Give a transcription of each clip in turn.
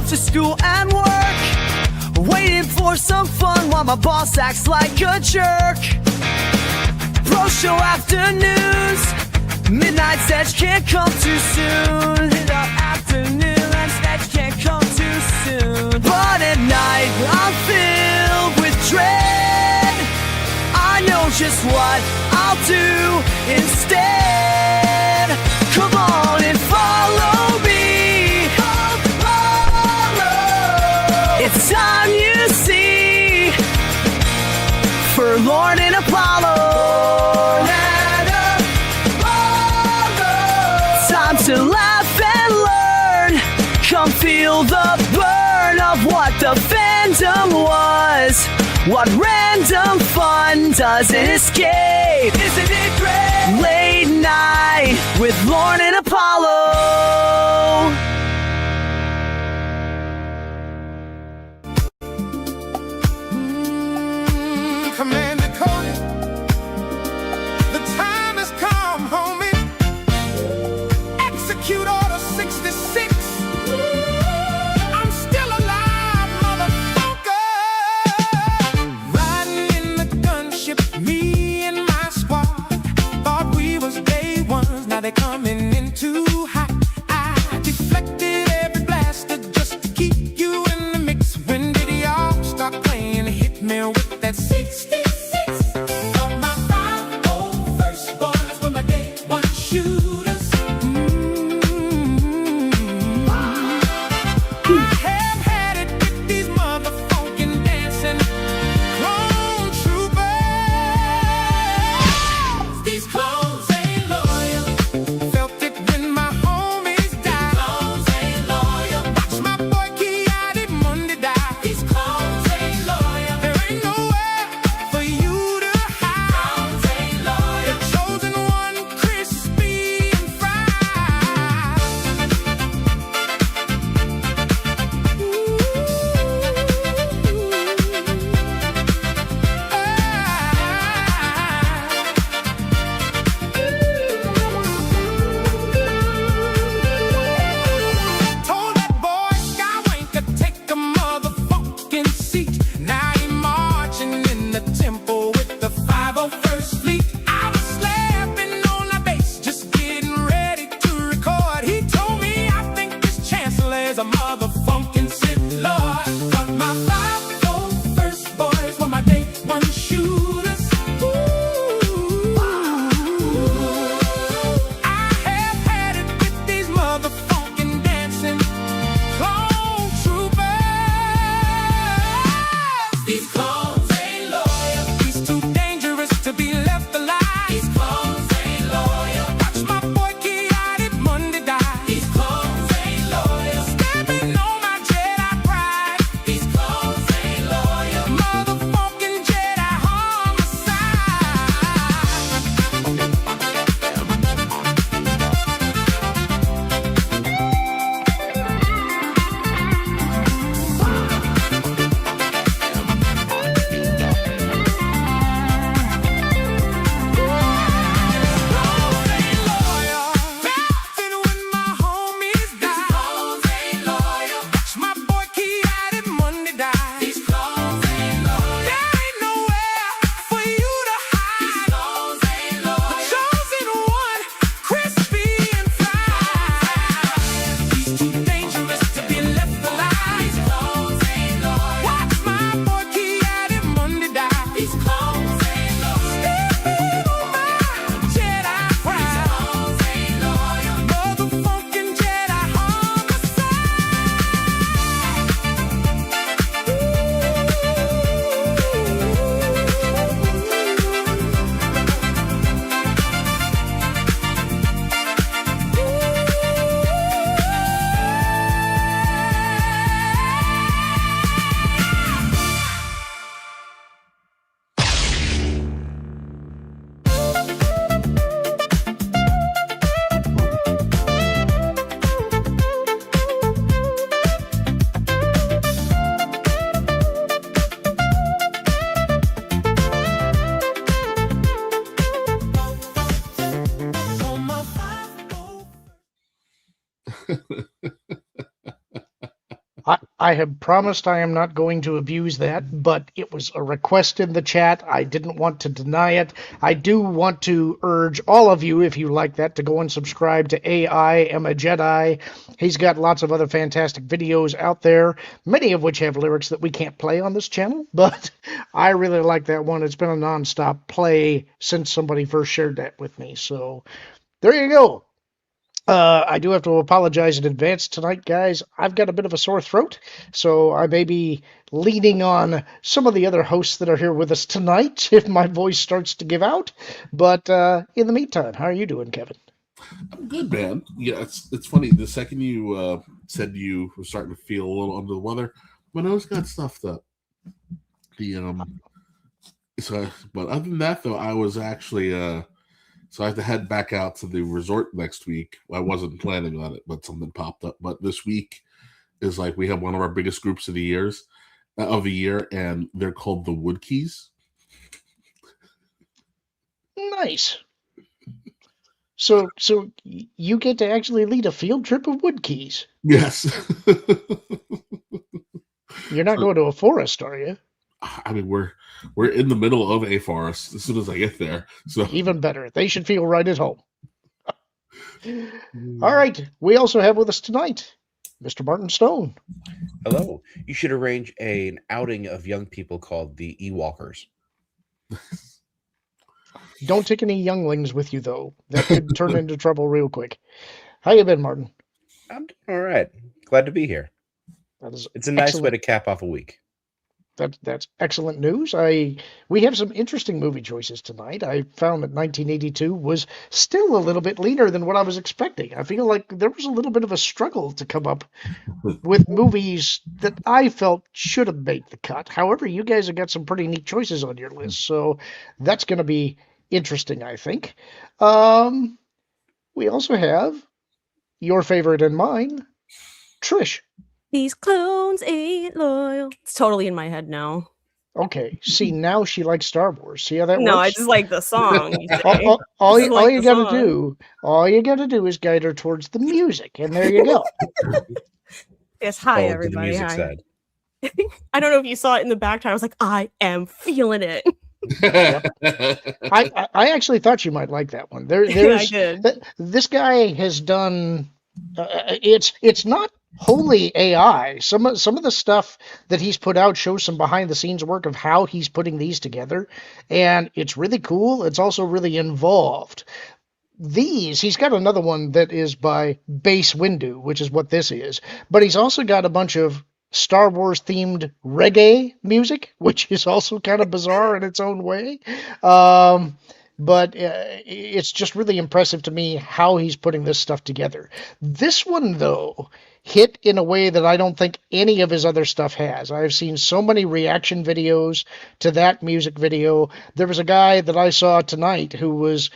to school and work, waiting for some fun while my boss acts like a jerk. Pro show afternoons, midnight sketch can't come too soon. Afternoon and sketch can't come too soon. But at night I'm filled with dread. I know just what I'll do instead. Come on and follow me. It's time you see for Lorn and Apollo. Time to laugh and learn. Come feel the burn of what the fandom was. What random fun doesn't escape? Isn't it great? Late night with Lorn and Apollo. Commander Cody, the time has come, homie. Execute Order 66. I'm still alive, motherfucker. Riding in the gunship, me and my squad. Thought we was day ones, now they coming in too hot. I deflected every blaster just to keep you in the mix. When did y'all start playing? Hit me with that 66. Got my 5-0 first boys with my day one shooters. I have had it with these motherfucking dancing clone troopers. These clones ain't loyal. Felt it when my homies died. These clones ain't loyal. Watch my boy Kiadi Monday die. These clones ain't loyal. There ain't nowhere for you to hide. Clones ain't loyal. The chosen one, crispy and fried. Told that boy Skyway could take a motherfucking seat. Now he marching in the temple with the 501st Fleet. I was slapping on the bass, just getting ready to record. He told me, I think this chancellor is a motherfucking Sith Lord. Got my 501st boys were my day one shooters. I have had it with these motherfucking dancing clone troopers. These clones ain't loyal. He's too dangerous to be left alive. These clones ain't loyal. Watch my boy Kiadi Monday die. These clones ain't loyal. Stepping on my Jedi pride. These clones ain't loyal. Motherfucking Jedi homicide. I have promised I am not going to abuse that, but it was a request in the chat. I didn't want to deny it. I do want to urge all of you, if you like that, to go and subscribe to AI Am a Jedi. He's got lots of other fantastic videos out there, many of which have lyrics that we can't play on this channel, but I really like that one. It's been a nonstop play since somebody first shared that with me. So there you go. I do have to apologize in advance tonight, guys. I've got a bit of a sore throat, so I may be leaning on some of the other hosts that are here with us tonight if my voice starts to give out. But in the meantime, how are you doing, Kevin? I'm good, man. Yeah, it's funny. The second you said you were starting to feel a little under the weather, my nose got stuffed up. But other than that, though, I was actually so I have to head back out to the resort next week. I wasn't planning on it, but something popped up. But this week is like we have one of our biggest groups of the year, and they're called the Woodkeys. Nice. So you get to actually lead a field trip of Woodkeys. Yes. You're not going to a forest, are you? I mean, we're in the middle of a forest as soon as I get there. So even better. They should feel right at home. All right. We also have with us tonight Mr. Martin Stone. Hello. You should arrange an outing of young people called the E-Walkers. Don't take any younglings with you, though. That could turn into trouble real quick. How you been, Martin? I'm doing all right. Glad to be here. It's a nice way to cap off a week. That's excellent news. We have some interesting movie choices tonight. I found that 1982 was still a little bit leaner than what I was expecting. I feel like there was a little bit of a struggle to come up with movies that I felt should have made the cut. However, you guys have got some pretty neat choices on your list, so that's going to be interesting, I think. We also have your favorite and mine, Trish. These clones ain't loyal. It's totally in my head now. Okay, see, now she likes Star Wars. See how that works? No, I just like the song. All you gotta do is guide her towards the music, and there you go. Yes, hi everybody. The music hi. side. I don't know if you saw it in the background. I was like, I am feeling it. I actually thought you might like that one. I did. This guy has done. It's not wholly AI. Some of the stuff that he's put out shows some behind the scenes work of how he's putting these together, and it's really cool. It's also really involved. He's got another one that is by Bass Windu, which is what this is, but he's also got a bunch of Star Wars themed reggae music, which is also kind of bizarre in its own way. But it's just really impressive to me how he's putting this stuff together. This one, though, hit in a way that I don't think any of his other stuff has. I've seen so many reaction videos to that music video. There was a guy that I saw tonight who was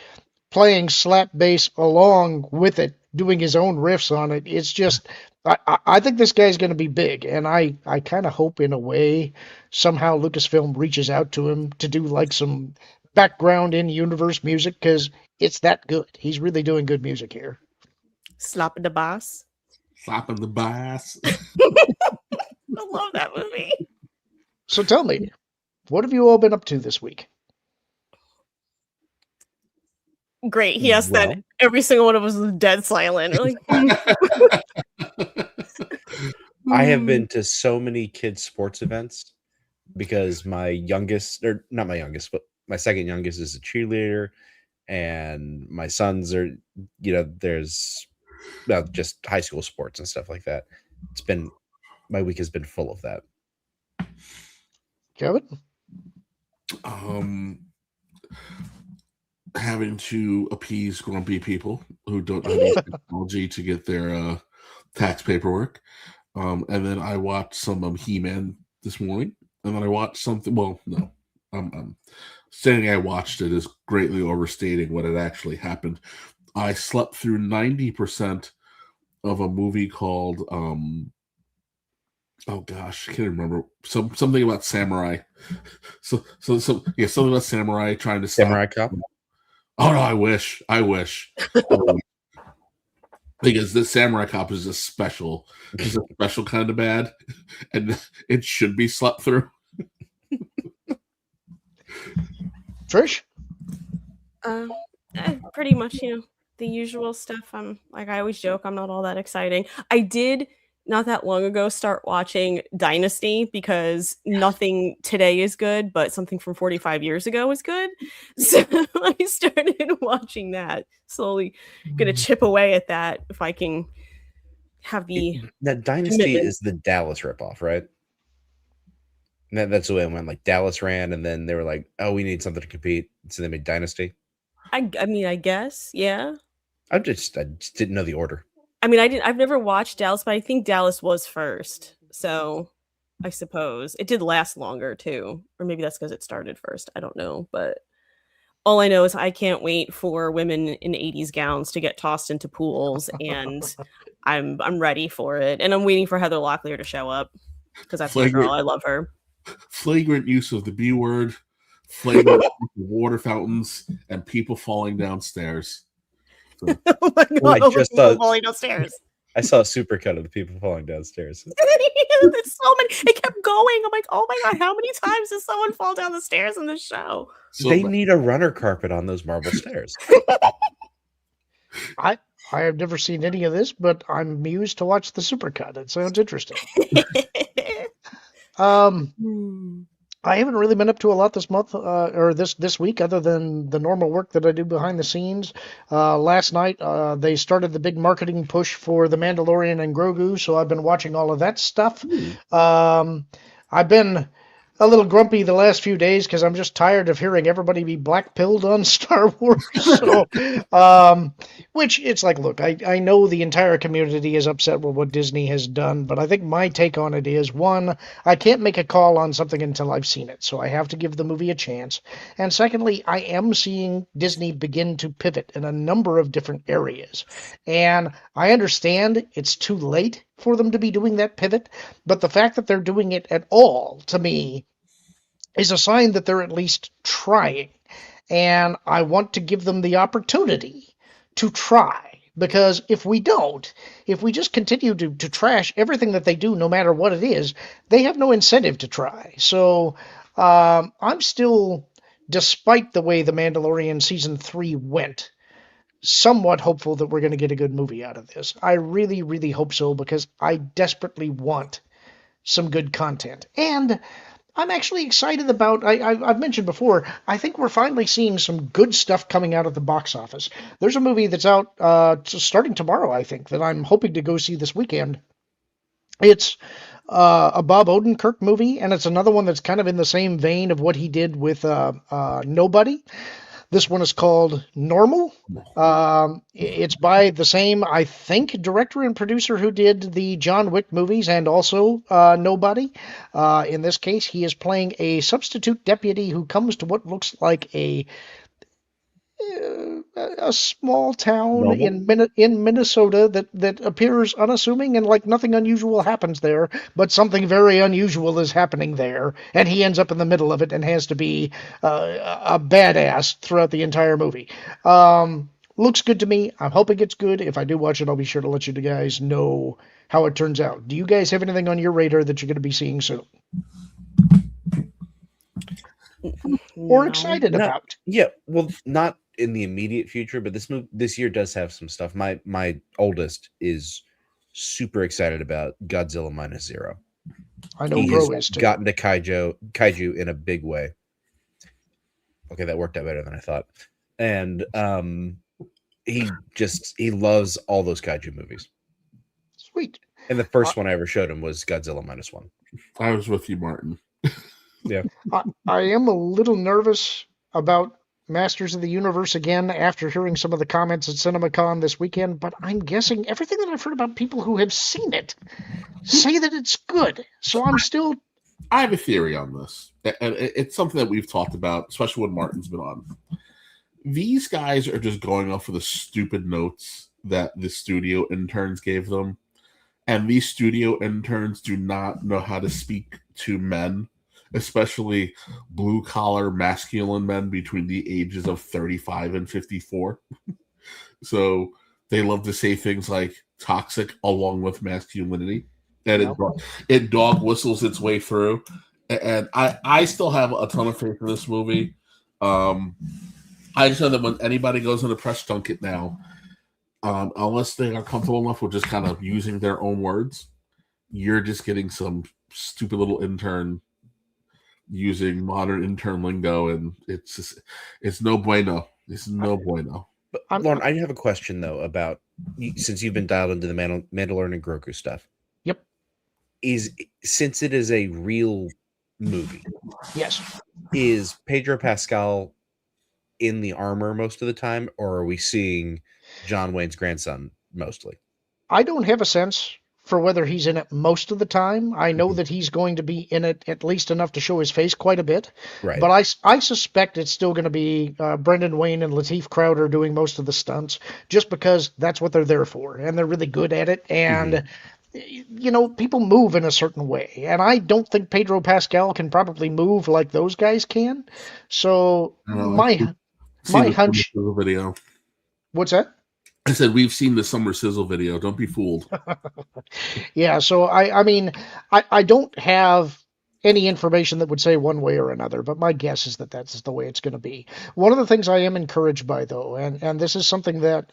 playing slap bass along with it, doing his own riffs on it. It's just, I think this guy's going to be big, and I kind of hope in a way somehow Lucasfilm reaches out to him to do like some background in universe music, because it's that good. He's really doing good music here. Slapping the bass. Slapping the bass. I love that movie. So tell me, what have you all been up to this week? Great. He asked that every single one of us was dead silent. Like, I have been to so many kids' sports events because my youngest, or not my youngest, but my second youngest is a cheerleader, and my sons are, there's just high school sports and stuff like that. My week has been full of that. Kevin? Having to appease grumpy people who don't have technology to get their tax paperwork. And then I watched some He-Man this morning. And then I watched something. Well, no. Saying I watched it is greatly overstating what had actually happened. I slept through 90% of a movie called oh gosh, I can't remember. Something about samurai. Something about samurai trying to stop. Samurai Cop. Oh no, I wish. Because this Samurai Cop is just special. It's a special kind of bad, and it should be slept through. Trish? Pretty much, the usual stuff. I always joke, I'm not all that exciting. I did not that long ago start watching Dynasty because nothing today is good, but something from 45 years ago is good. So I started watching that. Slowly gonna chip away at that if I can have the That Dynasty is the Dallas ripoff, right? That's the way it went. Like Dallas ran, and then they were like, "Oh, we need something to compete," so they made Dynasty. I mean, I guess, yeah. I just didn't know the order. I mean, I've never watched Dallas, but I think Dallas was first. So I suppose it did last longer too. Or maybe that's because it started first. I don't know. But all I know is I can't wait for women in 80s gowns to get tossed into pools, and I'm ready for it. And I'm waiting for Heather Locklear to show up because that's my girl. I love her. Flagrant use of the B word, flagrant water fountains, and people falling downstairs. So. Oh my god! Falling downstairs. I saw a supercut of the people falling downstairs. There's so many. It kept going. I'm like, oh my god, how many times does someone fall down the stairs in this show? So they need a runner carpet on those marble stairs. I have never seen any of this, but I'm amused to watch the supercut. It sounds interesting. I haven't really been up to a lot this month or this week, other than the normal work that I do behind the scenes. Last night, they started the big marketing push for The Mandalorian and Grogu, so I've been watching all of that stuff. I've been a little grumpy the last few days because I'm just tired of hearing everybody be black-pilled on Star Wars. So, which it's like, look, I know the entire community is upset with what Disney has done, but I think my take on it is, one, I can't make a call on something until I've seen it, so I have to give the movie a chance. And secondly, I am seeing Disney begin to pivot in a number of different areas. And I understand it's too late for them to be doing that pivot, but the fact that they're doing it at all, to me, is a sign that they're at least trying. And I want to give them the opportunity to try. Because if we don't, if we just continue to trash everything that they do, no matter what it is, they have no incentive to try. So I'm still, despite the way The Mandalorian Season 3 went, somewhat hopeful that we're going to get a good movie out of this. I really, really hope so, because I desperately want some good content. And I'm actually excited about, I've mentioned before, I think we're finally seeing some good stuff coming out of the box office. There's a movie that's out starting tomorrow, I think, that I'm hoping to go see this weekend. It's a Bob Odenkirk movie, and it's another one that's kind of in the same vein of what he did with Nobody. This one is called Normal. It's by the same, I think, director and producer who did the John Wick movies and also Nobody. In this case, he is playing a substitute deputy who comes to what looks like a small town in Minnesota that appears unassuming, and like nothing unusual happens there, but something very unusual is happening there, and he ends up in the middle of it and has to be a badass throughout the entire movie. Looks good to me. I'm hoping it's good. If I do watch it, I'll be sure to let you guys know how it turns out. Do you guys have anything on your radar that you're going to be seeing soon? Or excited about? Yeah, well, not in the immediate future, but this year does have some stuff. My oldest is super excited about Godzilla Minus Zero. I know Bro is too. Gotten to kaiju in a big way. Okay, that worked out better than I thought. And he loves all those kaiju movies. Sweet. And the first one I ever showed him was Godzilla Minus One. I was with you, Martin. Yeah. I am a little nervous about Masters of the Universe again after hearing some of the comments at CinemaCon this weekend, but I'm guessing everything that I've heard about people who have seen it say that it's good. So I'm still... I have a theory on this, and it's something that we've talked about, especially when Martin's been on. These guys are just going off of the stupid notes that the studio interns gave them, and these studio interns do not know how to speak to men, especially blue-collar masculine men between the ages of 35 and 54. So they love to say things like toxic along with masculinity, and Yeah. it dog whistles its way through. And I still have a ton of faith in this movie. I just know that when anybody goes on a press junket now, unless they are comfortable enough with just kind of using their own words, you're just getting some stupid little intern using modern intern lingo, and it's no bueno. It's no bueno. But I'm, Lauren, I have a question though about since you've been dialed into the Mandalorian and Grogu stuff. Yep. Since it is a real movie, yes. is Pedro Pascal in the armor most of the time, or are we seeing John Wayne's grandson mostly? I don't have a sense for whether he's in it most of the time. I know Mhm. that he's going to be in it at least enough to show his face quite a bit. Right. But I suspect it's still going to be Brendan Wayne and Lateef Crowder doing most of the stunts, just because that's what they're there for, and they're really good at it. And people move in a certain way, and I don't think Pedro Pascal can probably move like those guys can. So I've seen my the Summer hunch. Sizzle video. What's that? I said we've seen the Summer Sizzle video. Don't be fooled. Yeah, so I mean, I don't have any information that would say one way or another, but my guess is that that's the way it's going to be. One of the things I am encouraged by, though, and this is something that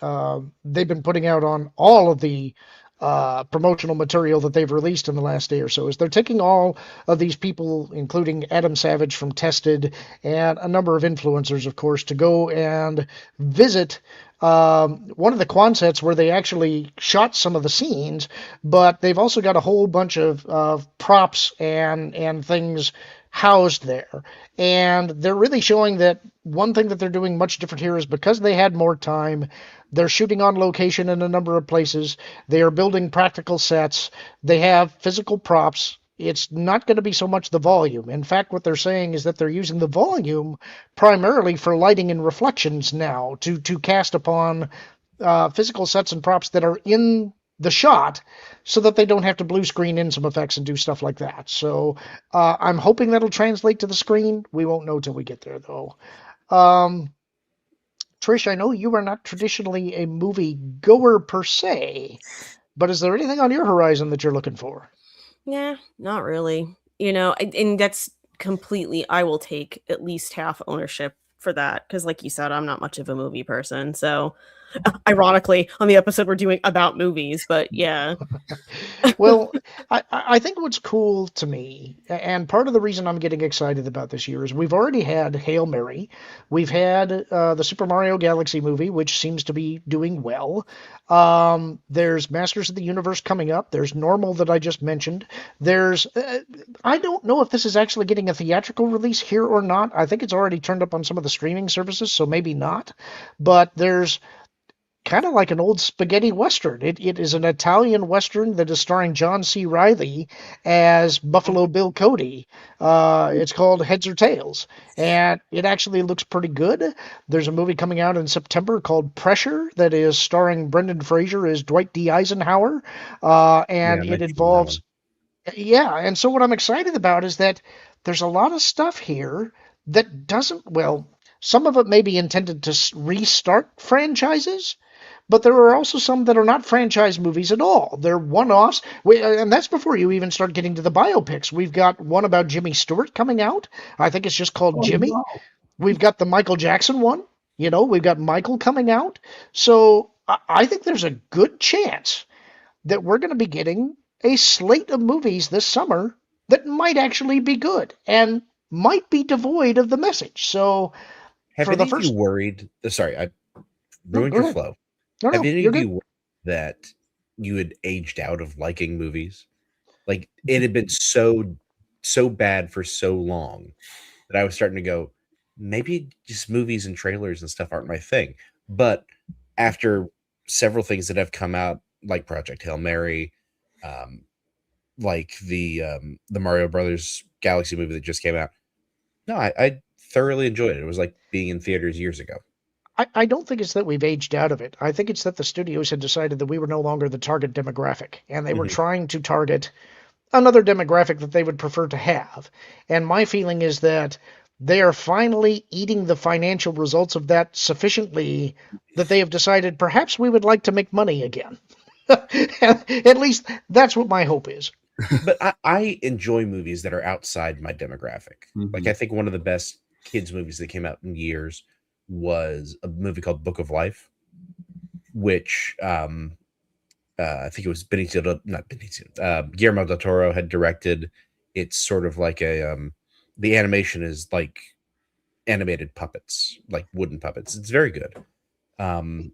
they've been putting out on all of the promotional material that they've released in the last day or so, is they're taking all of these people, including Adam Savage from Tested and a number of influencers, of course, to go and visit one of the Quonsets where they actually shot some of the scenes, but they've also got a whole bunch of props and things housed there. And they're really showing that one thing that they're doing much different here is because they had more time, they're shooting on location in a number of places. They are building practical sets. They have physical props. It's not going to be so much the volume. In fact, what they're saying is that they're using the volume primarily for lighting and reflections now to cast upon physical sets and props that are in the shot so that they don't have to blue screen in some effects and do stuff like that. So I'm hoping that'll translate to the screen. We won't know till we get there, though. Trish, I know you are not traditionally a movie goer per se, but is there anything on your horizon that you're looking for? Yeah, not really. And that's completely, I will take at least half ownership for that because, like you said, I'm not much of a movie person. So, ironically, on the episode we're doing about movies, but yeah. Well, I think what's cool to me, and part of the reason I'm getting excited about this year, is we've already had Hail Mary. We've had the Super Mario Galaxy movie, which seems to be doing well. There's Masters of the Universe coming up. There's Normal that I just mentioned. There's, I don't know if this is actually getting a theatrical release here or not. I think it's already turned up on some of the streaming services, so maybe not. But there's kind of like an old spaghetti western. It is an Italian western that is starring John C. Reilly as Buffalo Bill Cody. It's called Heads or Tails, and it actually looks pretty good. There's a movie coming out in September called Pressure that is starring Brendan Fraser as Dwight D. Eisenhower, and Yeah, it involves. Yeah, and so what I'm excited about is that there's a lot of stuff here that doesn't, well, some of it may be intended to restart franchises, but there are also some that are not franchise movies at all. They're one-offs, and that's before you even start getting to the biopics. We've got one about Jimmy Stewart coming out. I think it's just called Jimmy. We've got the Michael Jackson one. We've got Michael coming out. So I think there's a good chance that we're going to be getting a slate of movies this summer that might actually be good and might be devoid of the message. So Have for any the of you first, worried? Sorry, I no, ruined go your ahead. flow. No, Have no, any you're of you good. worried that you had aged out of liking movies? Like it had been so bad for so long that I was starting to go, maybe just movies and trailers and stuff aren't my thing. But after several things that have come out, like Project Hail Mary, like the Mario Brothers Galaxy movie that just came out, no, I thoroughly enjoyed it. It was like being in theaters years ago. I don't think it's that we've aged out of it. I think it's that the studios had decided that we were no longer the target demographic, and they were Mhm. trying to target another demographic that they would prefer to have. And my feeling is that they are finally eating the financial results of that sufficiently that they have decided perhaps we would like to make money again. At least that's what my hope is. But I enjoy movies that are outside my demographic. Like, I think one of the best kids movies that came out in years was a movie called Book of Life, which I think it was Guillermo del Toro had directed. It's sort of like the animation is like animated puppets, like wooden puppets. It's very good.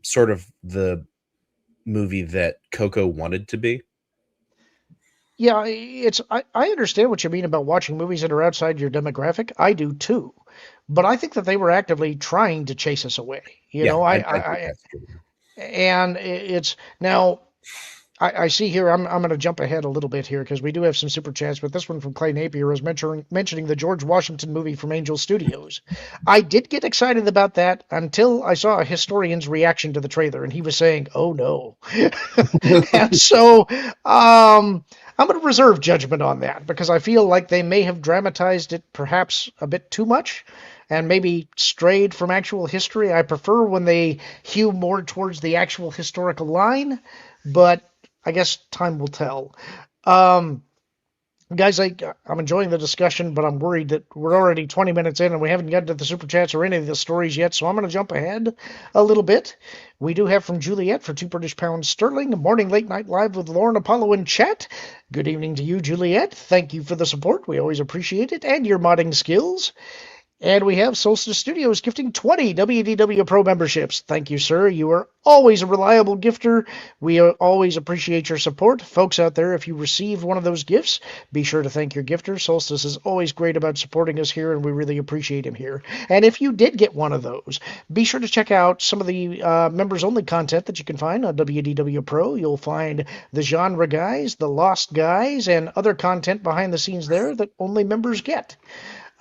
Sort of the movie that Coco wanted to be. Yeah, I understand what you mean about watching movies that are outside your demographic. I do too. But I think that they were actively trying to chase us away. You Yeah, know, I think that's true. and it's now I see here. I'm going to jump ahead a little bit here because we do have some super chats. But this one from Clay Napier is mentioning the George Washington movie from Angel Studios. I did get excited about that until I saw a historian's reaction to the trailer, and he was saying, "Oh no," and so I'm going to reserve judgment on that because I feel like they may have dramatized it perhaps a bit too much. And maybe strayed from actual history. I prefer when they hew more towards the actual historical line, but I guess time will tell. Um, Guys, I'm enjoying the discussion, but I'm worried that we're already 20 minutes in and we haven't gotten to the super chats or any of the stories yet, so I'm going to jump ahead a little bit. We do have from Juliet for £2 sterling, morning late night live with Lorn, Apollo, and chat. Good evening to you, Juliet. Thank you for the support. We always appreciate it, and your modding skills. And we have Solstice Studios gifting 20 WDW Pro memberships. Thank you, sir. You are always a reliable gifter. We always appreciate your support. Folks out there, if you receive one of those gifts, be sure to thank your gifter. Solstice is always great about supporting us here, and we really appreciate him here. And if you did get one of those, be sure to check out some of the members-only content that you can find on WDW Pro. You'll find the genre guys, the lost guys, and other content behind the scenes there that only members get.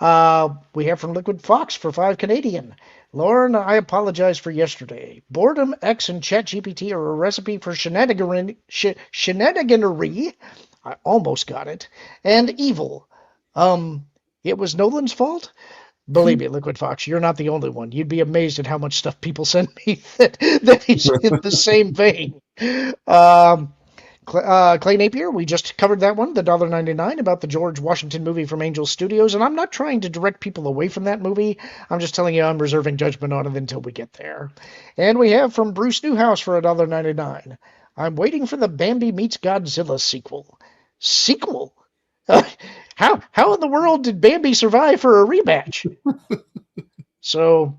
We have from Liquid Fox for 5 Canadian. Lauren, I apologize for yesterday. Boredom, X, and ChatGPT are a recipe for shenaniganery. I almost got it. And evil. It was Nolan's fault? Believe me, Liquid Fox, you're not the only one. You'd be amazed at how much stuff people send me that is in the same vein. Clay Napier, we just covered that one, the $1.99 about the George Washington movie from Angel Studios, and I'm not trying to direct people away from that movie. I'm just telling you I'm reserving judgment on it until we get there. And we have from Bruce Newhouse for $1.99. I'm waiting for the Bambi Meets Godzilla sequel. Sequel? How in the world did Bambi survive for a rematch? So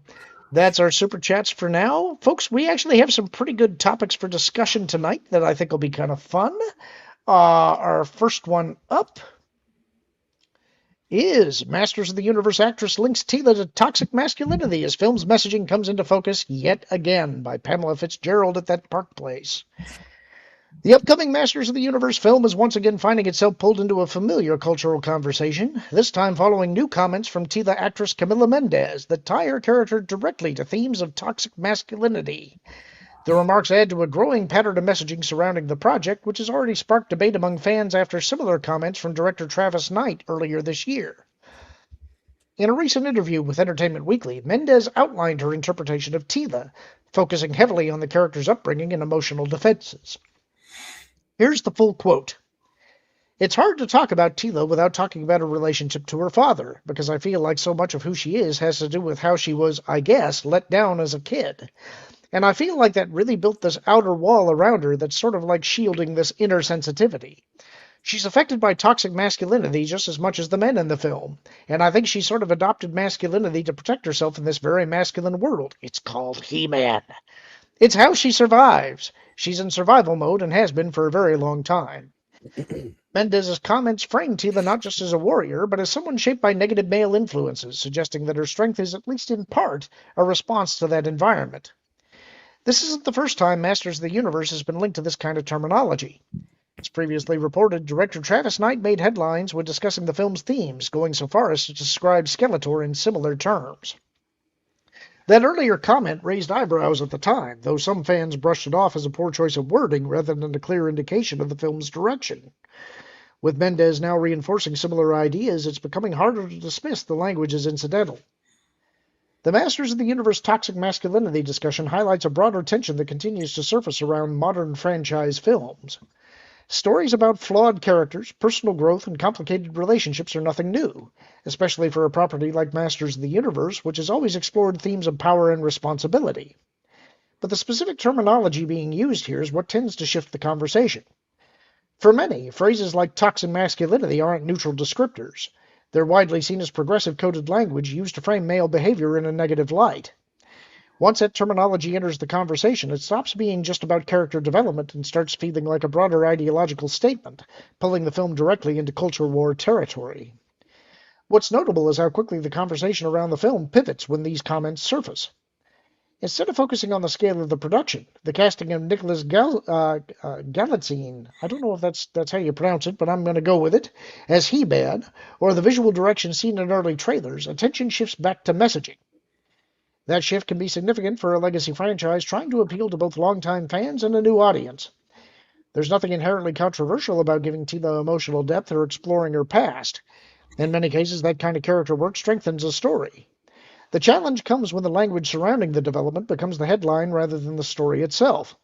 that's our super chats for now. Folks, we actually have some pretty good topics for discussion tonight that I think will be kind of fun. Our first one up is Masters of the Universe actress links Tila to toxic masculinity as film's messaging comes into focus yet again by Pamela Fitzgerald at that Park Place. The upcoming Masters of the Universe film is once again finding itself pulled into a familiar cultural conversation, this time following new comments from Tila actress Camila Mendez that tie her character directly to themes of toxic masculinity. The remarks add to a growing pattern of messaging surrounding the project, which has already sparked debate among fans after similar comments from director Travis Knight earlier this year. In a recent interview with Entertainment Weekly, Mendez outlined her interpretation of Tila, focusing heavily on the character's upbringing and emotional defenses. Here's the full quote. It's hard to talk about Tila without talking about her relationship to her father, because I feel like so much of who she is has to do with how she was, I guess, let down as a kid. And I feel like that really built this outer wall around her that's sort of like shielding this inner sensitivity. She's affected by toxic masculinity just as much as the men in the film, and I think she sort of adopted masculinity to protect herself in this very masculine world. It's called He-Man. It's how she survives. She's in survival mode and has been for a very long time. Mendez's comments frame Tila not just as a warrior, but as someone shaped by negative male influences, suggesting that her strength is, at least in part, a response to that environment. This isn't the first time Masters of the Universe has been linked to this kind of terminology. As previously reported, director Travis Knight made headlines when discussing the film's themes, going so far as to describe Skeletor in similar terms. That earlier comment raised eyebrows at the time, though some fans brushed it off as a poor choice of wording rather than a clear indication of the film's direction. With Mendez now reinforcing similar ideas, it's becoming harder to dismiss the language as incidental. The Masters of the Universe toxic masculinity discussion highlights a broader tension that continues to surface around modern franchise films. Stories about flawed characters, personal growth, and complicated relationships are nothing new, especially for a property like Masters of the Universe, which has always explored themes of power and responsibility. But the specific terminology being used here is what tends to shift the conversation. For many, phrases like toxic masculinity aren't neutral descriptors. They're widely seen as progressive coded language used to frame male behavior in a negative light. Once that terminology enters the conversation, it stops being just about character development and starts feeling like a broader ideological statement, pulling the film directly into culture war territory. What's notable is how quickly the conversation around the film pivots when these comments surface. Instead of focusing on the scale of the production, the casting of Nicholas Galitzine, I don't know if that's how you pronounce it, but I'm going to go with it, as He-Man, or the visual direction seen in early trailers, attention shifts back to messaging. That shift can be significant for a legacy franchise trying to appeal to both longtime fans and a new audience. There's nothing inherently controversial about giving Tila emotional depth or exploring her past. In many cases, that kind of character work strengthens a story. The challenge comes when the language surrounding the development becomes the headline rather than the story itself.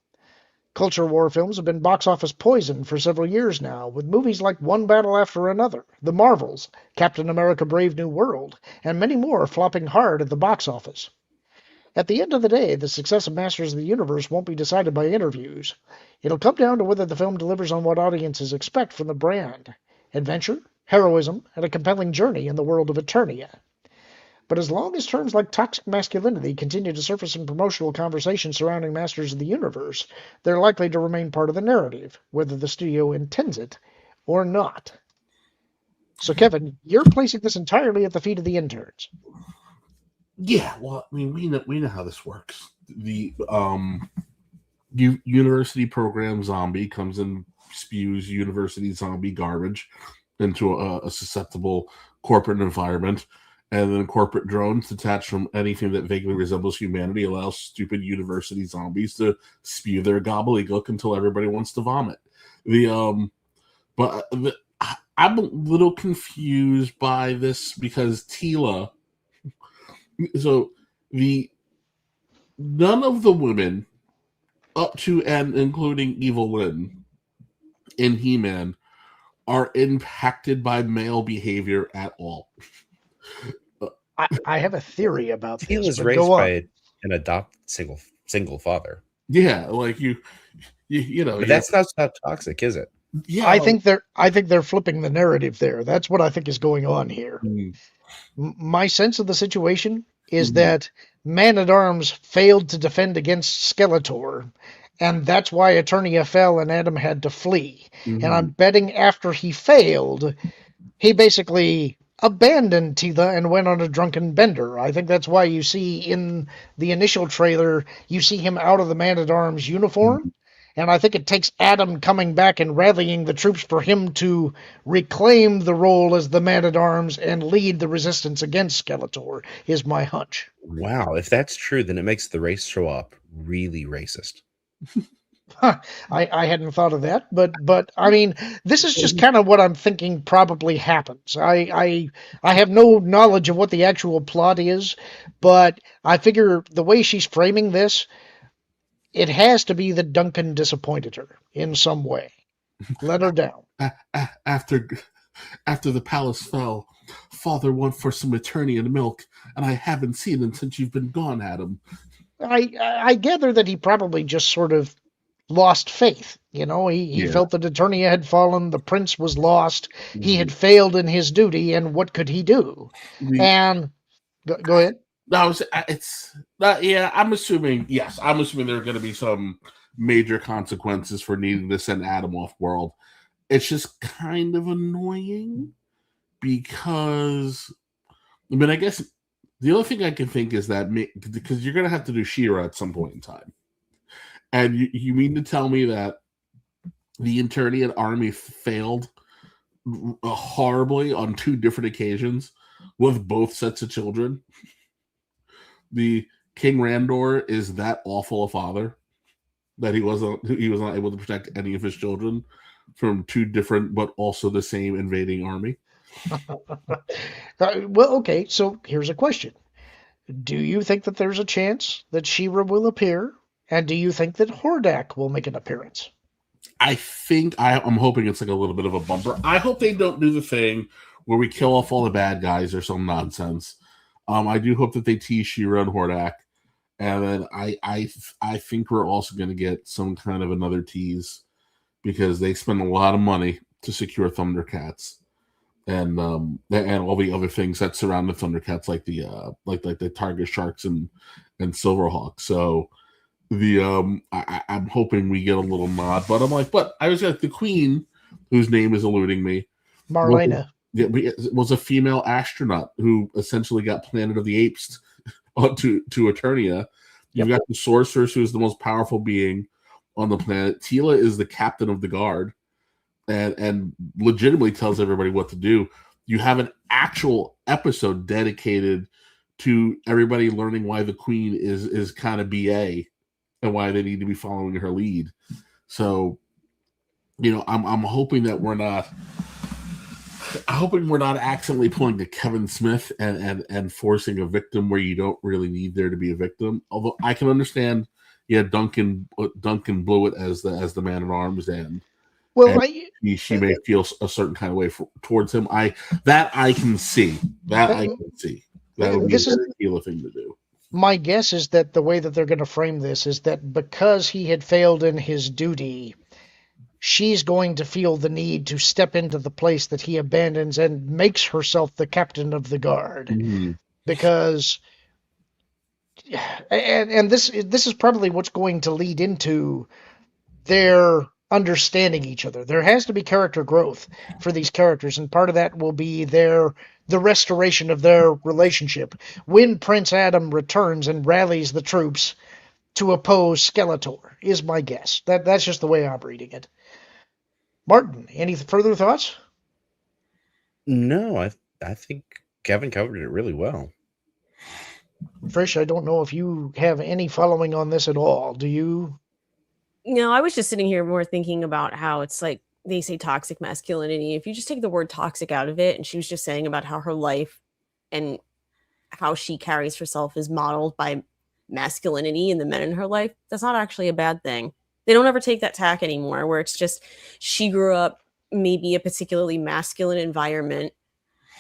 Culture war films have been box office poison for several years now, with movies like One Battle After Another, The Marvels, Captain America Brave New World, and many more flopping hard at the box office. At the end of the day, the success of Masters of the Universe won't be decided by interviews. It'll come down to whether the film delivers on what audiences expect from the brand: adventure, heroism, and a compelling journey in the world of Eternia. But as long as terms like toxic masculinity continue to surface in promotional conversations surrounding Masters of the Universe, they're likely to remain part of the narrative, whether the studio intends it or not. So, Kevin, you're placing this entirely at the feet of the interns. Yeah, well, I mean, we know how this works. The university program zombie comes and spews university zombie garbage into a susceptible corporate environment. And then corporate drones detached from anything that vaguely resembles humanity allow stupid university zombies to spew their gobbledygook until everybody wants to vomit. I'm a little confused by this because Tila. So none of the women up to and including Evil Lynn in He-Man are impacted by male behavior at all. I have a theory about Teal this, is but raised go on. by an adopted single father. Yeah, like you know. But that's not toxic, is it? Yeah, I think they're flipping the narrative there. That's what I think is going on here. Mm. My sense of the situation is Mhm. that Man-at-Arms failed to defend against Skeletor, and that's why Eternia fell and Adam had to flee. And I'm betting after he failed, he basically abandoned Tila and went on a drunken bender. I think that's why you see in the initial trailer, you see him out of the Man-at-Arms uniform. And I think it takes Adam coming back and rallying the troops for him to reclaim the role as the Man-at-Arms and lead the resistance against Skeletor, is my hunch. Wow, if that's true, then it makes the race show up really racist. I hadn't thought of that, but I mean, this is just kind of what I'm thinking probably happens. I have no knowledge of what the actual plot is, but I figure the way she's framing this, it has to be that Duncan disappointed her in some way, let her down. After the palace fell, Father went for some Eternian milk, and I haven't seen him since you've been gone, Adam. I gather that he probably just sort of lost faith. You know, he felt that Eternia had fallen, the prince was lost, he had failed in his duty, and what could he do? And go ahead. No, it's not. Yeah, I'm assuming there are going to be some major consequences for needing to send Adam off world. It's just kind of annoying because, I mean, I guess the only thing I can think is that because you're going to have to do She-Ra at some point in time. And you mean to tell me that the Eternian army failed horribly on 2 different occasions with both sets of children? The King Randor is that awful a father that he was not able to protect any of his children, from two different but also the same invading army. Well, okay, so here's a question. Do you think that there's a chance that She-Ra will appear? And do you think that Hordak will make an appearance? I'm hoping it's like a little bit of a bumper. I hope they don't do the thing where we kill off all the bad guys or some nonsense. I do hope that they tease She-Ra and Hordak, and then I think we're also going to get some kind of another tease because they spend a lot of money to secure Thundercats and all the other things that surround the Thundercats, like the Tiger Sharks and Silverhawk. So I'm hoping we get a little nod, but I'm like, but I was like the Queen, whose name is eluding me, Marlena. was a female astronaut who essentially got Planet of the Apes to Eternia. You've got the Sorceress, who's the most powerful being on the planet. Tila is the captain of the guard, and legitimately tells everybody what to do. You have an actual episode dedicated to everybody learning why the Queen is kind of BA and why they need to be following her lead. So, I'm hoping that we're not. I'm hoping we're not accidentally pulling the Kevin Smith and forcing a victim where you don't really need there to be a victim. Although I can understand, Duncan blew it as the man at arms, and she may feel a certain kind of way towards him. I can see that. I can see that would be a very Tila thing to do. My guess is that the way that they're going to frame this is that because he had failed in his duty, she's going to feel the need to step into the place that he abandons and makes herself the captain of the guard. Mm-hmm. Because, and this is probably what's going to lead into their understanding each other. There has to be character growth for these characters, and part of that will be the restoration of their relationship when Prince Adam returns and rallies the troops to oppose Skeletor, is my guess. That's just the way I'm reading it. Martin, any further thoughts? No, I think Kevin covered it really well. Trish, I don't know if you have any following on this at all. Do you? No, I was just sitting here more thinking about how it's like they say toxic masculinity. If you just take the word toxic out of it, and she was just saying about how her life and how she carries herself is modeled by masculinity and the men in her life, that's not actually a bad thing. They don't ever take that tack anymore, where it's just she grew up maybe a particularly masculine environment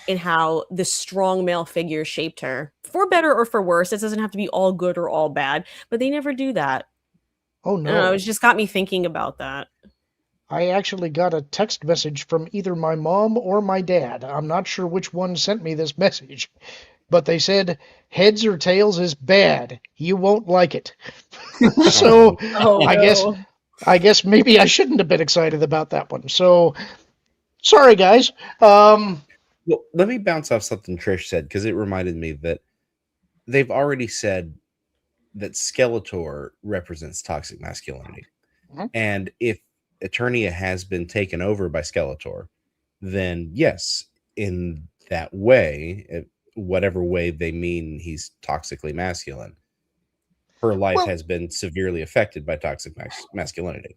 and how the strong male figure shaped her for better or for worse. It doesn't have to be all good or all bad, but they never do that. Oh, no. It just got me thinking about that. I actually got a text message from either my mom or my dad. I'm not sure which one sent me this message, but they said, heads or tails is bad. You won't like it. So I guess maybe I shouldn't have been excited about that one. So sorry, guys. Well, let me bounce off something Trish said, because it reminded me that they've already said that Skeletor represents toxic masculinity. Mm-hmm. And if Eternia has been taken over by Skeletor, then yes, in that way, whatever way they mean he's toxically masculine, her life has been severely affected by toxic masculinity.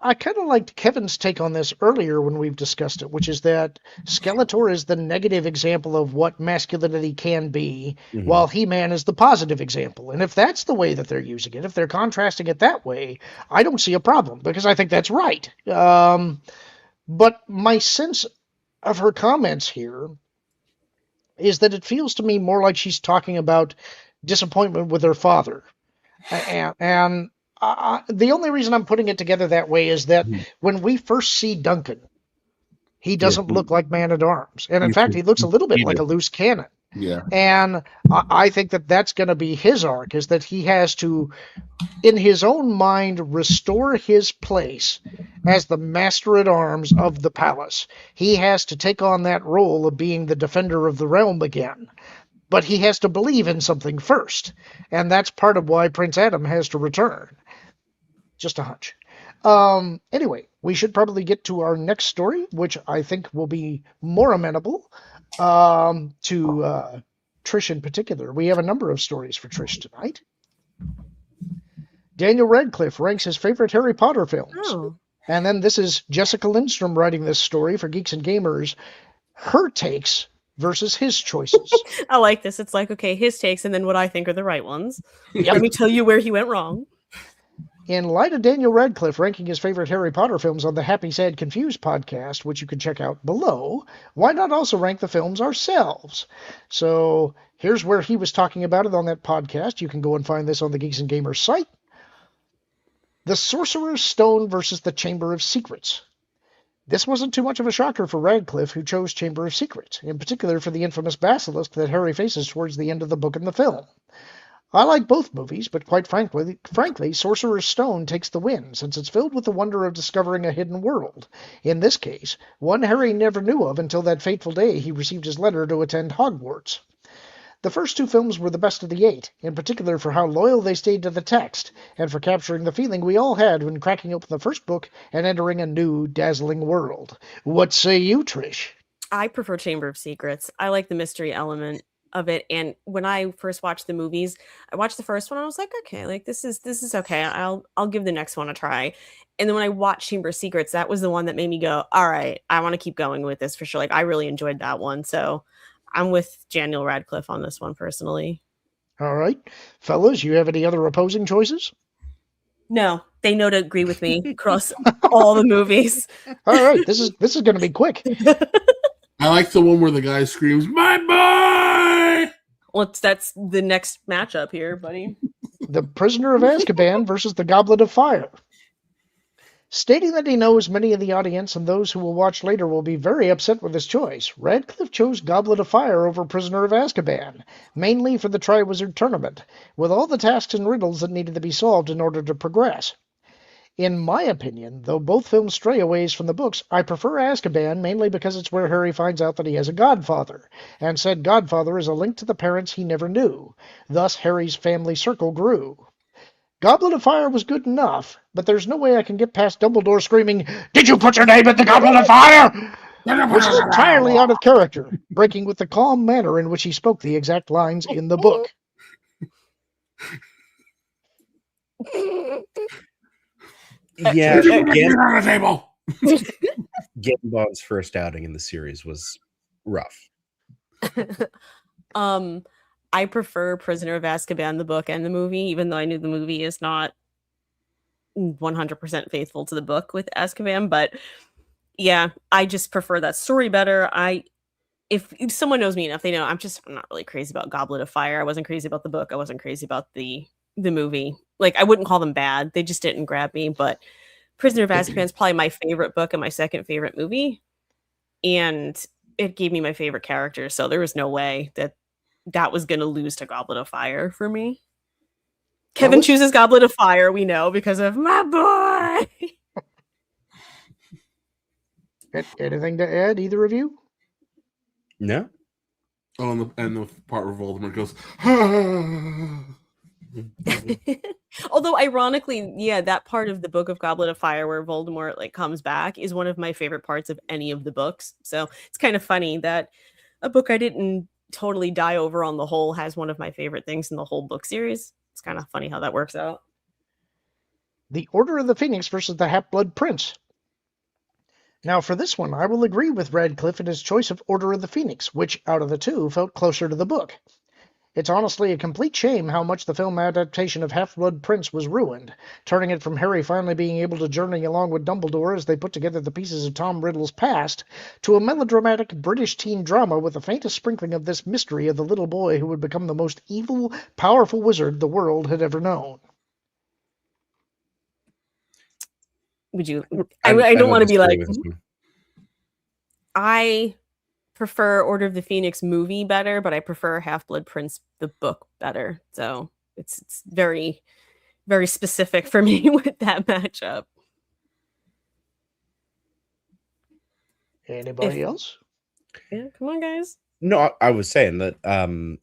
I kind of liked Kevin's take on this earlier when we've discussed it, which is that Skeletor is the negative example of what masculinity can be, while He-Man is the positive example. And if that's the way that they're using it, if they're contrasting it that way, I don't see a problem, because I think that's right. But my sense of her comments here is that it feels to me more like she's talking about disappointment with her father. And the only reason I'm putting it together that way is that when we first see Duncan, he doesn't look like Man-at-Arms. And in fact, he looks a little bit like a loose cannon. Yeah. And I think that that's going to be his arc, is that he has to, in his own mind, restore his place as the master-at-arms of the palace. He has to take on that role of being the defender of the realm again. But he has to believe in something first. And that's part of why Prince Adam has to return. Just a hunch. Anyway, we should probably get to our next story, which I think will be more amenable to Trish in particular. We have a number of stories for Trish tonight. Daniel Radcliffe ranks his favorite Harry Potter films. Oh. And then this is Jessica Lindstrom writing this story for Geeks and Gamers. Her takes versus his choices. I like this. It's like, okay, his takes and then what I think are the right ones. Yep. Let me tell you where he went wrong. In light of Daniel Radcliffe ranking his favorite Harry Potter films on the Happy, Sad, Confused podcast, which you can check out below, why not also rank the films ourselves? So here's where he was talking about it on that podcast. You can go and find this on the Geeks and Gamers site. The Sorcerer's Stone versus the Chamber of Secrets. This wasn't too much of a shocker for Radcliffe, who chose Chamber of Secrets, in particular for the infamous basilisk that Harry faces towards the end of the book and the film. I like both movies, but quite frankly, Sorcerer's Stone takes the win, since it's filled with the wonder of discovering a hidden world. In this case, one Harry never knew of until that fateful day he received his letter to attend Hogwarts. The first two films were the best of the 8, in particular for how loyal they stayed to the text, and for capturing the feeling we all had when cracking open the first book and entering a new, dazzling world. What say you, Trish? I prefer Chamber of Secrets. I like the mystery element of it. And when I first watched the movies, I watched the first one. I was like, okay, like this is okay. I'll give the next one a try. And then when I watched Chamber of Secrets, that was the one that made me go, all right, I want to keep going with this for sure. Like I really enjoyed that one. So I'm with Daniel Radcliffe on this one personally. All right. Fellas, you have any other opposing choices? No, they know to agree with me across all the movies. All right, this is going to be quick. I like the one where the guy screams, "My boy!" Well, that's the next matchup here, buddy. The Prisoner of Azkaban versus the Goblet of Fire. Stating that he knows many of the audience and those who will watch later will be very upset with his choice, Radcliffe chose Goblet of Fire over Prisoner of Azkaban, mainly for the Triwizard Tournament, with all the tasks and riddles that needed to be solved in order to progress. In my opinion, though both films stray away from the books, I prefer Azkaban mainly because it's where Harry finds out that he has a godfather, and said godfather is a link to the parents he never knew. Thus, Harry's family circle grew. Goblet of Fire was good enough, but there's no way I can get past Dumbledore screaming, "Did you put your name in the Goblet of Fire?" which is entirely out of character, breaking with the calm manner in which he spoke the exact lines in the book. Yeah, table. Gambon's first outing in the series was rough. I prefer Prisoner of Azkaban, the book and the movie, even though I knew the movie is not 100% faithful to the book with Azkaban. But yeah, I just prefer that story better. If someone knows me enough, they know I'm not really crazy about Goblet of Fire. I wasn't crazy about the book. I wasn't crazy about the movie. Like, I wouldn't call them bad. They just didn't grab me. But Prisoner of Azkaban is probably my favorite book and my second favorite movie. And it gave me my favorite character. So there was no way that was going to lose to Goblet of Fire for me. Kevin chooses Goblet of Fire, we know, because of my boy. Anything to add, either of you? No. Oh, and the part where Voldemort goes, Although ironically, yeah, that part of the book of Goblet of Fire where Voldemort like comes back is one of my favorite parts of any of the books. So it's kind of funny that a book I didn't totally die over on the whole has one of my favorite things in the whole book series. It's kind of funny how that works out. The Order of the Phoenix versus the Half-Blood Prince. Now, for this one, I will agree with Radcliffe in his choice of Order of the Phoenix, which, out of the two, felt closer to the book. It's honestly a complete shame how much the film adaptation of Half-Blood Prince was ruined, turning it from Harry finally being able to journey along with Dumbledore as they put together the pieces of Tom Riddle's past, to a melodramatic British teen drama with the faintest sprinkling of this mystery of the little boy who would become the most evil, powerful wizard the world had ever known. Would you? I don't want to be like, I prefer Order of the Phoenix movie better, but I prefer Half-Blood Prince the book better. So it's very, very specific for me with that matchup. Anybody else? Yeah, come on, guys. No, I was saying that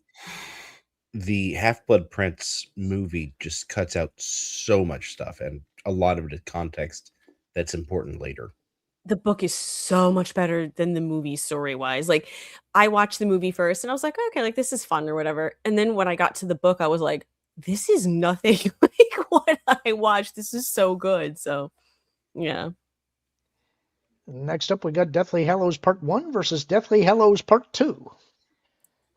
the Half-Blood Prince movie just cuts out so much stuff, and a lot of it is context that's important later. The book is so much better than the movie story-wise. Like, I watched the movie first, and I was like, okay, like, this is fun or whatever. And then when I got to the book, I was like, this is nothing like what I watched. This is so good. So, yeah. Next up, we got Deathly Hallows Part 1 versus Deathly Hallows Part 2.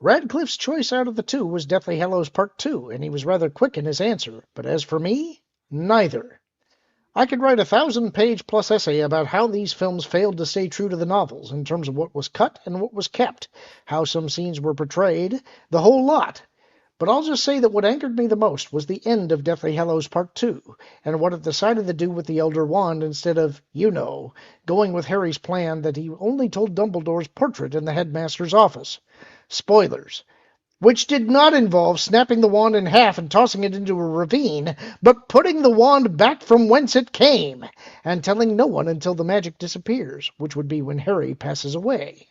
Radcliffe's choice out of the two was Deathly Hallows Part 2, and he was rather quick in his answer. But as for me, neither. I could write a 1,000-page-plus essay about how these films failed to stay true to the novels in terms of what was cut and what was kept, how some scenes were portrayed, the whole lot. But I'll just say that what angered me the most was the end of Deathly Hallows Part 2, and what it decided to do with the Elder Wand instead of, going with Harry's plan that he only told Dumbledore's portrait in the headmaster's office. Spoilers. Which did not involve snapping the wand in half and tossing it into a ravine, but putting the wand back from whence it came, and telling no one until the magic disappears, which would be when Harry passes away.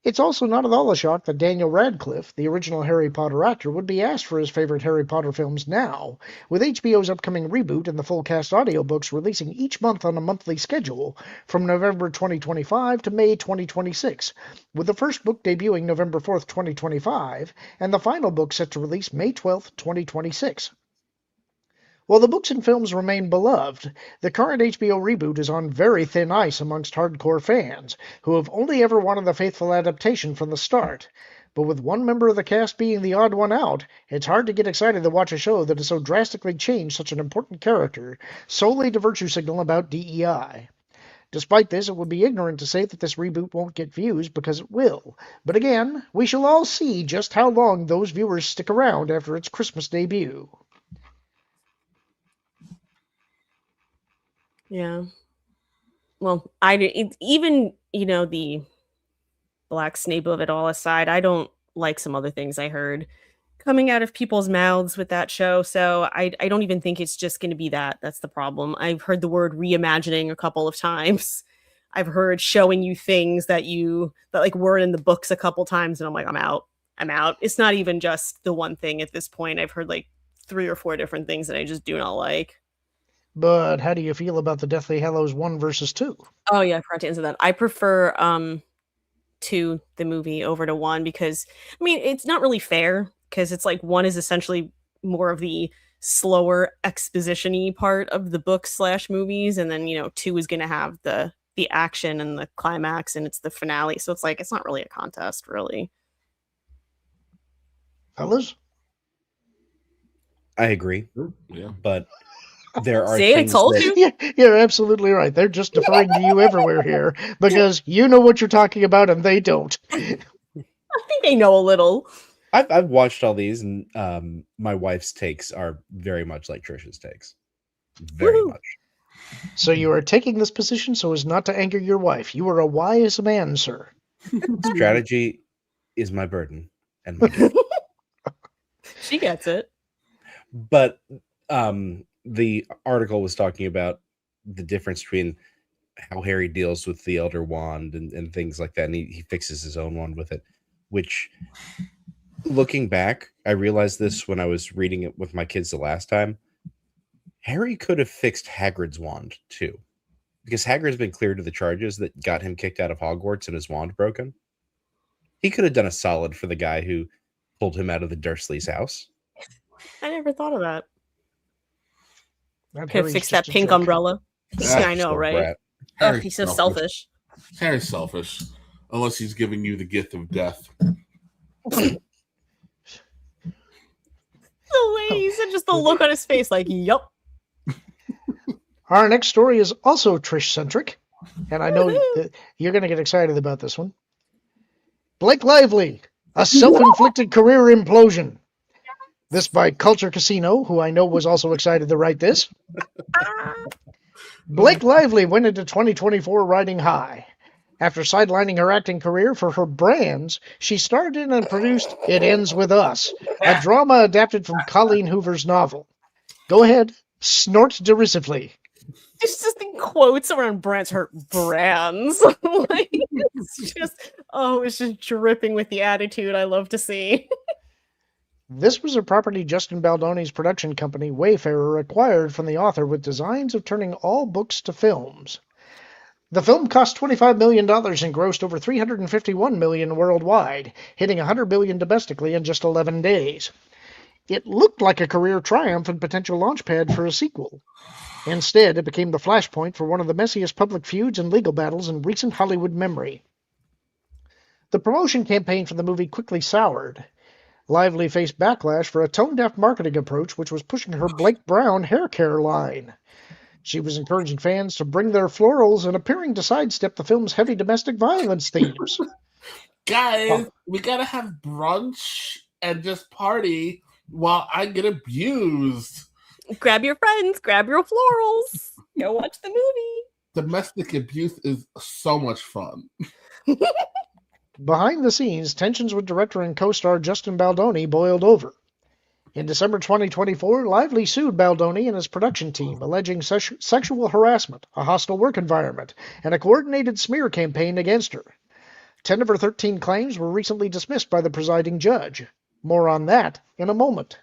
It's also not at all a shock that Daniel Radcliffe, the original Harry Potter actor, would be asked for his favorite Harry Potter films now, with HBO's upcoming reboot and the full cast audiobooks releasing each month on a monthly schedule from November 2025 to May 2026, with the first book debuting November 4th, 2025, and the final book set to release May 12th, 2026. While the books and films remain beloved, the current HBO reboot is on very thin ice amongst hardcore fans, who have only ever wanted the faithful adaptation from the start. But with one member of the cast being the odd one out, it's hard to get excited to watch a show that has so drastically changed such an important character, solely to virtue signal about DEI. Despite this, it would be ignorant to say that this reboot won't get views, because it will. But again, we shall all see just how long those viewers stick around after its Christmas debut. Yeah. Well, even, the Black Snape of it all aside, I don't like some other things I heard coming out of people's mouths with that show. So I don't even think it's just going to be that. That's the problem. I've heard the word reimagining a couple of times. I've heard showing you things that weren't in the books a couple times, and I'm like, I'm out. It's not even just the one thing at this point. I've heard like 3 or 4 different things that I just do not like. But how do you feel about the Deathly Hallows 1 versus 2? Oh yeah, I forgot to answer that. I prefer 2, the movie, over to 1, because it's not really fair, because it's like 1 is essentially more of the slower exposition-y part of the book/movies, and then 2 is going to have the action and the climax, and it's the finale. So it's like it's not really a contest, really. Fellas? I agree. Yeah. But there are See, I things told that, you. Yeah, you're absolutely right. They're just deferring to you everywhere here because you know what you're talking about and they don't. I think they know a little. I've watched all these, and my wife's takes are very much like Trisha's takes. Very Woo-hoo. much. So you are taking this position so as not to anger your wife. You are a wise man, sir. Strategy is my burden and my gift. She gets it. But the article was talking about the difference between how Harry deals with the Elder Wand and things like that, and he fixes his own wand with it, which, looking back, I realized this when I was reading it with my kids the last time. Harry could have fixed Hagrid's wand, too, because Hagrid's been cleared of the charges that got him kicked out of Hogwarts and his wand broken. He could have done a solid for the guy who pulled him out of the Dursleys' house. I never thought of that. That Could have Harry's fixed just that a pink jerk. umbrella. Yeah, I know, So, right? Brat. Oh, Harry's he's so selfish. Harry's selfish. Unless he's giving you the gift of death. The way he said, just the look on his face, like, yup. Our next story is also Trish-centric, and I know that you're going to get excited about this one. Blake Lively, a self-inflicted career implosion. This by Culture Casino, who I know was also excited to write this. Blake Lively went into 2024 riding high. After sidelining her acting career for her brands, she starred in and produced It Ends With Us, a drama adapted from Colleen Hoover's novel. Go ahead, snort derisively. It's just in quotes around her brands. Like, it's just dripping with the attitude I love to see. This was a property Justin Baldoni's production company, Wayfarer, acquired from the author with designs of turning all books to films. The film cost $25 million and grossed over $351 million worldwide, hitting $100 billion domestically in just 11 days. It looked like a career triumph and potential launchpad for a sequel. Instead, it became the flashpoint for one of the messiest public feuds and legal battles in recent Hollywood memory. The promotion campaign for the movie quickly soured. Lively faced backlash for a tone-deaf marketing approach which was pushing her Blake Brown hair care line. She was encouraging fans to bring their florals and appearing to sidestep the film's heavy domestic violence themes. Guys, we gotta have brunch and just party while I get abused. Grab your friends, grab your florals, go watch the movie. Domestic abuse is so much fun. Behind the scenes, tensions with director and co-star Justin Baldoni boiled over. In December 2024, Lively sued Baldoni and his production team, alleging sexual harassment, a hostile work environment, and a coordinated smear campaign against her. 10 of her 13 claims were recently dismissed by the presiding judge. More on that in a moment.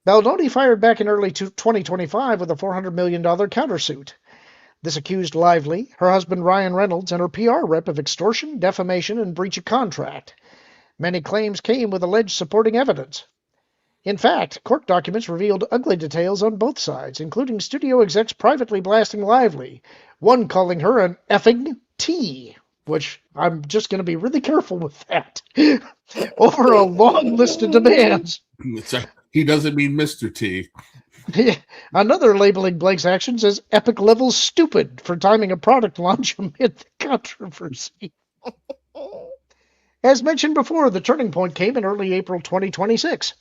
Baldoni fired back in early 2025 with a $400 million countersuit. This accused Lively, her husband Ryan Reynolds, and her PR rep of extortion, defamation, and breach of contract. Many claims came with alleged supporting evidence. In fact, court documents revealed ugly details on both sides, including studio execs privately blasting Lively, one calling her an effing T, which I'm just going to be really careful with that, over a long list of demands. He doesn't mean Mr. T. Another labeling Blake's actions as epic-level stupid for timing a product launch amid the controversy. As mentioned before, the turning point came in early April 2026.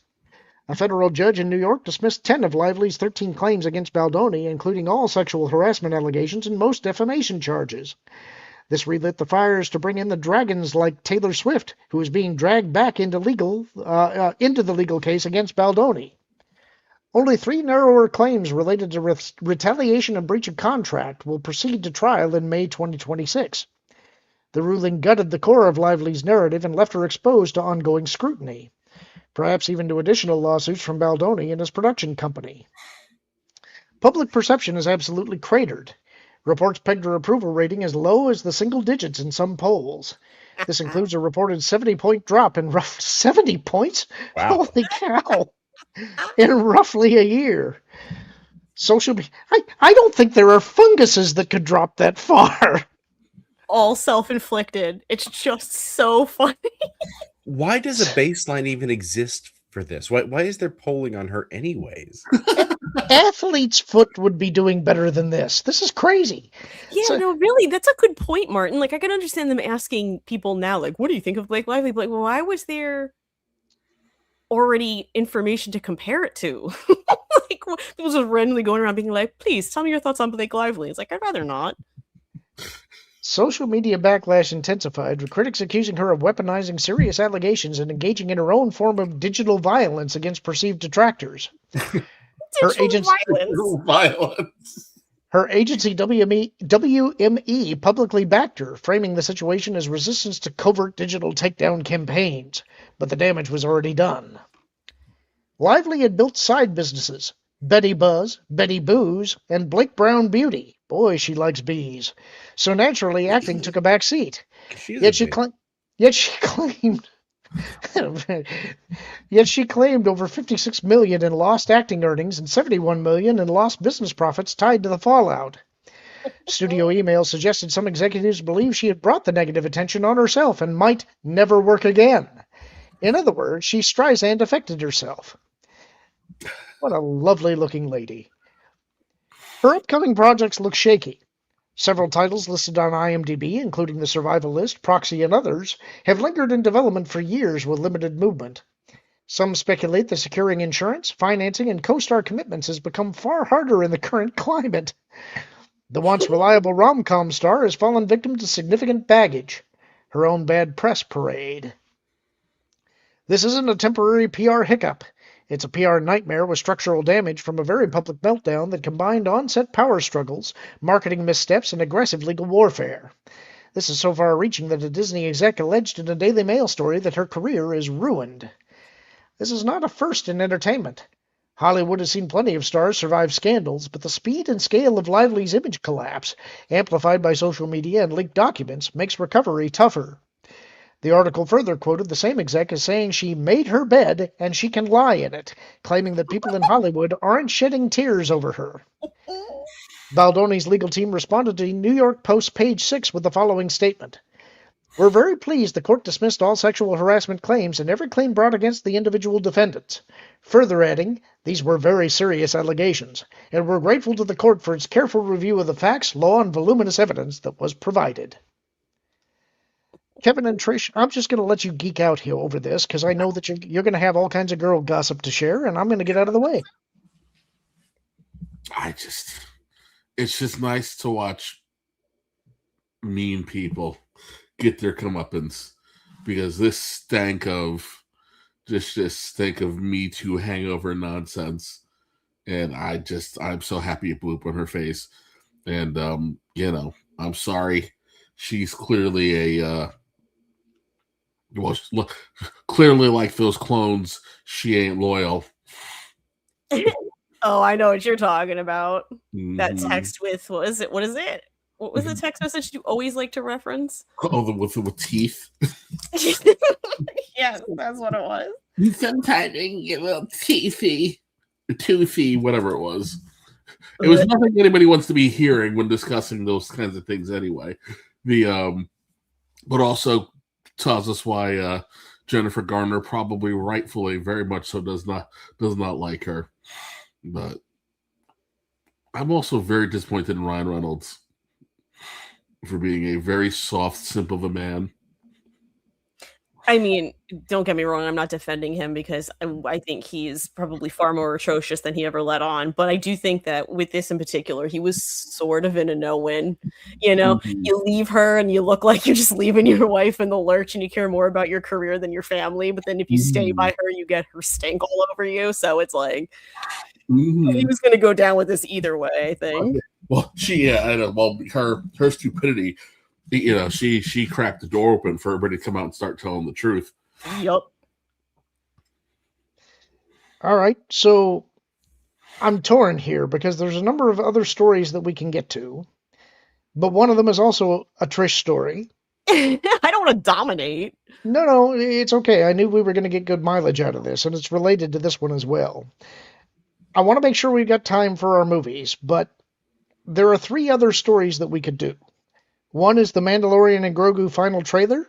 A federal judge in New York dismissed 10 of Lively's 13 claims against Baldoni, including all sexual harassment allegations and most defamation charges. This relit the fires to bring in the dragons like Taylor Swift, who is being dragged back into the legal case against Baldoni. Only 3 narrower claims related to retaliation and breach of contract will proceed to trial in May 2026. The ruling gutted the core of Lively's narrative and left her exposed to ongoing scrutiny, perhaps even to additional lawsuits from Baldoni and his production company. Public perception is absolutely cratered. Reports pegged her approval rating as low as the single digits in some polls. This includes a reported 70-point drop in 70 points? Wow. Holy cow! In roughly a year. Social media. I don't think there are funguses that could drop that far. All self-inflicted. It's just so funny. Why does a baseline even exist for this? Why is there polling on her anyways? Athlete's foot would be doing better than this. This is crazy. Yeah, no, really, that's a good point, Martin. Like, I can understand them asking people now, like, what do you think of Blake Lively? But, like, well, why was there already information to compare it to? Like, it was just randomly going around being like, please tell me your thoughts on Blake Lively. It's like, I'd rather not. Social media backlash intensified, with critics accusing her of weaponizing serious allegations and engaging in her own form of digital violence against perceived detractors. Her agency WME publicly backed her, framing the situation as resistance to covert digital takedown campaigns, but the damage was already done. Lively had built side businesses, Betty Buzz, Betty Booze, and Blake Brown Beauty. Boy, she likes bees. So naturally, acting took a back seat. Yet she claimed over $56 million in lost acting earnings and $71 million in lost business profits tied to the fallout. Studio emails suggested some executives believed she had brought the negative attention on herself and might never work again. In other words, she Streisand affected herself. What a lovely-looking lady. Her upcoming projects look shaky. Several titles listed on IMDb, including The Survivalist, Proxy, and others, have lingered in development for years with limited movement. Some speculate that securing insurance, financing, and co-star commitments has become far harder in the current climate. The once reliable rom-com star has fallen victim to significant baggage, her own bad press parade. This isn't a temporary PR hiccup. It's a PR nightmare with structural damage from a very public meltdown that combined on-set power struggles, marketing missteps, and aggressive legal warfare. This is so far-reaching that a Disney exec alleged in a Daily Mail story that her career is ruined. This is not a first in entertainment. Hollywood has seen plenty of stars survive scandals, but the speed and scale of Lively's image collapse, amplified by social media and leaked documents, makes recovery tougher. The article further quoted the same exec as saying she made her bed and she can lie in it, claiming that people in Hollywood aren't shedding tears over her. Baldoni's legal team responded to New York Post page 6 with the following statement. We're very pleased the court dismissed all sexual harassment claims and every claim brought against the individual defendants. Further adding, these were very serious allegations, and we're grateful to the court for its careful review of the facts, law, and voluminous evidence that was provided. Kevin and Trish, I'm just going to let you geek out here over this because I know that you're going to have all kinds of girl gossip to share, and I'm going to get out of the way. It's just nice to watch mean people get their comeuppance, because this stank of Me Too hangover nonsense, and I'm so happy it blew up on her face. And I'm sorry, she's clearly clearly like those clones, she ain't loyal. Oh, I know what you're talking about. That Mhm. text with what is it? What was the text message you always like to reference? Oh, with teeth. Yes, that's what it was. Sometimes they can get a little toothy, whatever it was. It was nothing anybody wants to be hearing when discussing those kinds of things anyway. But also tells us why Jennifer Garner, probably rightfully, very much so, does not like her. But I'm also very disappointed in Ryan Reynolds for being a very soft simp of a man. I mean, don't get me wrong, I'm not defending him because I think he's probably far more atrocious than he ever let on. But I do think that with this in particular, he was sort of in a no-win. You leave her and you look like you're just leaving your wife in the lurch and you care more about your career than your family. But then if you stay by her, you get her stink all over you. So it's like he was going to go down with this either way, I think. Well, I know. Well, her stupidity, she cracked the door open for everybody to come out and start telling the truth. Yup. All right, so I'm torn here because there's a number of other stories that we can get to, but one of them is also a Trish story. I don't want to dominate. No, it's okay. I knew we were going to get good mileage out of this, and it's related to this one as well. I want to make sure we've got time for our movies, but there are 3 other stories that we could do. One is The Mandalorian and Grogu final trailer.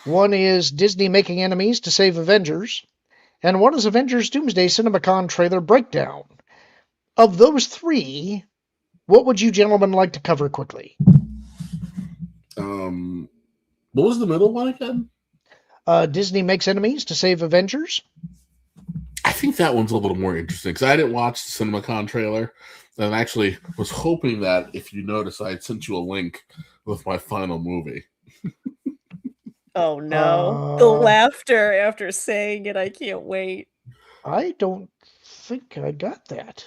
One is Disney making enemies to save Avengers. And one is Avengers Doomsday CinemaCon trailer breakdown. Of those 3, what would you gentlemen like to cover quickly? What was the middle one again? Disney makes enemies to save Avengers. I think that one's a little more interesting because I didn't watch the CinemaCon trailer, and actually was hoping that if you notice, I had sent you a link with my final movie. Oh no, the laughter after saying it, I can't wait. I don't think I got that.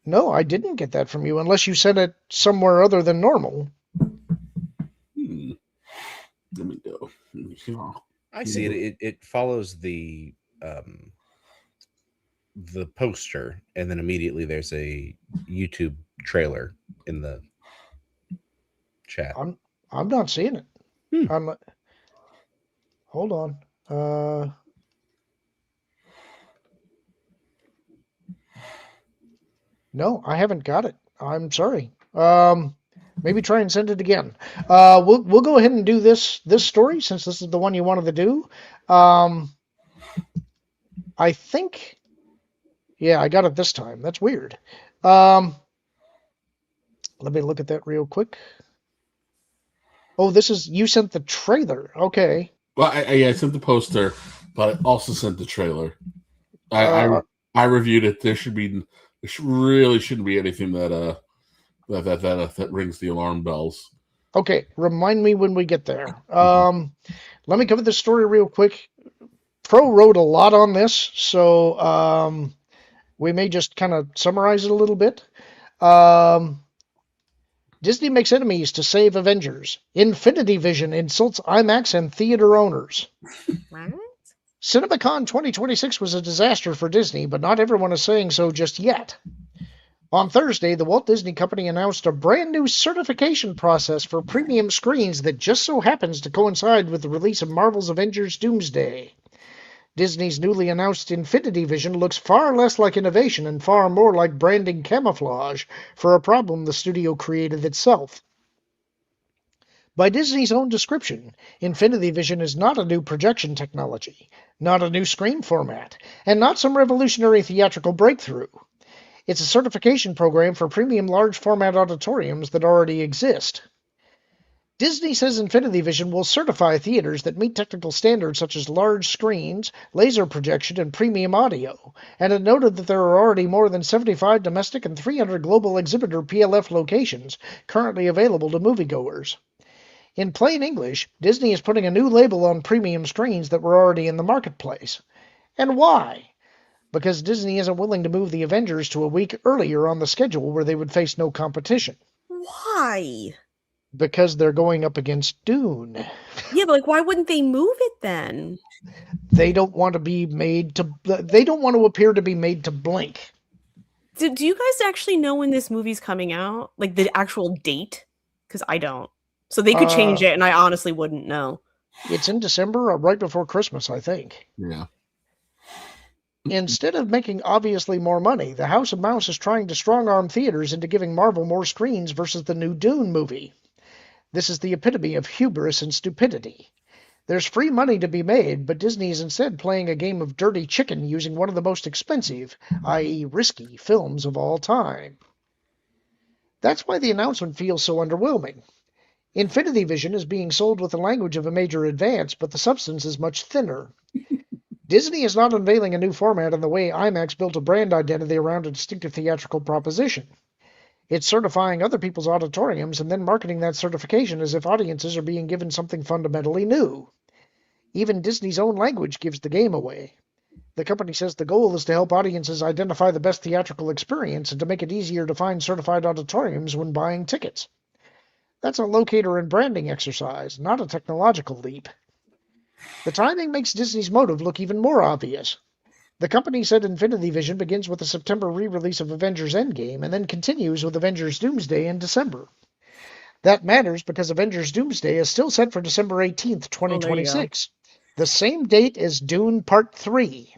No, I didn't get that from you unless you sent it somewhere other than normal. Let me go. I see it. It follows the poster, and then immediately there's a YouTube trailer in the chat. I'm not seeing it. Hold on. No, I haven't got it. I'm sorry. Maybe try and send it again. We'll go ahead and do this story since this is the one you wanted to do. I think, yeah, I got it this time. That's weird. Let me look at that real quick. Oh, you sent the trailer. Okay. Well, I sent the poster, but I also sent the trailer. I reviewed it. There really shouldn't be anything that rings the alarm bells. Okay, remind me when we get there. Let me cover this story real quick. Pro wrote a lot on this, so we may just kind of summarize it a little bit. Disney makes enemies to save Avengers. Infinity Vision insults IMAX and theater owners. What? CinemaCon 2026 was a disaster for Disney, but not everyone is saying so just yet. On Thursday, the Walt Disney Company announced a brand new certification process for premium screens that just so happens to coincide with the release of Marvel's Avengers Doomsday. Disney's newly announced Infinity Vision looks far less like innovation and far more like branding camouflage for a problem the studio created itself. By Disney's own description, Infinity Vision is not a new projection technology, not a new screen format, and not some revolutionary theatrical breakthrough. It's a certification program for premium large format auditoriums that already exist. Disney says Infinity Vision will certify theaters that meet technical standards such as large screens, laser projection, and premium audio, and it noted that there are already more than 75 domestic and 300 global exhibitor PLF locations currently available to moviegoers. In plain English, Disney is putting a new label on premium screens that were already in the marketplace. And why? Because Disney isn't willing to move the Avengers to a week earlier on the schedule where they would face no competition. Why? Because they're going up against Dune. Yeah, but like, why wouldn't they move it then? They don't want to be made to. They don't want to appear to be made to blink. Do you guys actually know when this movie's coming out? Like the actual date? Because I don't. So they could change it, and I honestly wouldn't know. It's in December, right before Christmas, I think. Yeah. Instead of making obviously more money, the House of Mouse is trying to strong-arm theaters into giving Marvel more screens versus the new Dune movie. This is the epitome of hubris and stupidity. There's free money to be made, but Disney is instead playing a game of dirty chicken using one of the most expensive, i.e. risky, films of all time. That's why the announcement feels so underwhelming. Infinity Vision is being sold with the language of a major advance, but the substance is much thinner. Disney is not unveiling a new format in the way IMAX built a brand identity around a distinctive theatrical proposition. It's certifying other people's auditoriums and then marketing that certification as if audiences are being given something fundamentally new. Even Disney's own language gives the game away. The company says the goal is to help audiences identify the best theatrical experience and to make it easier to find certified auditoriums when buying tickets. That's a locator and branding exercise, not a technological leap. The timing makes Disney's motive look even more obvious. The company said Infinity Vision begins with the September re-release of Avengers Endgame and then continues with Avengers Doomsday in December. That matters because Avengers Doomsday is still set for December 18th, 2026, the same date as Dune Part 3.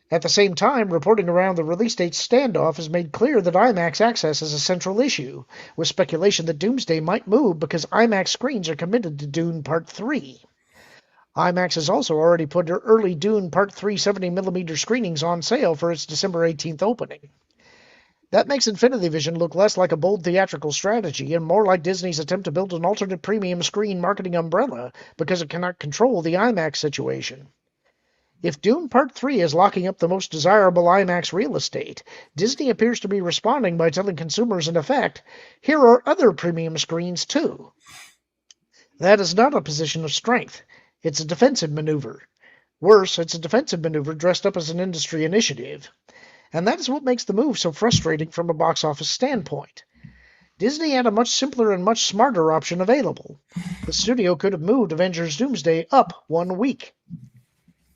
At the same time, reporting around the release date standoff has made clear that IMAX access is a central issue, with speculation that Doomsday might move because IMAX screens are committed to Dune Part 3. IMAX has also already put early Dune Part 3 70mm screenings on sale for its December 18th opening. That makes Infinity Vision look less like a bold theatrical strategy and more like Disney's attempt to build an alternate premium screen marketing umbrella because it cannot control the IMAX situation. If Dune Part 3 is locking up the most desirable IMAX real estate, Disney appears to be responding by telling consumers, in effect, here are other premium screens too. That is not a position of strength. It's a defensive maneuver. Worse, it's a defensive maneuver dressed up as an industry initiative. And that is what makes the move so frustrating from a box office standpoint. Disney had a much simpler and much smarter option available. The studio could have moved Avengers Doomsday up 1 week.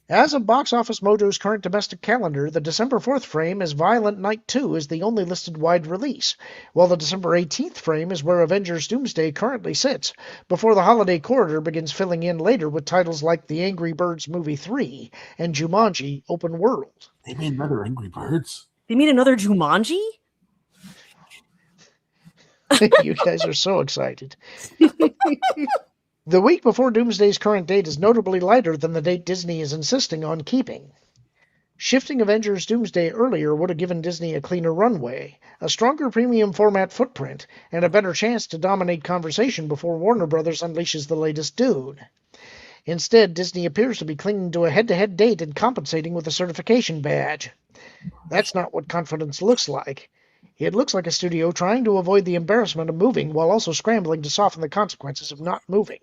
As of Box Office Mojo's current domestic calendar, the December 4th frame is Violent Night 2 is the only listed wide release, while the December 18th frame is where Avengers Doomsday currently sits, before the holiday corridor begins filling in later with titles like The Angry Birds Movie 3 and Jumanji Open World. They made another Angry Birds. They made another Jumanji? You guys are so excited. The week before Doomsday's current date is notably lighter than the date Disney is insisting on keeping. Shifting Avengers Doomsday earlier would have given Disney a cleaner runway, a stronger premium format footprint, and a better chance to dominate conversation before Warner Bros. Unleashes the latest Dune. Instead, Disney appears to be clinging to a head-to-head date and compensating with a certification badge. That's not what confidence looks like. It looks like a studio trying to avoid the embarrassment of moving while also scrambling to soften the consequences of not moving.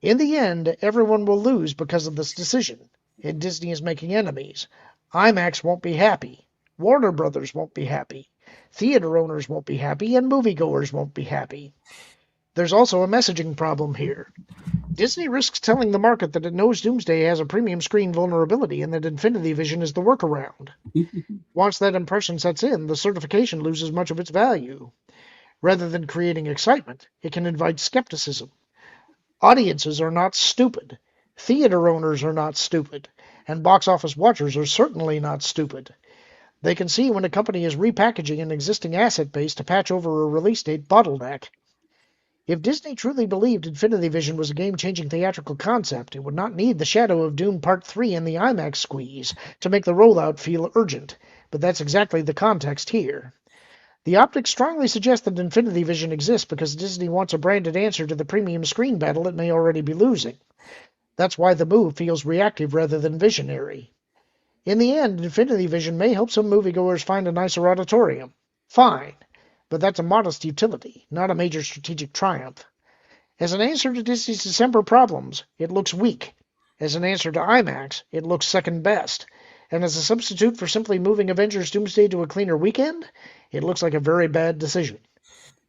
In the end, everyone will lose because of this decision, and Disney is making enemies. IMAX won't be happy. Warner Brothers won't be happy. Theater owners won't be happy, and moviegoers won't be happy. There's also a messaging problem here. Disney risks telling the market that it knows Doomsday has a premium screen vulnerability and that Infinity Vision is the workaround. Once that impression sets in, the certification loses much of its value. Rather than creating excitement, it can invite skepticism. Audiences are not stupid. Theater owners are not stupid. And box office watchers are certainly not stupid. They can see when a company is repackaging an existing asset base to patch over a release date bottleneck. If Disney truly believed Infinity Vision was a game-changing theatrical concept, it would not need the Shadow of Doom Part 3 and the IMAX squeeze to make the rollout feel urgent, but that's exactly the context here. The optics strongly suggest that Infinity Vision exists because Disney wants a branded answer to the premium screen battle it may already be losing. That's why the move feels reactive rather than visionary. In the end, Infinity Vision may help some moviegoers find a nicer auditorium. Fine. But that's a modest utility, not a major strategic triumph. As an answer to Disney's December problems, it looks weak. As an answer to IMAX, it looks second best. And as a substitute for simply moving Avengers Doomsday to a cleaner weekend, it looks like a very bad decision.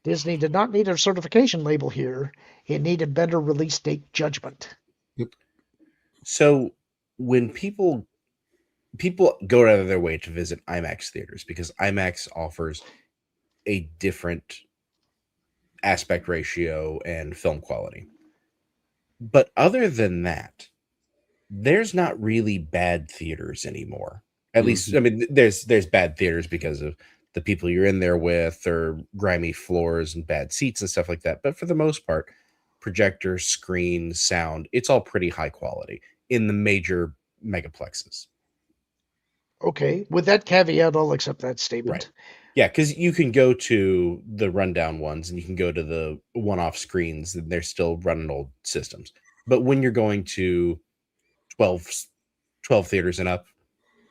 Disney did not need a certification label here. It needed better release date judgment. So when people go out of their way to visit IMAX theaters because IMAX offers a different aspect ratio and film quality. But other than that, there's not really bad theaters anymore. At least, I mean, there's bad theaters because of the people you're in there with, or grimy floors and bad seats and stuff like that. But for the most part, projector, screen, sound, it's all pretty high quality in the major megaplexes. Okay, with that caveat, I'll accept that statement. Right. Yeah, because you can go to the rundown ones and you can go to the one-off screens and they're still running old systems. But when you're going to 12 theaters and up,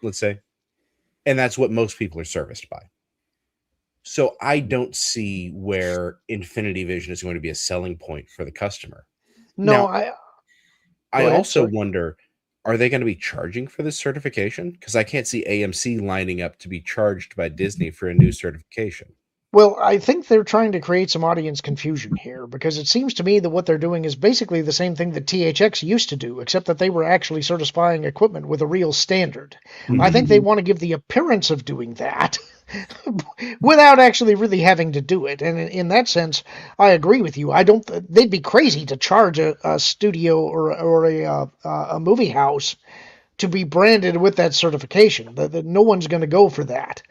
let's say, and that's what most people are serviced by. So I don't see where Infinity Vision is going to be a selling point for the customer. No, Now, Go I ahead, also sorry. wonder, are they going to be charging for this certification? Because I can't see AMC lining up to be charged by Disney for a new certification. Well, I think they're trying to create some audience confusion here because it seems to me that what they're doing is basically the same thing that THX used to do, except that they were actually certifying equipment with a real standard. I think they want to give the appearance of doing that without actually really having to do it. And in that sense, I agree with you. They'd be crazy to charge a studio or a movie house to be branded with that certification. No one's going to go for that.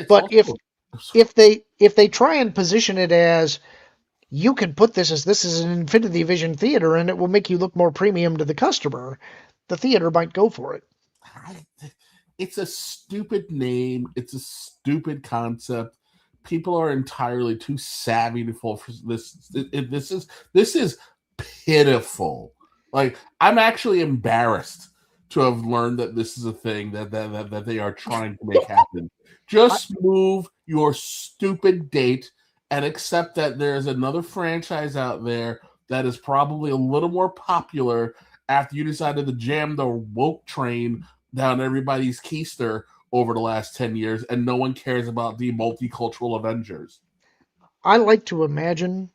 But if they try and position it as you can put this is an Infinity Vision theater and it will make you look more premium to the customer, the theater might go for it. It's a stupid name. It's a stupid concept. People are entirely too savvy to fall for this. This is pitiful. Like, I'm actually embarrassed to have learned that this is a thing that they are trying to make happen. Just move your stupid date and accept that there's another franchise out there that is probably a little more popular after you decided to jam the woke train down everybody's keister over the last 10 years, and no one cares about the multicultural Avengers. I like to imagine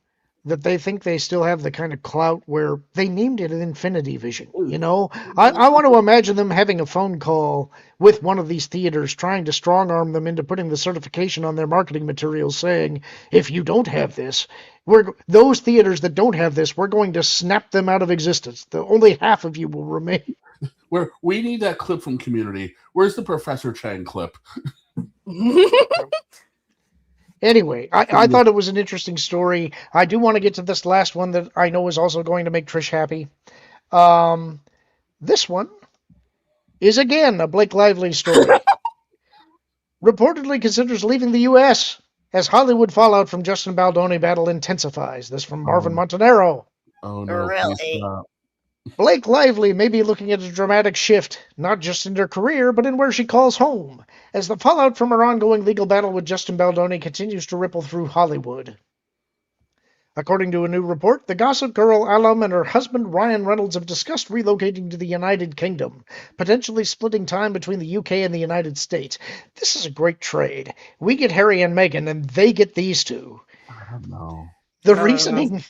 that they think they still have the kind of clout where they named it an Infinity Vision. You know, I want to imagine them having a phone call with one of these theaters trying to strong arm them into putting the certification on their marketing materials saying, if you don't have this, those theaters that don't have this, we're going to snap them out of existence. Only half of you will remain. We need that clip from Community. Where's the Professor Chang clip? Anyway, I thought it was an interesting story. I do want to get to this last one that I know is also going to make Trish happy. This one is again a Blake Lively story. Reportedly considers leaving the U.S. as Hollywood fallout from Justin Baldoni battle intensifies. This from Marvin Montanaro. Oh no! Really? Blake Lively may be looking at a dramatic shift, not just in her career, but in where she calls home, as the fallout from her ongoing legal battle with Justin Baldoni continues to ripple through Hollywood. According to a new report, the Gossip Girl alum and her husband Ryan Reynolds have discussed relocating to the United Kingdom, potentially splitting time between the UK and the United States. This is a great trade. We get Harry and Meghan, and they get these two. I don't know. The reasoning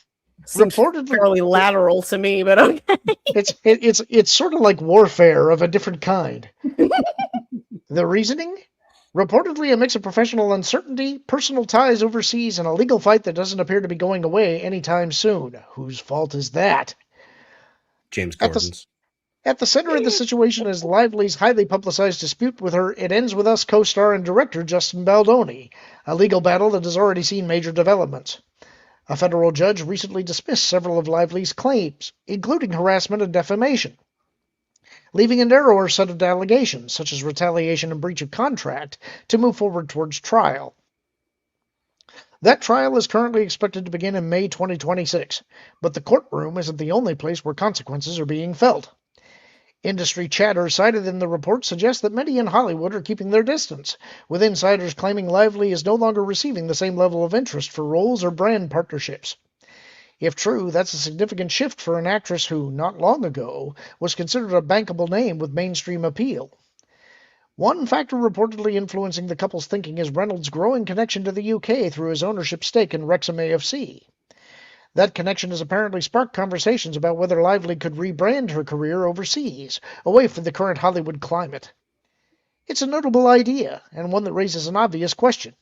Seems Reportedly, fairly lateral to me, but okay. it's sort of like warfare of a different kind. The reasoning? Reportedly a mix of professional uncertainty, personal ties overseas, and a legal fight that doesn't appear to be going away anytime soon. Whose fault is that? James At the Gordon's. At the center of the situation is Lively's highly publicized dispute with her It Ends With Us co-star and director Justin Baldoni, a legal battle that has already seen major developments. A federal judge recently dismissed several of Lively's claims, including harassment and defamation, leaving a narrower set of allegations, such as retaliation and breach of contract, to move forward towards trial. That trial is currently expected to begin in May 2026, but the courtroom isn't the only place where consequences are being felt. Industry chatter cited in the report suggests that many in Hollywood are keeping their distance, with insiders claiming Lively is no longer receiving the same level of interest for roles or brand partnerships. If true, that's a significant shift for an actress who, not long ago, was considered a bankable name with mainstream appeal. One factor reportedly influencing the couple's thinking is Reynolds' growing connection to the UK through his ownership stake in Wrexham AFC. That connection has apparently sparked conversations about whether Lively could rebrand her career overseas, away from the current Hollywood climate. It's a notable idea, and one that raises an obvious question.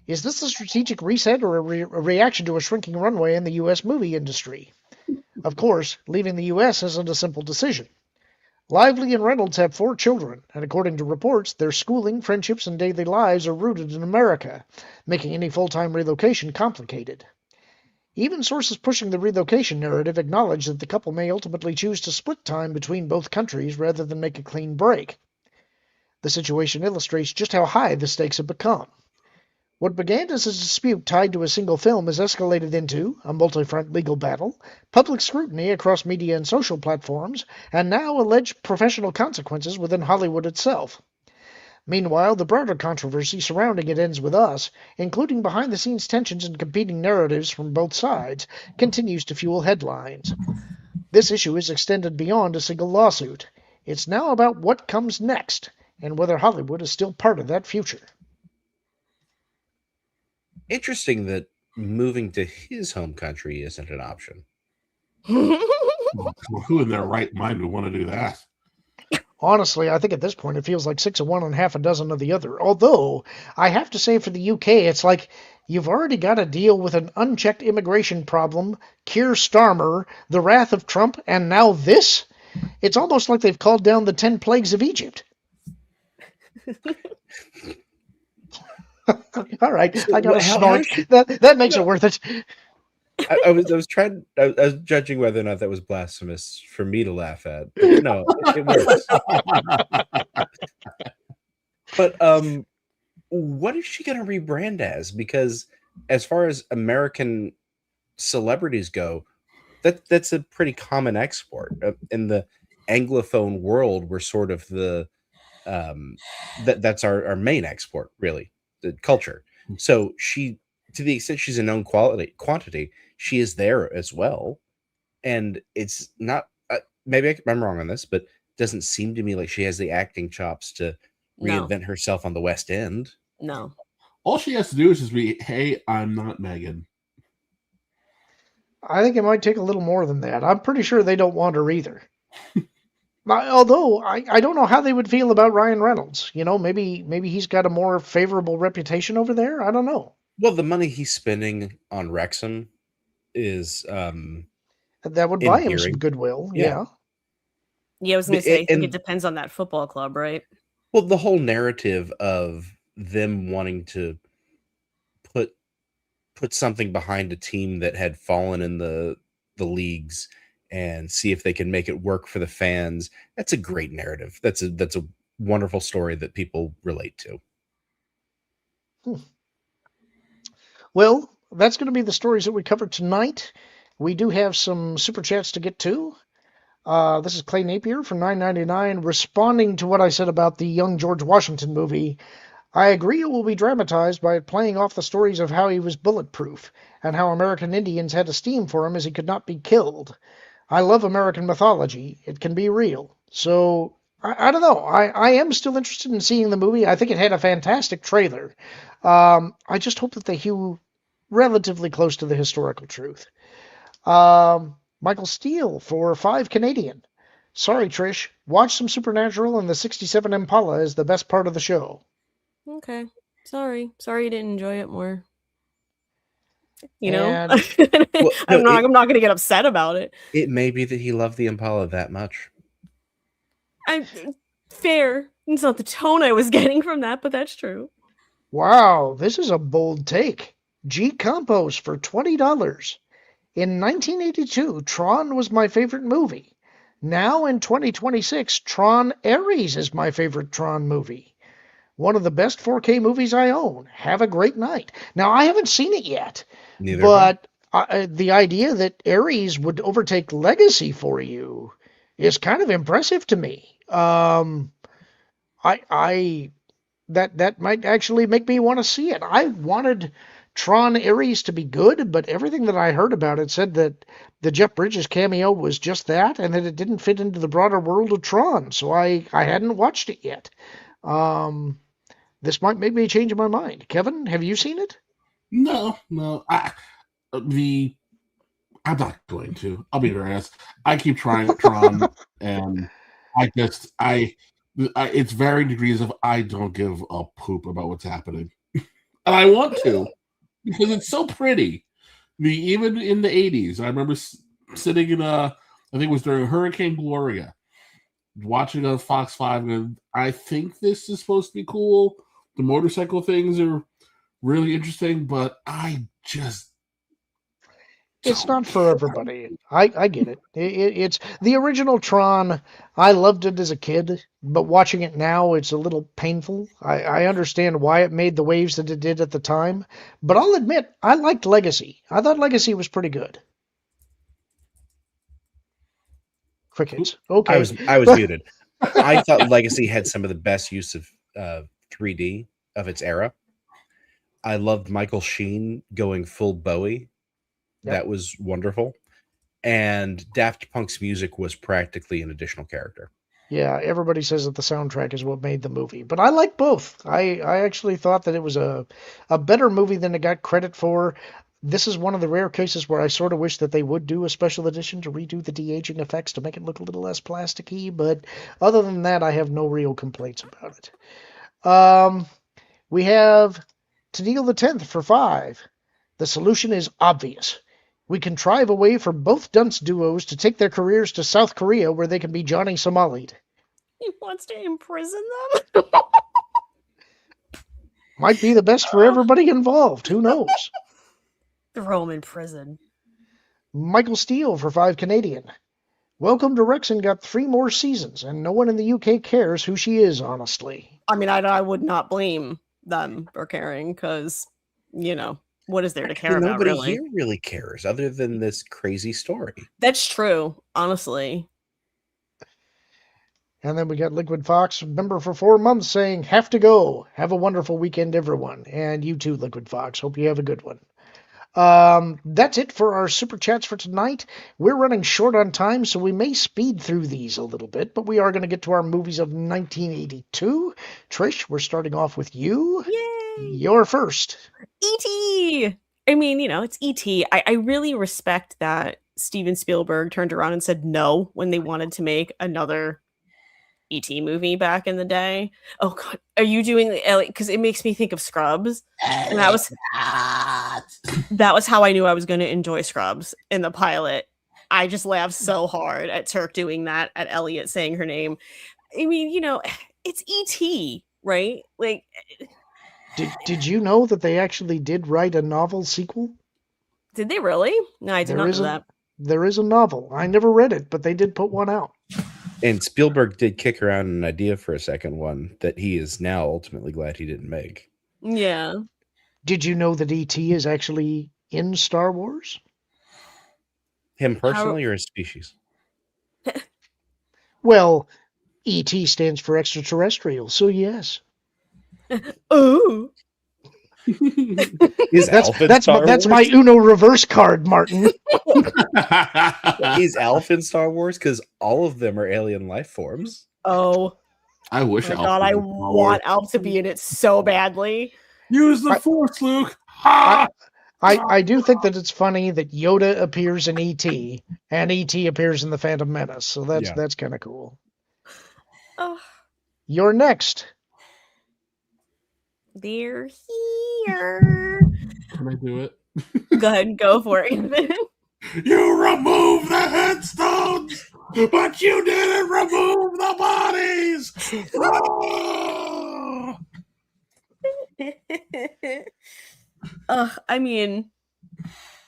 Is this a strategic reset or a reaction to a shrinking runway in the U.S. movie industry? Of course, leaving the U.S. isn't a simple decision. Lively and Reynolds have 4 children, and according to reports, their schooling, friendships, and daily lives are rooted in America, making any full-time relocation complicated. Even sources pushing the relocation narrative acknowledge that the couple may ultimately choose to split time between both countries rather than make a clean break. The situation illustrates just how high the stakes have become. What began as a dispute tied to a single film has escalated into a multi-front legal battle, public scrutiny across media and social platforms, and now alleged professional consequences within Hollywood itself. Meanwhile, the broader controversy surrounding It Ends With Us, including behind-the-scenes tensions and competing narratives from both sides, continues to fuel headlines. This issue is extended beyond a single lawsuit. It's now about what comes next, and whether Hollywood is still part of that future. Interesting that moving to his home country isn't an option. Well, who in their right mind would want to do that? Honestly, I think at this point it feels like 6 of one and half a dozen of the other. Although, I have to say for the UK, it's like you've already got to deal with an unchecked immigration problem, Keir Starmer, the wrath of Trump, and now this? It's almost like they've called down the 10 plagues of Egypt. All right, I got a snort. That makes it worth it. I was judging whether or not that was blasphemous for me to laugh at. But no, it works. But what is she going to rebrand as? Because as far as American celebrities go, that's a pretty common export. In the Anglophone world, we're sort of the that's our main export, really, the culture. So she, to the extent she's a known quantity, she is there as well. And it's not, maybe I'm wrong on this, but it doesn't seem to me like she has the acting chops to reinvent herself on the West End. No. All she has to do is just be, hey, I'm not Megan. I think it might take a little more than that. I'm pretty sure they don't want her either. Although, I don't know how they would feel about Ryan Reynolds. You know, maybe he's got a more favorable reputation over there. I don't know. Well, the money he's spending on Wrexham is that would buy him some goodwill. Yeah. I was going to say, I think it depends on that football club, right? Well, the whole narrative of them wanting to put something behind a team that had fallen in the leagues and see if they can make it work for the fans. That's a great narrative. That's a wonderful story that people relate to. Well, that's going to be the stories that we covered tonight. We do have some super chats to get to. This is Clay Napier from $9.99 responding to what I said about the young George Washington movie. I agree it will be dramatized by playing off the stories of how he was bulletproof and how American Indians had esteem for him as he could not be killed. I love American mythology. It can be real. So, I don't know. I am still interested in seeing the movie. I think it had a fantastic trailer. I just hope that they hew relatively close to the historical truth. Michael Steele for 5 Canadian. Sorry, Trish. Watch some Supernatural, and the 67 Impala is the best part of the show. Okay. Sorry you didn't enjoy it more. You know, And Well, no, I'm not gonna get upset about it. it may be that he loved the Impala that much. I'm fair. It's not the tone I was getting from that, but that's true. wow, this is a bold take. G Compos for $20. In 1982, Tron was my favorite movie. Now in 2026, Tron Ares is my favorite Tron movie. One of the best 4K movies I own. Have a great night. Now, I haven't seen it yet, Neither have I. but the idea that Ares would overtake Legacy for you is kind of impressive to me. I that might actually make me want to see it. I wanted Tron Ares to be good, but everything that I heard about it said that the Jeff Bridges cameo was just that, and that it didn't fit into the broader world of Tron. So I hadn't watched it yet. This might make me change my mind. Kevin, have you seen it? No. I'm not going to. I'll be very honest. I keep trying Tron, and it's varying degrees of I don't give a poop about what's happening, and I want to because it's so pretty. Even in the '80s, I remember sitting in I think it was during Hurricane Gloria, watching on Fox 5, and I think this is supposed to be cool. The motorcycle things are really interesting, but I just It's not for everybody. I get it. It's the original Tron. I loved it as a kid, but watching it now, it's a little painful. I understand why it made the waves that it did at the time, but I'll admit, I liked Legacy. I thought Legacy was pretty good. Crickets. Okay. I was muted. I thought Legacy had some of the best use of 3D of its era. I loved Michael Sheen going full Bowie. Yep. That was wonderful. And Daft Punk's music was practically an additional character. Yeah, everybody says that the soundtrack is what made the movie, but I like both. I actually thought that it was a better movie than it got credit for. This is one of the rare cases where I sort of wish that they would do a special edition to redo the de-aging effects to make it look a little less plasticky, but other than that, I have no real complaints about it. We have Tennille the 10th for 5. The solution is obvious. We contrive a way for both dunce duos to take their careers to South Korea where they can be Johnny Somali'd. He wants to imprison them? Might be the best for everybody involved. Who knows? Throw him in prison. Michael Steele for 5 Canadian. Welcome to Wrexham got 3 more seasons, and no one in the UK cares who she is, honestly. I mean, I would not blame them for caring, because, you know, what is there to care about, nobody really? here really cares, other than this crazy story. That's true, honestly. And then we got Liquid Fox, member for 4 months, saying, have to go. Have a wonderful weekend, everyone. And you too, Liquid Fox. Hope you have a good one. That's it for our super chats for tonight. We're running short on time, so we may speed through these a little bit, but we are going to get to our movies of 1982. Trish, we're starting off with you. Yay! You're first. E.T. I mean, you know, it's E.T. I really respect that Steven Spielberg turned around and said no when they wanted to make another E.T. movie back in the day. Oh God, are you doing because it makes me think of Scrubs, and that was how I knew I was going to enjoy Scrubs in the pilot. I just laughed so hard at Turk doing that, at Elliot saying her name. I mean, you know, it's E.T., right? Like, did you know that they actually did write a novel sequel? Did they really? No, I did not know that. There is a novel. I never read it, but they did put one out. And Spielberg did kick around an idea for a second one that he is now ultimately glad he didn't make. Yeah. Did you know that E.T. is actually in Star Wars? Him personally or his species? Well, E.T. stands for extraterrestrial, so yes. Ooh. That's my Uno reverse card, Martin. Is Alf in Star Wars? Because all of them are alien life forms. Oh. I wish Alf. God, I want Alf to be in it so badly. Use the Force, Luke. I I do think that it's funny that Yoda appears in E.T. and E.T. appears in the Phantom Menace, so Yeah. that's kind of cool. Oh, You're next. they're here. Can I do it? Go ahead and go for it. You remove the headstones, but you didn't remove the bodies. Ah! I mean,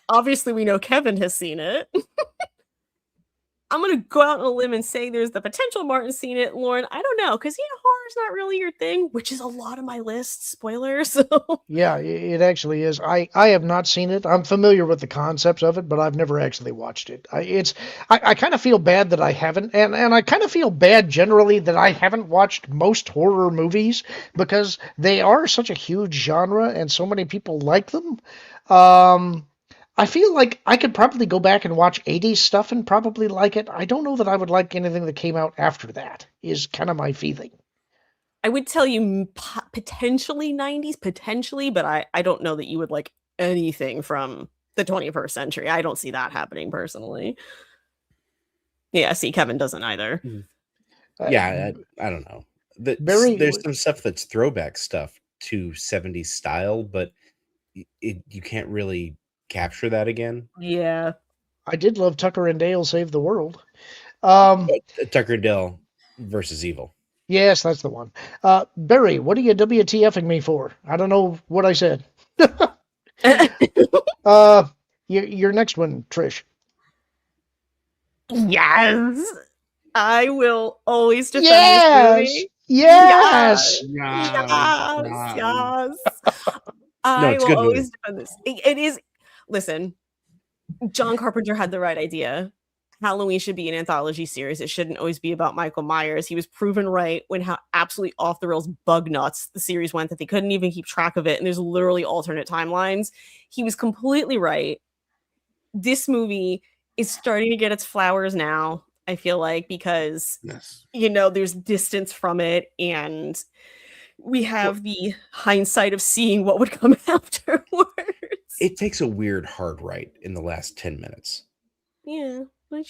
obviously we know Kevin has seen it. I'm gonna go out on a limb and say there's the potential Martin's seen it. Lauren, I don't know, because horror's not really your thing, which is a lot of my list. Spoilers. So Yeah, it actually is. I have not seen it. I'm familiar with the concepts of it, but I've never actually watched it. I kind of feel bad that I haven't, and I kind of feel bad generally that I haven't watched most horror movies because they are such a huge genre and so many people like them. I feel like I could probably go back and watch 80s stuff and probably like it. I don't know that I would like anything that came out after that, is kind of my feeling. I would tell you potentially 90s, potentially, but I don't know that you would like anything from the 21st century. I don't see that happening personally. Yeah, see, Kevin doesn't either. Yeah, I don't know. There's some stuff that's throwback stuff to 70s style, but you can't really capture that again. Yeah. I did love Tucker and Dale Save the World. Tucker and Dale versus Evil. Yes, that's the one. Barry, what are you WTFing me for? I don't know what I said. Your next one, Trish. Yes. I will always defend Yes! this movie. Yes! Yes. I it's a will good always movie. defend this. It is. Listen, John Carpenter had the right idea. Halloween should be an anthology series. It shouldn't always be about Michael Myers. He was proven right when how absolutely off the rails bug nuts the series went that they couldn't even keep track of it. And there's literally alternate timelines. He was completely right. This movie is starting to get its flowers now, I feel like, because, Yes. there's distance from it and we have the hindsight of seeing what would come afterwards. It takes a weird hard right in the last 10 minutes. Yeah, but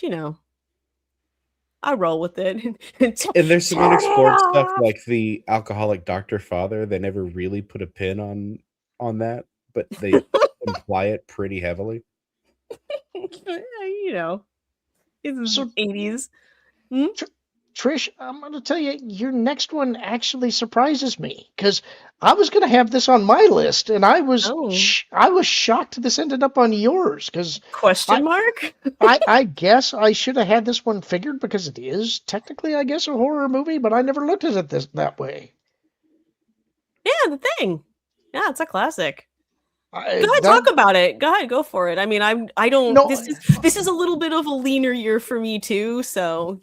I roll with it. And there's some unexplored stuff like the alcoholic doctor father. They never really put a pin on that, but they imply it pretty heavily. It's So- 80s. Trish, I'm going to tell you, your next one actually surprises me because I was going to have this on my list, and I was I was shocked this ended up on yours because Question mark? I guess I should have had this one figured because it is technically, I guess, a horror movie, but I never looked at it that way. Yeah, The Thing. Yeah, it's a classic. Go Go ahead, talk about it. Go ahead, go for it. I mean, I don't. No, this is a little bit of a leaner year for me too. So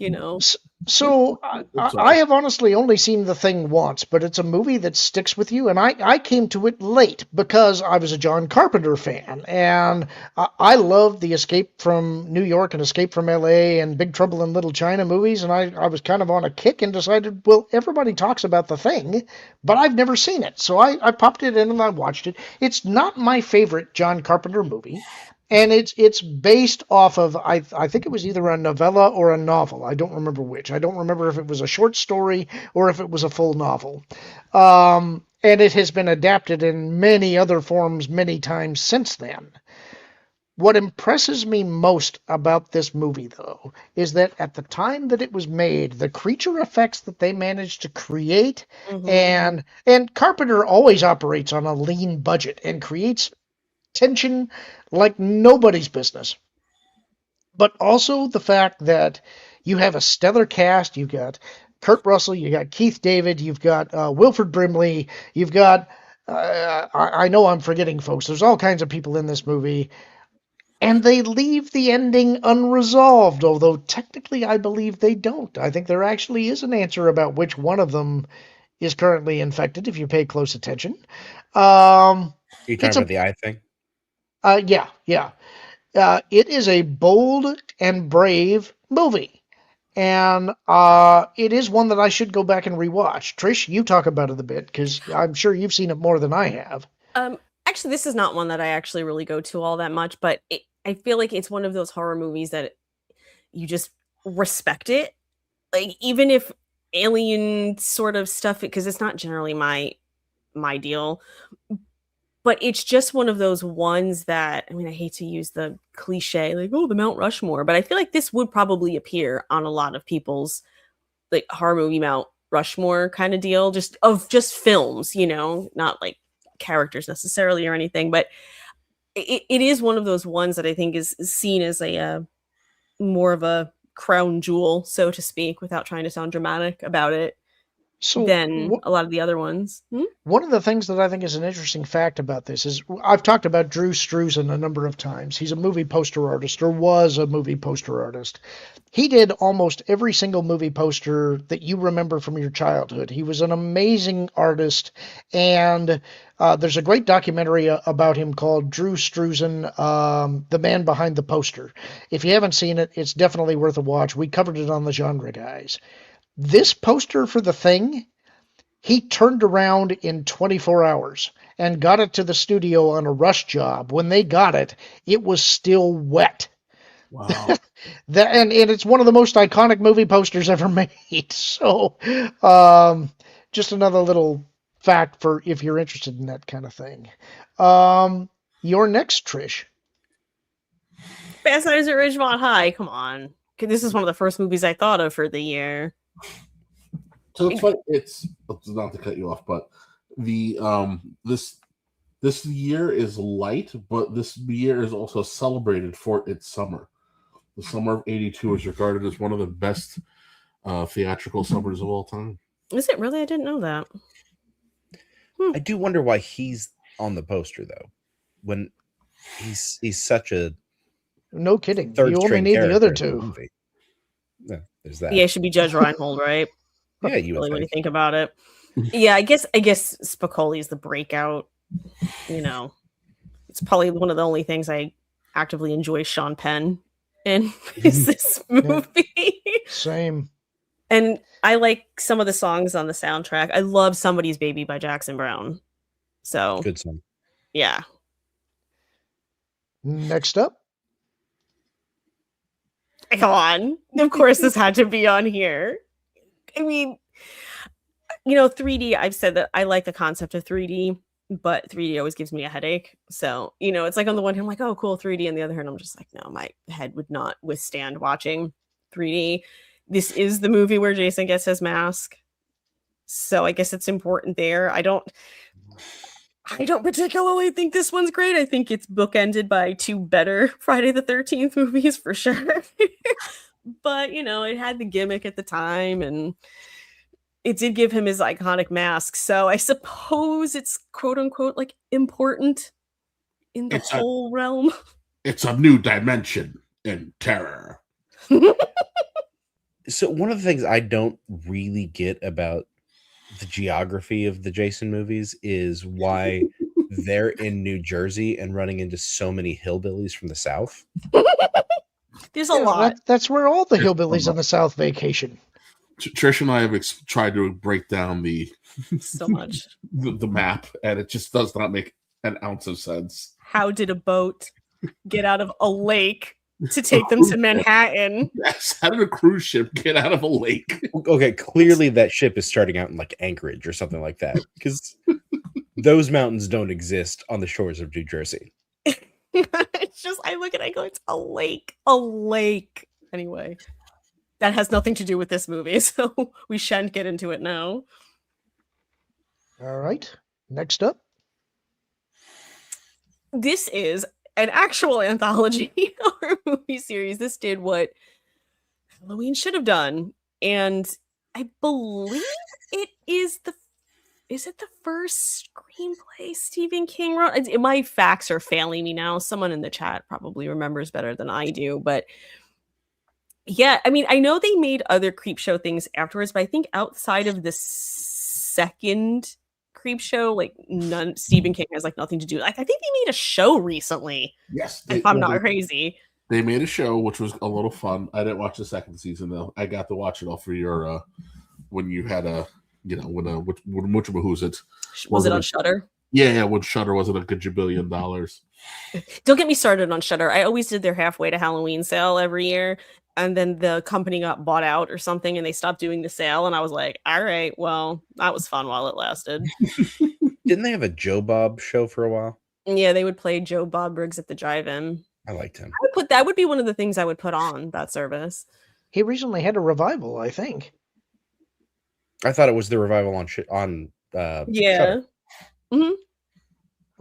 So I have honestly only seen The Thing once, but it's a movie that sticks with you, and I came to it late because I was a John Carpenter fan, and I loved the Escape from New York and Escape from L.A. and Big Trouble in Little China movies, and I was kind of on a kick and decided, well, everybody talks about The Thing, but I've never seen it, so I popped it in and I watched it. It's not my favorite John Carpenter movie. And it's based off of, I think it was either a novella or a novel. I don't remember which. I don't remember if it was a short story or if it was a full novel. And it has been adapted in many other forms many times since then. What impresses me most about this movie, though, is that at the time that it was made, the creature effects that they managed to create, and Carpenter always operates on a lean budget and creates tension like nobody's business. But also the fact that you have a stellar cast. You've got Kurt Russell, you got Keith David, you've got Wilford Brimley, you've got, I know I'm forgetting folks, there's all kinds of people in this movie. And they leave the ending unresolved, although technically I believe they don't. I think there actually is an answer about which one of them is currently infected if you pay close attention. You talking about the eye thing? Yeah. It is a bold and brave movie. And it is one that I should go back and rewatch. Trish, you talk about it a bit, because I'm sure you've seen it more than I have. Actually, this is not one that I actually really go to all that much, but I feel like it's one of those horror movies that you just respect it. Like, even if alien sort of stuff, because it's not generally my deal, but it's just one of those ones that, I mean, I hate to use the cliche, like, oh, the Mount Rushmore, but I feel like this would probably appear on a lot of people's like horror movie Mount Rushmore kind of deal, just films, not like characters necessarily or anything, but it is one of those ones that I think is seen as a more of a crown jewel, so to speak, without trying to sound dramatic about it, So than a lot of the other ones. one of the things that I think is an interesting fact about this is I've talked about Drew Struzan a number of times. He's a movie poster artist, or was a movie poster artist. He did almost every single movie poster that you remember from your childhood. He was an amazing artist, and there's a great documentary about him called Drew Struzan, The Man Behind the Poster. If you haven't seen it, it's definitely worth a watch. We covered it on the Genre Guys. This poster for The Thing, he turned around in 24 hours and got it to the studio on a rush job. When they got it, it was still wet. Wow. And it's one of the most iconic movie posters ever made. So, just another little fact for if you're interested in that kind of thing. Your next, Trish. Fast Times at Ridgemont High, come on. This is one of the first movies I thought of for the year. So it's funny. It's not to cut you off, but the this year is light, but this year is also celebrated for its summer. The summer of '82 is regarded as one of the best theatrical summers of all time. Is it really? I didn't know that. I do wonder why he's on the poster though, when he's such a No kidding. third You only string need the other character in the two. movie. Yeah, there's that. Yeah, it should be Judge Reinhold, right? Yeah, you Really, would when you think. think about it. Yeah, I guess Spicoli is the breakout. It's probably one of the only things I actively enjoy Sean Penn in is this movie. Same. And I like some of the songs on the soundtrack. I love Somebody's Baby by Jackson Brown. So Good song. yeah. Next up. Come on. Of course this had to be on here. I mean, 3D, I've said that I like the concept of 3D, but 3D always gives me a headache. So, it's like on the one hand, I'm like, oh, cool, 3D. On the other hand, I'm just like, no, my head would not withstand watching 3D. This is the movie where Jason gets his mask. So I guess it's important there. I don't particularly think this one's great. I think it's bookended by two better Friday the 13th movies for sure. But, it had the gimmick at the time and it did give him his iconic mask. So I suppose it's quote unquote like important in the whole realm. It's a new dimension in terror. So one of the things I don't really get about the geography of the Jason movies is why they're in New Jersey and running into so many hillbillies from the South. There's a lot. That's where all the hillbillies in the South vacation. Trish and I have tried to break down So much. the map, and it just does not make an ounce of sense. How did a boat get out of a lake to take them to Manhattan? Yes, how did a cruise ship get out of a lake? Okay, clearly that ship is starting out in like Anchorage or something like that, because those mountains don't exist on the shores of New Jersey. It's just, I look at it, I go, it's a lake. A lake. Anyway, that has nothing to do with this movie, so we shan't get into it now. All right. Next up. This is an actual anthology horror movie series. This did what Halloween should have done. And I believe it is the first screenplay Stephen King wrote? My facts are failing me now. Someone in the chat probably remembers better than I do. But yeah, I mean, I know they made other Creepshow things afterwards, but I think outside of the second Creepshow, like Stephen King has like nothing to do. Like, I think they made a show recently. Yes, if I'm not crazy. They made a show which was a little fun. I didn't watch the second season though. I got to watch it all for your when you had a when which who's it? Was it on Shudder? Yeah, when Shutter wasn't a gajillion dollars. Don't get me started on Shutter. I always did their halfway to Halloween sale every year, and then the company got bought out or something, and they stopped doing the sale. And I was like, all right, well, that was fun while it lasted. Didn't they have a Joe Bob show for a while? Yeah, they would play Joe Bob Briggs at the drive-in. I liked him. That would be one of the things I would put on that service. He recently had a revival, I think. I thought it was the revival on Yeah. Shudder. Hmm.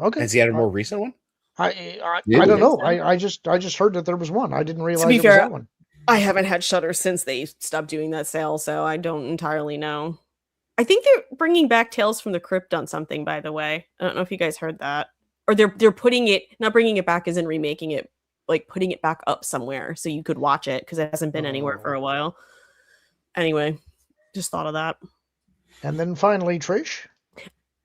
Okay. Has he had a more recent one? I Yeah. don't know. So. I just heard that there was one. I didn't realize be it was fair, that one. I haven't had Shutter since they stopped doing that sale, so I don't entirely know. I think they're bringing back Tales from the Crypt on something, by the way. I don't know if you guys heard that. Or they're putting it, not bringing it back as in remaking it, like putting it back up somewhere so you could watch it because it hasn't been anywhere for a while. Anyway, just thought of that. And then finally, Trish.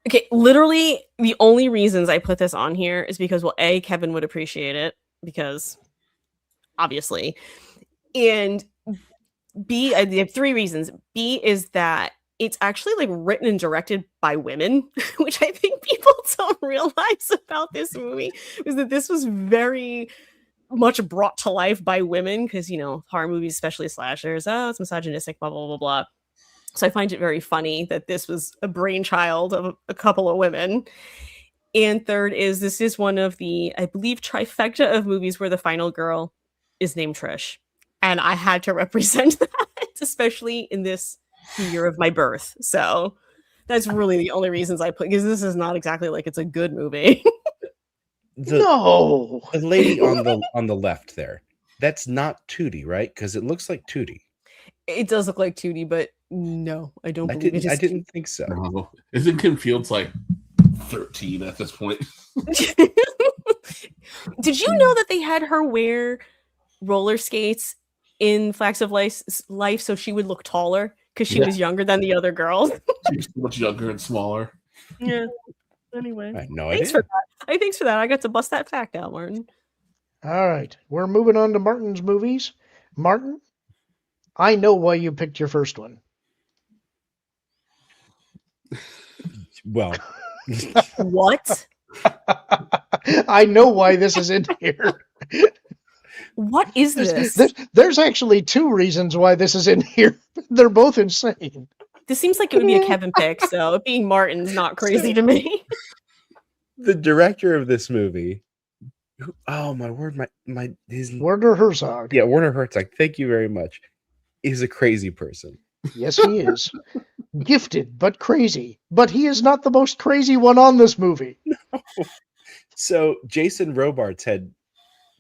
Okay, literally the only reasons I put this on here is because, well, A, Kevin would appreciate it because obviously. And B, I have 3 reasons. B is that it's actually like written and directed by women, which I think people don't realize about this movie, is that this was very much brought to life by women because, you know, horror movies, especially slashers, oh, it's misogynistic, blah, blah, blah, blah. So I find it very funny that this was a brainchild of a couple of women. And third is this is one of the, I believe, trifecta of movies where the final girl is named Trish. And I had to represent that, especially in this year of my birth. So that's really the only reasons I put, because this is not exactly like it's a good movie. No. The lady on the left there, that's not Tootie, right? Because it looks like Tootie. It does look like Tootie, but no, I don't believe it is. I didn't think so. No. Isn't Kim Fields like 13 at this point? Did you know that they had her wear roller skates in Facts of Life so she would look taller because she was younger than the other girls? She's much younger and smaller. Yeah. Anyway, I had no thanks idea. for that. Thanks for that. I got to bust that fact out, Martin. All right. We're moving on to Martin's movies. Martin, I know why you picked your first one. Well, What? I know why this is in here. What is this? There's actually 2 reasons why this is in here. They're both insane. This seems like it would be a Kevin pick, so it being Martin's not crazy to me. the director of this movie, oh my word, his Werner Herzog. yeah, Werner Herzog. Thank you very much. Is a crazy person. Yes, he is. Gifted, but crazy. But he is not the most crazy one on this movie. So Jason Robards had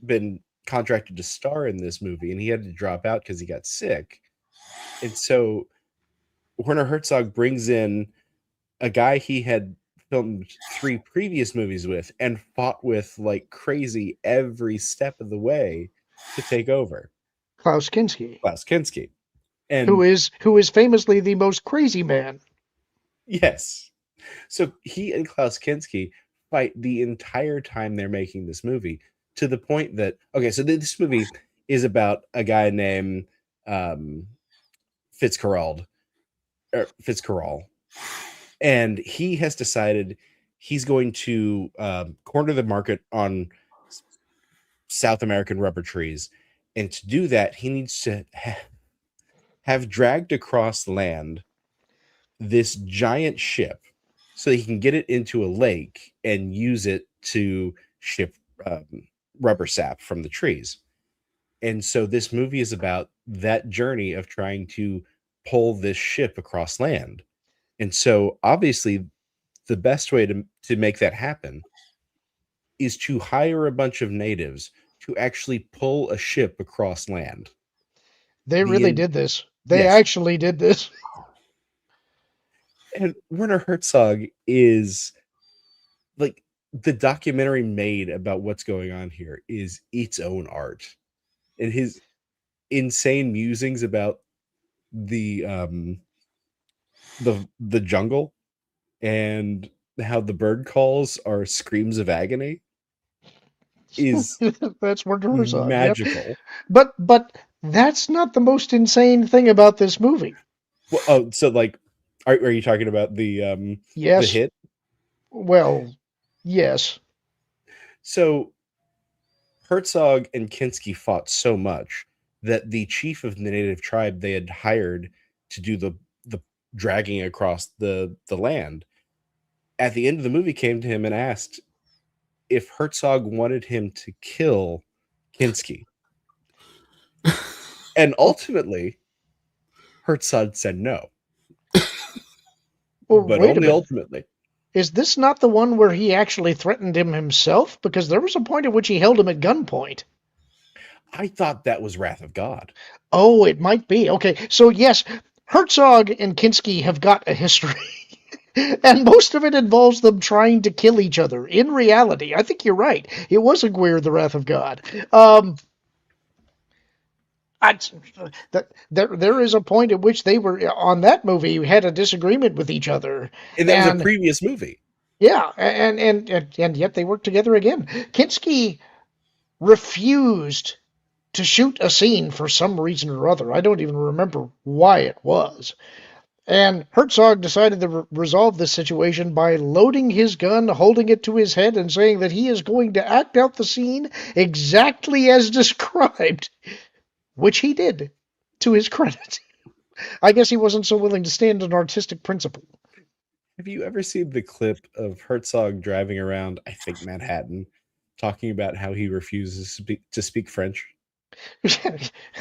been contracted to star in this movie, and he had to drop out because he got sick. And so Werner Herzog brings in a guy he had filmed 3 previous movies with and fought with like crazy every step of the way to take over. Klaus Kinski. Klaus Kinski. And Who is famously the most crazy man. yes. So he and Klaus Kinski fight the entire time they're making this movie, to the point that, okay, so this movie is about a guy named Fitzcarrald, and he has decided he's going to corner the market on South American rubber trees, and to do that, he needs to have dragged across land this giant ship so he can get it into a lake and use it to ship rubber sap from the trees. And so this movie is about that journey of trying to pull this ship across land. And so obviously the best way to make that happen is to hire a bunch of natives to actually pull a ship across land. They really did this. They Yes. actually did this. And Werner Herzog is like, the documentary made about what's going on here is its own art, and his insane musings about the jungle and how the bird calls are screams of agony is That's Werner Herzog. Yep. magical. But that's not the most insane thing about this movie. Well, oh, so like, are you talking about the Yes. hit? Well, yes. So Herzog and Kinski fought so much that the chief of the native tribe they had hired to do the dragging across the land at the end of the movie came to him and asked if Herzog wanted him to kill Kinski. And ultimately, Herzog said no. Well, But wait a only minute. ultimately. Is this not the one where he actually threatened him himself? Because there was a point at which he held him at gunpoint. I thought that was Wrath of God. Oh, it might be. Okay, so yes, Herzog and Kinski have got a history. And most of it involves them trying to kill each other. In reality, I think you're right. It was a Gwir, the Wrath of God. There is a point at which they were on that movie had a disagreement with each other, And that was a and previous movie. yeah, and yet they worked together again. Kinski refused to shoot a scene for some reason or other. I don't even remember why it was. And Herzog decided to resolve this situation by loading his gun, holding it to his head, and saying that he is going to act out the scene exactly as described, which he did, to his credit. I guess he wasn't so willing to stand on artistic principle. Have you ever seen the clip of Herzog driving around, I think, Manhattan, talking about how he refuses to speak French?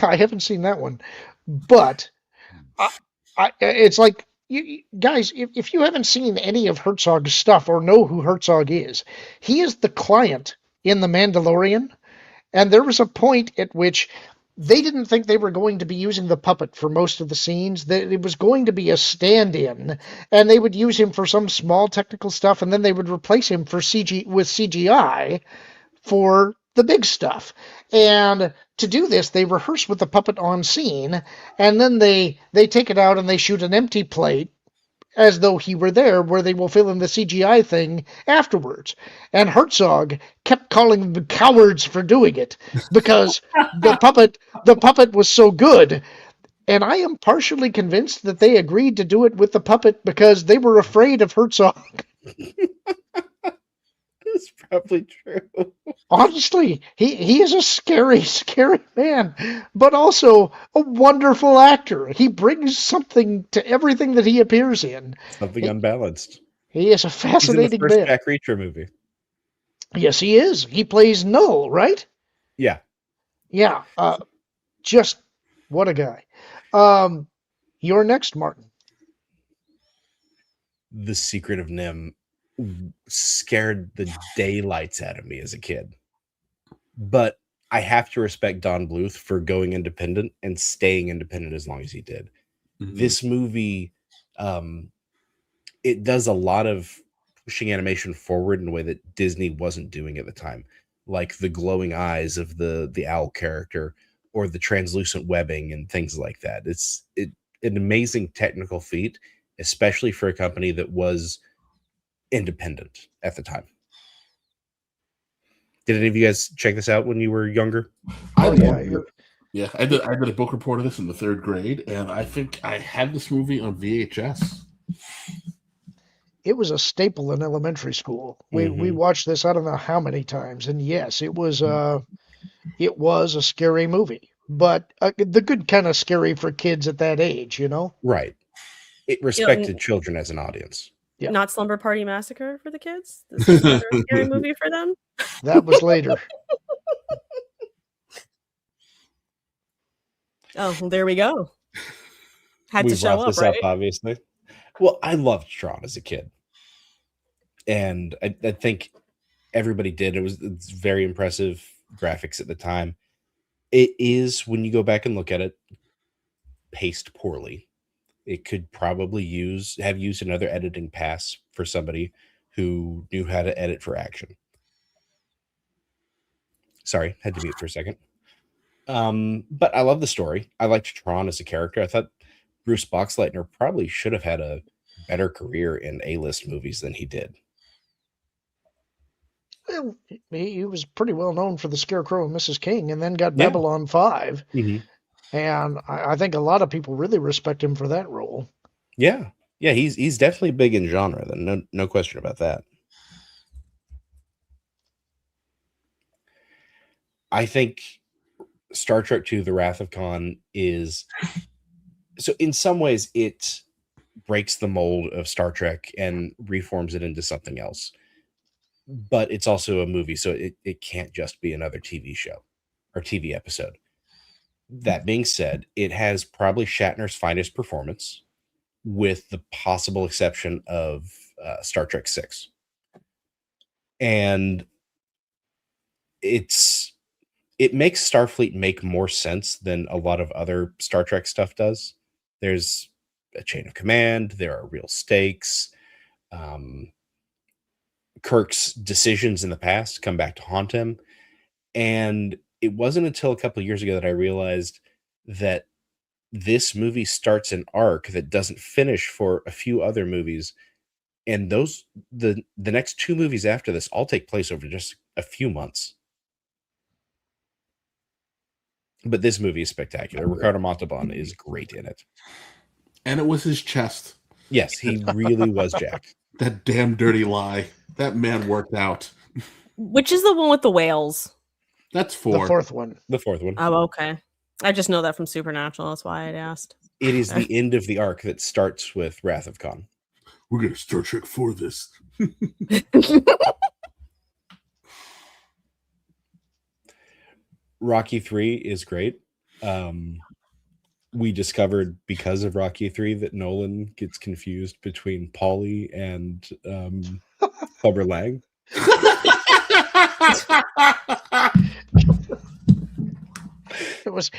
I haven't seen that one, but it's like you guys, if you haven't seen any of Herzog's stuff or know who Herzog is, he is the client in The Mandalorian, and there was a point at which they didn't think they were going to be using the puppet for most of the scenes. That it was going to be a stand-in, and they would use him for some small technical stuff, and then they would replace him for CGI for the big stuff. And to do this, they rehearse with the puppet on scene, and then they take it out and they shoot an empty plate as though he were there, where they will fill in the CGI thing afterwards. And Herzog kept calling them cowards for doing it because the puppet was so good. And I am partially convinced that they agreed to do it with the puppet because they were afraid of Herzog. That's probably true. Honestly, he is a scary, scary man, but also a wonderful actor. He brings something to everything that he appears in. Something unbalanced. He is a He's in the fascinating first man. Jack Reacher movie. Yes, he is. He plays Null, right? Yeah. Yeah. Just what a guy. You're next, Martin. The Secret of Nim scared the daylights out of me as a kid. But I have to respect Don Bluth for going independent and staying independent as long as he did. Mhm. This movie, it does a lot of pushing animation forward in a way that Disney wasn't doing at the time, like the glowing eyes of the owl character or the translucent webbing and things like that. It's an amazing technical feat, especially for a company that was independent at the time. Did any of you guys check this out when you were younger? I Oh, loved yeah, it. Yeah, I did a book report of this in the 3rd grade, and I think I had this movie on VHS. It was a staple in elementary school. We watched this I don't know how many times, and yes, it was a scary movie, but the good kind of scary for kids at that age, you know. Right. It respected children as an audience. Yeah. Not Slumber Party Massacre for the kids. This is another scary movie for them. That was later. Oh, well, there we go. Had We to show brought up, this right? up, obviously. Well, I loved Tron as a kid, and I think everybody did. It's very impressive graphics at the time. It is, when you go back and look at it, paced poorly. It could probably have used another editing pass for somebody who knew how to edit for action. Sorry, had to mute for a second. But I love the story. I liked Tron as a character. I thought Bruce Boxleitner probably should have had a better career in A-list movies than he did. Well, he was pretty well known for The Scarecrow and Mrs. King, and then got Yeah. Babylon 5. Mm-hmm. And I think a lot of people really respect him for that role. Yeah, he's definitely big in genre. Then no question about that. I think Star Trek II: The Wrath of Khan is, so in some ways it breaks the mold of Star Trek and reforms it into something else. But it's also a movie, so it can't just be another TV show or TV episode. That being said, it has probably Shatner's finest performance, with the possible exception of Star Trek VI. And it makes Starfleet make more sense than a lot of other Star Trek stuff does. There's a chain of command, there are real stakes. Kirk's decisions in the past come back to haunt him. And it wasn't until a couple of years ago that I realized that this movie starts an arc that doesn't finish for a few other movies. And the next two movies after this all take place over just a few months. But this movie is spectacular. Ricardo Montalban is great in it. And it was his chest. Yes, he really was jacked. That damn dirty lie. That man worked out. Which is the one with the whales? That's The 4. fourth one. The fourth one. Oh, okay. I just know that from Supernatural. That's why I'd asked. It is the end of the arc that starts with Wrath of Khan. We're going to Star Trek 4 this. Rocky 3 is great. We discovered because of Rocky 3 that Nolan gets confused between Paulie and Clubber Lang.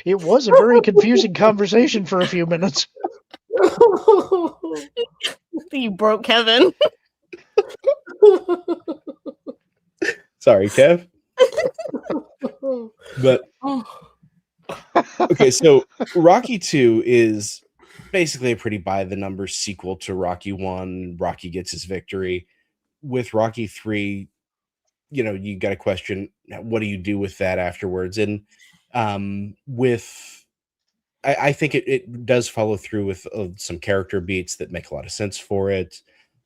It was a very confusing conversation for a few minutes. You broke Kevin. Sorry, Kev. But okay, so Rocky 2 is basically a pretty by the numbers sequel to Rocky 1. Rocky gets his victory. With Rocky 3, you got to question, what do you do with that afterwards? And I think it does follow through with some character beats that make a lot of sense for it.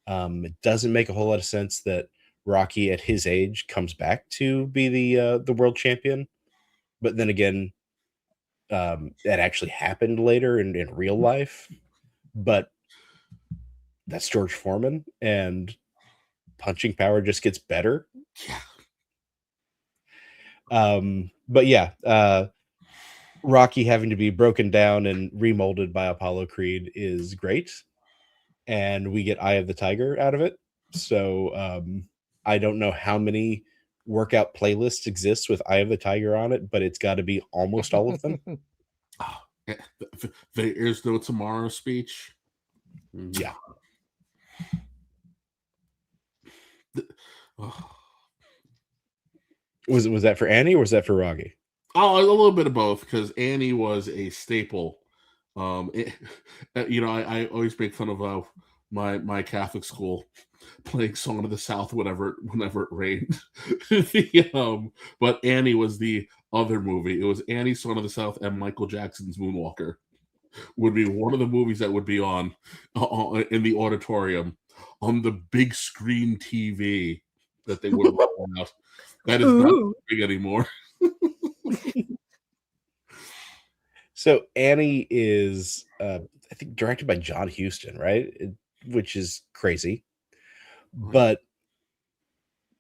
It doesn't make a whole lot of sense that Rocky at his age comes back to be the world champion. But then again, that actually happened later in real life. But that's George Foreman, and punching power just gets better. But yeah, Rocky having to be broken down and remolded by Apollo Creed is great. And we get Eye of the Tiger out of it. So I don't know how many workout playlists exist with Eye of the Tiger on it, but it's got to be almost all of them. There is no tomorrow speech. Yeah. Was that for Annie or was that for Rocky? Oh, a little bit of both, because Annie was a staple. I always make fun of my Catholic school playing "Song of the South" whenever it rained. But Annie was the other movie. It was Annie, "Song of the South," and Michael Jackson's "Moonwalker" would be one of the movies that would be on in the auditorium on the big screen TV that they would roll out. That is not big anymore. So Annie is, I think, directed by John Huston, right? Which is crazy. But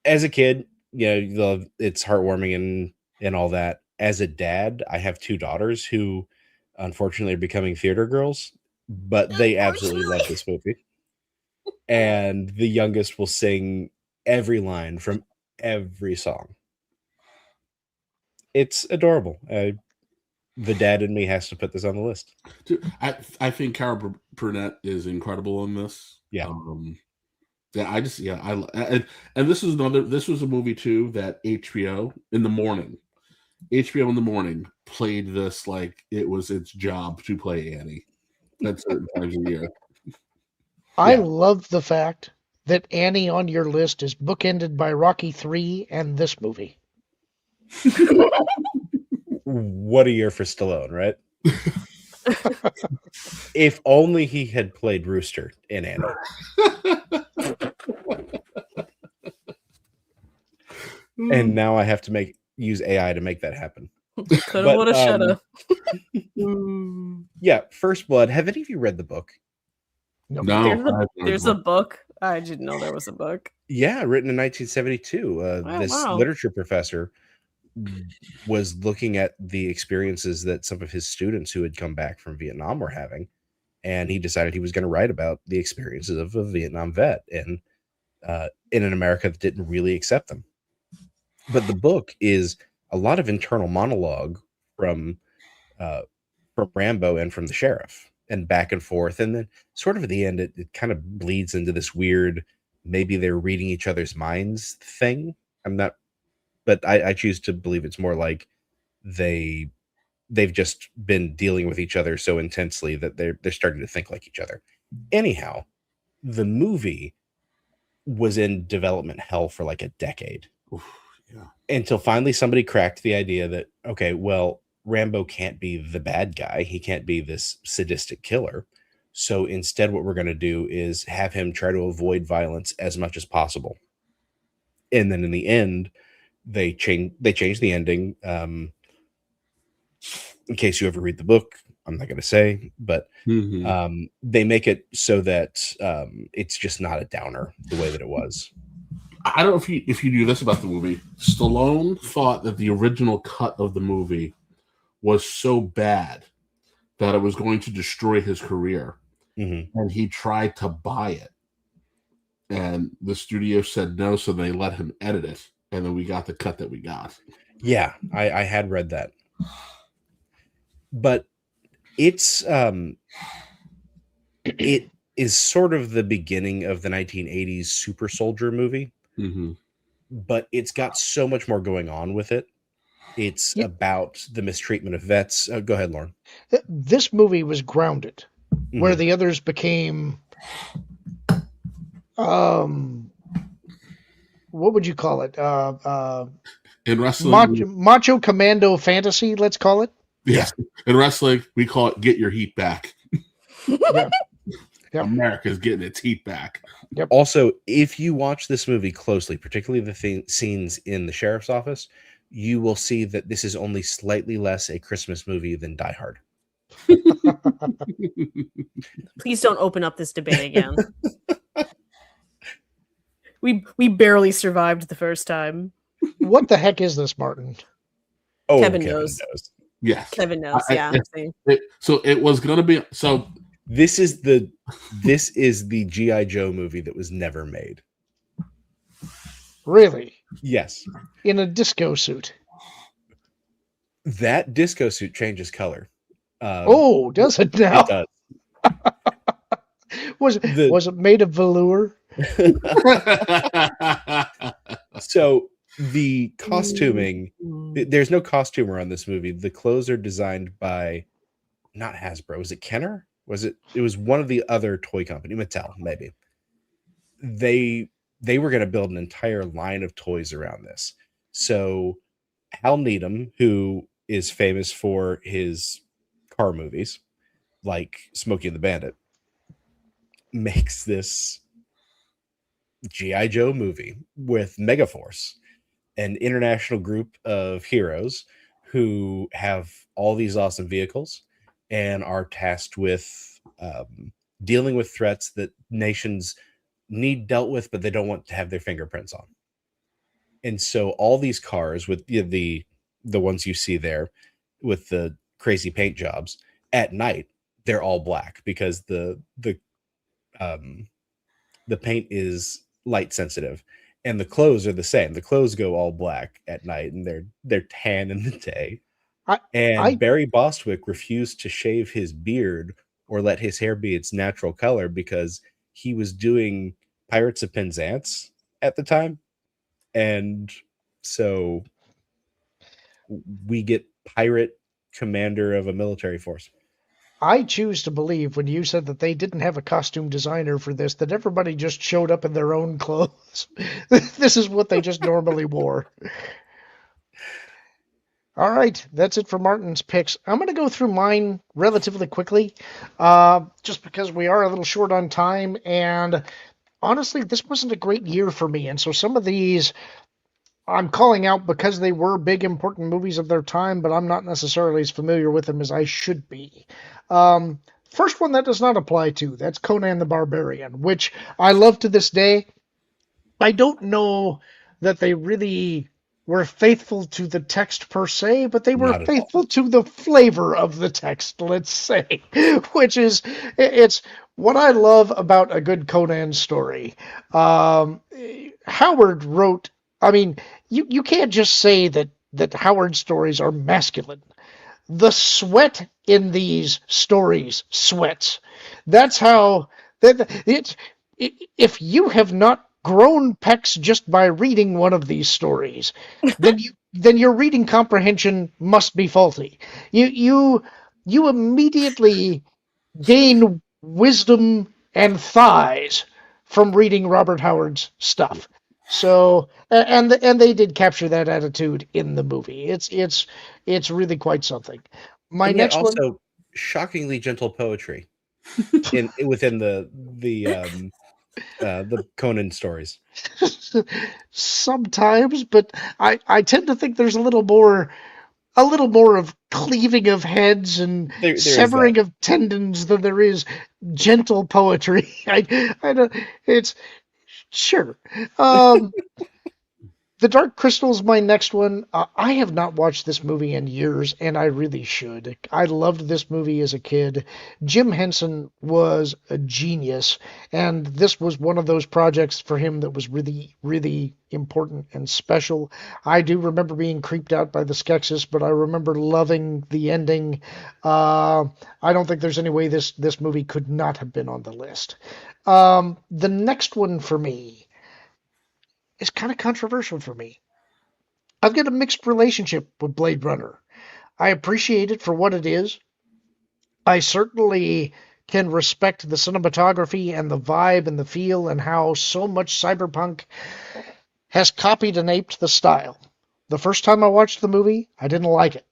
as a kid, it's heartwarming and all that. As a dad, I have two daughters who, unfortunately, are becoming theater girls, but they absolutely love this movie. And the youngest will sing every line from every song. It's adorable. The dad in me has to put this on the list. Dude, I think Cara Burnett is incredible in this. Yeah. And this was a movie too that HBO in the morning played this like it was its job to play Annie at certain times of the year. I love the fact that Annie on your list is bookended by Rocky 3 and this movie. What a year for Stallone, right? If only he had played Rooster in Annie. And now I have to make use AI to make that happen. Coulda, But, woulda, shoulda. Yeah, First Blood. Have any of you read the book? No. No, There's I haven't read there's the a book. book. I didn't know there was a book. Yeah, written in 1972. Oh, This wow. literature professor was looking at the experiences that some of his students who had come back from Vietnam were having, and he decided he was going to write about the experiences of a Vietnam vet and in an America that didn't really accept them. But the book is a lot of internal monologue from Rambo and from the sheriff, and back and forth, and then sort of at the end, it kind of bleeds into this weird, maybe they're reading each other's minds thing. I'm not, but I choose to believe it's more like they've just been dealing with each other so intensely that they're starting to think like each other. Anyhow, the movie was in development hell for like a decade. Oof, yeah. Until finally somebody cracked the idea that, okay, well, Rambo can't be the bad guy. He can't be this sadistic killer. So instead, what we're going to do is have him try to avoid violence as much as possible. And then in the end, they change the ending. In case you ever read the book, I'm not going to say, but Mhm. they make it so that it's just not a downer the way that it was. I don't know if you knew this about the movie. Stallone thought that the original cut of the movie was so bad that it was going to destroy his career, and he tried to buy it, and the studio said no, so they let him edit it, and then we got the cut that we got. Yeah, I had read that, but it's it is sort of the beginning of the 1980s super soldier movie, but it's got so much more going on with it. It's about the mistreatment of vets. Go ahead, Lorn. This movie was grounded, where the others became, what would you call it? In wrestling, Macho Commando fantasy, let's call it. yes. In wrestling, we call it "get your heat back." Yeah. Yep. America's getting its heat back. Also, if you watch this movie closely, particularly the scenes in the sheriff's office, you will see that this is only slightly less a Christmas movie than Die Hard. Please don't open up this debate again. We barely survived the first time. What the heck is this, Martin? Oh, Kevin knows. Yes, Kevin knows. Yeah. See. So it was going to be so. This is the G.I. Joe movie that was never made. Really? Yes. In a disco suit. That disco suit changes color. Does it now? It does. Was it made of velour? So the costuming, there's no costumer on this movie. The clothes are designed by not Hasbro. Was it Kenner? It was one of the other toy company, Mattel, maybe. They were going to build an entire line of toys around this. So Hal Needham, who is famous for his car movies, like Smokey and the Bandit, makes this G.I. Joe movie with Megaforce, an international group of heroes who have all these awesome vehicles and are tasked with dealing with threats that nations need dealt with, but they don't want to have their fingerprints on. And so all these cars with the ones you see there with the crazy paint jobs at night, they're all black because the paint is light sensitive, and the clothes are the same. The clothes go all black at night, and they're tan in the day. Barry Bostwick refused to shave his beard or let his hair be its natural color because he was doing Pirates of Penzance at the time. And so we get pirate commander of a military force. I choose to believe when you said that they didn't have a costume designer for this, that everybody just showed up in their own clothes. This is what they just normally wore. All right, that's it for Martin's picks. I'm going to go through mine relatively quickly, just because we are a little short on time, and honestly, this wasn't a great year for me, and so some of these I'm calling out because they were big, important movies of their time, but I'm not necessarily as familiar with them as I should be. Um, First one that does not apply to, that's Conan the Barbarian, which I love to this day. I don't know that they really were faithful to the text per se, but they were Not at all. faithful to the flavor of the text, let's say, which is it's what I love about a good Conan story. Um, Howard wrote, I mean, you can't just say that Howard stories are masculine. The sweat in these stories sweats. That's how that it. If you have not grown pecs just by reading one of these stories, then your reading comprehension must be faulty. You immediately gain wisdom and thighs from reading Robert Howard's stuff. So and they did capture that attitude in the movie. It's really quite something. My And yet next one, also shockingly gentle poetry in within the Conan stories. sometimes, but I tend to think there's a little more of cleaving of heads and There is severing that. of tendons than there is gentle poetry. I don't. It's sure. Um, The Dark Crystal is my next one. I have not watched this movie in years, and I really should. I loved this movie as a kid. Jim Henson was a genius, and this was one of those projects for him that was really, really important and special. I do remember being creeped out by the Skeksis, but I remember loving the ending. Uh, I don't think there's any way this movie could not have been on the list. The next one for me is kind of controversial for me. I've got a mixed relationship with Blade Runner. I appreciate it for what it is. I certainly can respect the cinematography and the vibe and the feel and how so much cyberpunk has copied and aped the style. The first time I watched the movie, I didn't like it.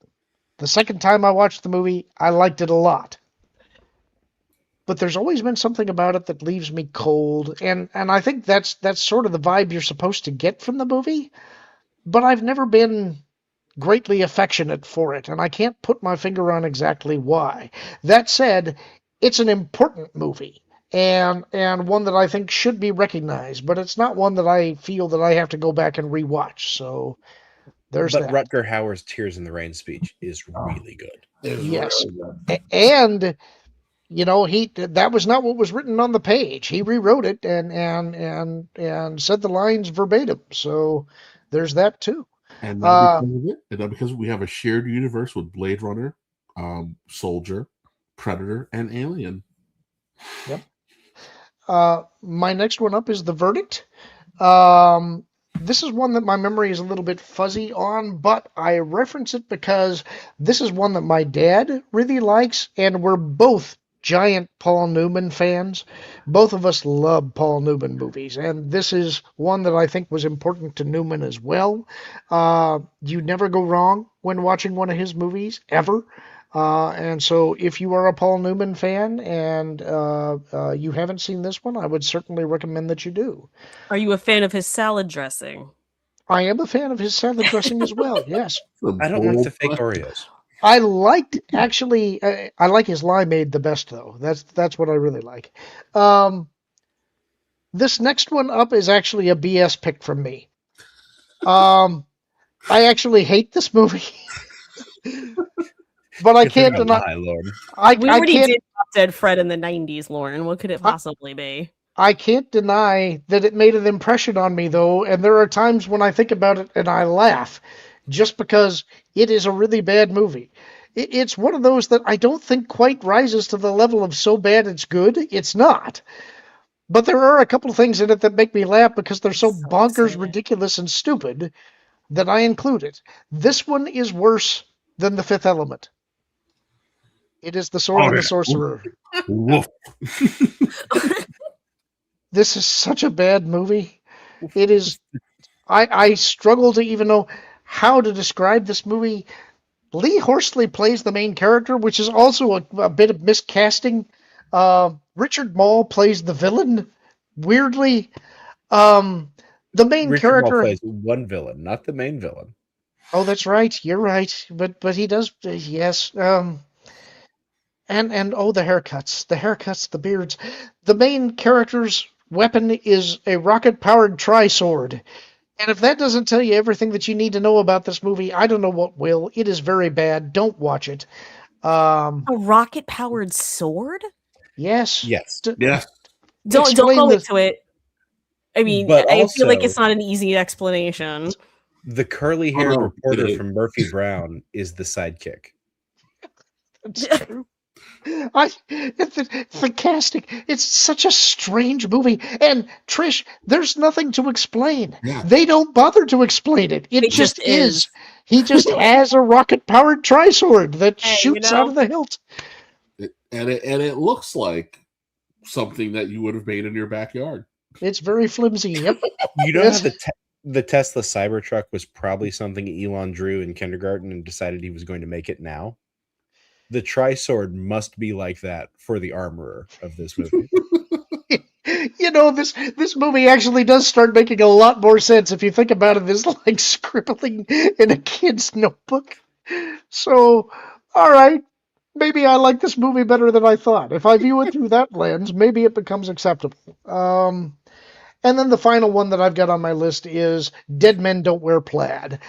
The second time I watched the movie, I liked it a lot. But there's always been something about it that leaves me cold, and I think that's sort of the vibe you're supposed to get from the movie. But I've never been greatly affectionate for it, and I can't put my finger on exactly why. That said, it's an important movie and one that I think should be recognized, but it's not one that I feel that I have to go back and rewatch. So there's But that. Rutger Hauer's Tears in the Rain speech is really good. It's Yes. really good. And he that was not what was written on the page. He rewrote it and said the lines verbatim. So there's that too. And now Uh, because of it, and now because we have a shared universe with Blade Runner, Soldier, Predator, and Alien. yep. My next one up is The Verdict. Um, this is one that my memory is a little bit fuzzy on, but I reference it because this is one that my dad really likes, and we're both giant Paul Newman fans. Both of us love Paul Newman movies, and this is one that I think was important to Newman as well. You never go wrong when watching one of his movies, ever. And so, if you are a Paul Newman fan and you haven't seen this one, I would certainly recommend that you do. Are you a fan of his salad dressing? I am a fan of his salad dressing as well. Yes, The I don't like bold the fake question. Oreos. I liked actually. I like his limeade the best though. That's what I really like. Um, this next one up is actually a BS pick from me. Um, I actually hate this movie, but I Good thing can't I deny. lie, Lord. We I already can't. did Drop Dead Fred in the 90s, Lauren. What could it I, possibly be? I can't deny that it made an impression on me, though, and there are times when I think about it and I laugh, just because it is a really bad movie. It's one of those that I don't think quite rises to the level of so bad it's good. It's not. But there are a couple of things in it that make me laugh because they're so So bonkers, excited. ridiculous, and stupid that I include it. This one is worse than The Fifth Element. It is The Sword Oh, and the yeah. Sorcerer. Woof. This is such a bad movie. It is. I struggle to even know how to describe this movie. Lee Horsley plays the main character, which is also a bit of miscasting. Richard Mall plays the villain. Weirdly, um, The main Richard Mall character. plays one villain, not the main villain. Oh, that's right. You're right. But he does. Yes. And oh, the haircuts, the beards. The main character's weapon is a rocket-powered tri-sword. And if that doesn't tell you everything that you need to know about this movie, I don't know what will. It is very bad. Don't watch it. A rocket powered sword? Yes. Yes. Yes. Don't Explain go the- into it. I mean, But I feel like also- it's not an easy explanation. The curly-haired no, reporter it is. from Murphy Brown is the sidekick. That's true. The casting, it's such a strange movie. And Trish, there's nothing to explain. Yeah. They don't bother to explain it. It It just just is. is. He just has a rocket-powered tri-sword that Hey, shoots out of the hilt. And it looks like something that you would have made in your backyard. It's very flimsy. Yep. You know Yes. how the Tesla Cybertruck was probably something Elon drew in kindergarten and decided he was going to make it now? The tri-sword must be like that for the armorer of this movie. You know, this movie actually does start making a lot more sense if you think about it as like scribbling in a kid's notebook. So, all right, maybe I like this movie better than I thought. If I view it through that lens, maybe it becomes acceptable. And then the final one that I've got on my list is Dead Men Don't Wear Plaid.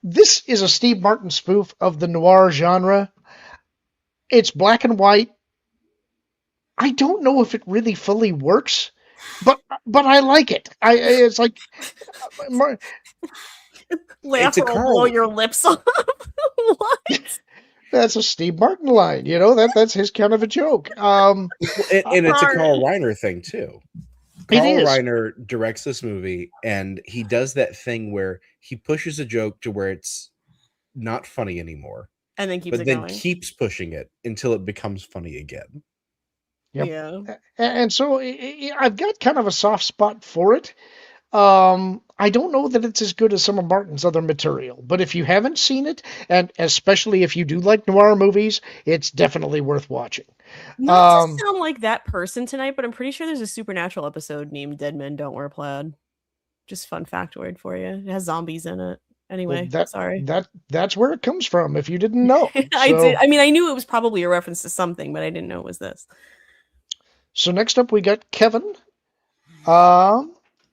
This is a Steve Martin spoof of the noir genre. It's black and white. I don't know if it really fully works, but I like it. It's like Laugh a or I'll Carl. blow your lips off. What? that's a Steve Martin line. You know that's his kind of a joke. And it's a Sorry. Carl Reiner thing too. It Carl is. Reiner directs this movie, and he does that thing where he pushes a joke to where it's not funny anymore, And then keeps but it then going. keeps pushing it until it becomes funny again. Yep. Yeah. And so I've got kind of a soft spot for it. I don't know that it's as good as some of Martin's other material, but if you haven't seen it, and especially if you do like noir movies, it's definitely worth watching. Not to sound like that person tonight, but I'm pretty sure there's a Supernatural episode named Dead Men Don't Wear Plaid. Just fun factoid for you. It has zombies in it. Anyway, sorry. That's where it comes from. If you didn't know, I So- did. I mean, I knew it was probably a reference to something, but I didn't know it was this. So next up, we got Kevin.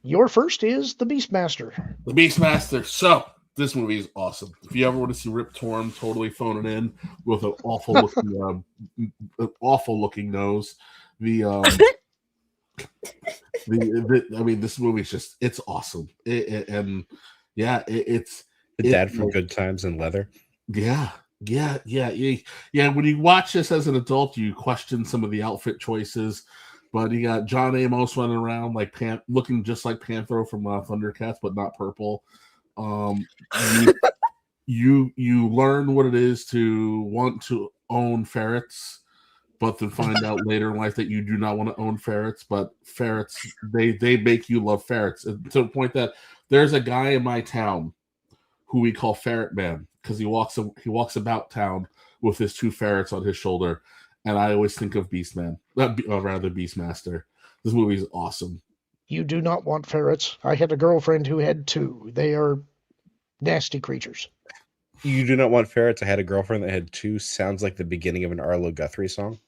Your first is The Beastmaster. The Beastmaster. So this movie is awesome. If you ever want to see Rip Torn totally phone it in with an awful looking nose, I mean, this movie is just, it's awesome. It's The dad from Good Times and Leather. Yeah. When you watch this as an adult, you question some of the outfit choices, but you got John Amos running around like looking just like Panthro from Thundercats, but not purple. You learn what it is to want to own ferrets, but then find out later in life that you do not want to own ferrets. But ferrets, they make you love ferrets, and to the point that there's a guy in my town who we call Ferret Man because he walks about town with his two ferrets on his shoulder, and I always think of Beastman, rather Beastmaster. This movie is awesome. You do not want ferrets. I had a girlfriend who had two. They are nasty creatures. You do not want ferrets. I had a girlfriend that had two. Sounds like the beginning of an Arlo Guthrie song.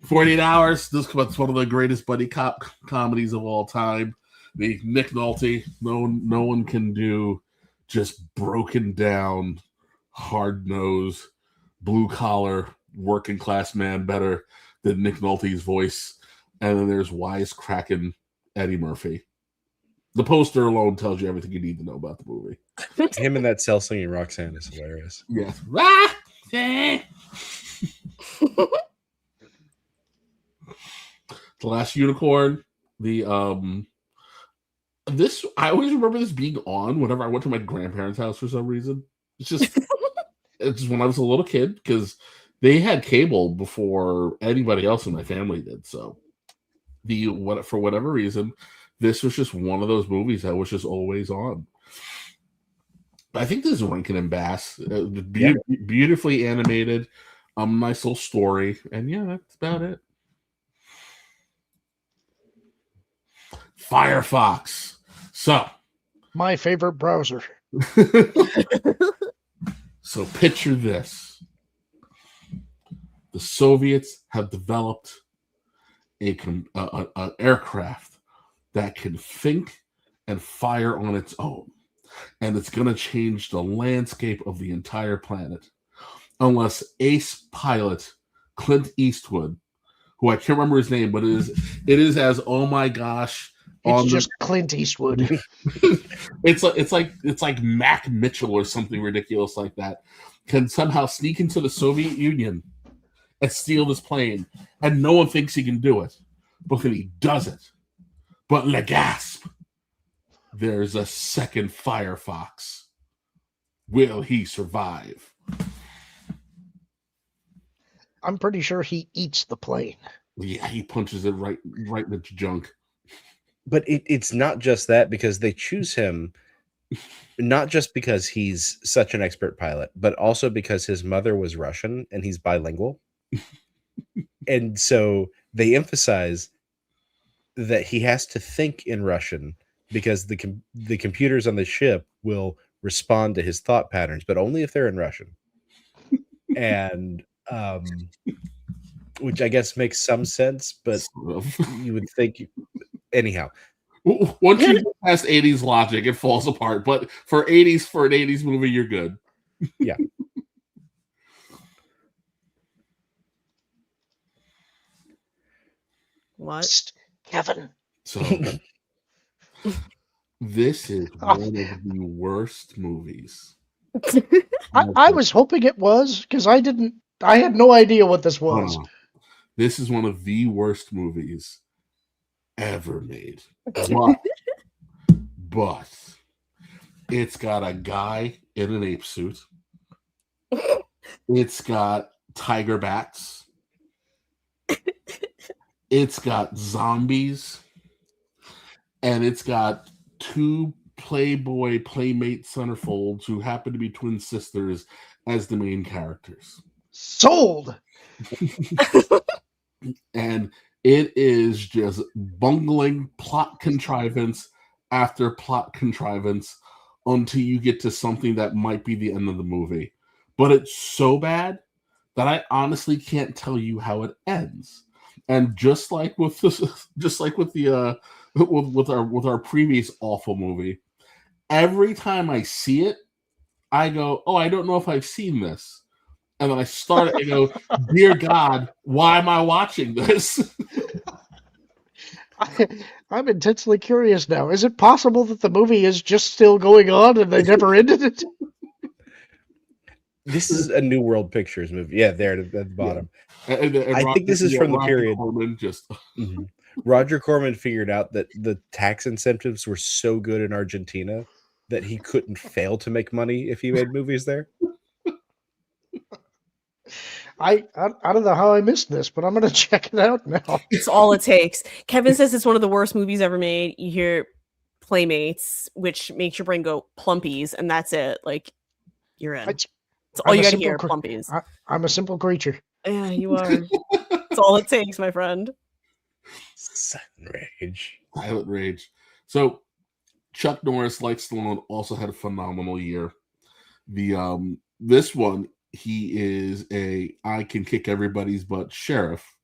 48 Hours. This is one of the greatest buddy cop comedies of all time. The Nick Nolte. No one can do just broken down, hard nosed, blue collar, working class man better than Nick Nolte's voice. And then there's wisecracking Eddie Murphy. The poster alone tells you everything you need to know about the movie. Him and that cell singing Roxanne is hilarious. Yes. The Last Unicorn. This I always remember this being on whenever I went to my grandparents' house for some reason. It's just when I was a little kid because they had cable before anybody else in my family did. So for whatever reason, this was just one of those movies that was just always on. I think this is Rankin and Bass, beautifully animated. Nice little story, and yeah, that's about it. Firefox. So, My favorite browser. so picture this: the Soviets have developed a aircraft that can think and fire on its own, and it's going to change the landscape of the entire planet, unless ace pilot Clint Eastwood, who I can't remember his name, but it is as oh my gosh. It's just Clint Eastwood. it's like Mac Mitchell or something ridiculous like that can somehow sneak into the Soviet Union and steal this plane, and no one thinks he can do it, but then he does it. But le gasp, there's a second Firefox. Will he survive? I'm pretty sure he eats the plane. Yeah, he punches it right in the junk. But it's not just that, because they choose him not just because he's such an expert pilot, but also because his mother was Russian and he's bilingual. And so they emphasize that he has to think in Russian because the computers on the ship will respond to his thought patterns, but only if they're in Russian. And which I guess makes some sense, but you would think anyhow. Once you get past 80s logic, it falls apart. But for an 80s movie, you're good. Yeah. What? Kevin. So this is one of the worst movies. I was hoping it was, because I had no idea what this was. This is one of the worst movies ever made. But it's got a guy in an ape suit. It's got tiger bats. It's got zombies. And it's got two Playboy playmate centerfolds who happen to be twin sisters as the main characters. Sold. And it is just bungling plot contrivance after plot contrivance until you get to something that might be the end of the movie. But it's so bad that I honestly can't tell you how it ends. And just like with our previous awful movie, every time I see it, I go, "Oh, I don't know if I've seen this." And then I start it and go, "Dear God, why am I watching this?" I'm intensely curious now. Is it possible that the movie is just still going on and they never ended it? This is a New World Pictures movie. Yeah, there at the bottom. Yeah. And I think this is from the period. Corman just Roger Corman figured out that the tax incentives were so good in Argentina that he couldn't fail to make money if he made movies there. I don't know how I missed this, but I'm going to check it out now. It's all it takes. Kevin says it's one of the worst movies ever made. You hear Playmates, which makes your brain go plumpies, and that's it. Like, you're in. It's all you got to hear, plumpies. I'm a simple creature. Yeah, you are. It's all it takes, my friend. Silent Rage. So, Chuck Norris, like Stallone, also had a phenomenal year. This one, he is I can kick everybody's butt sheriff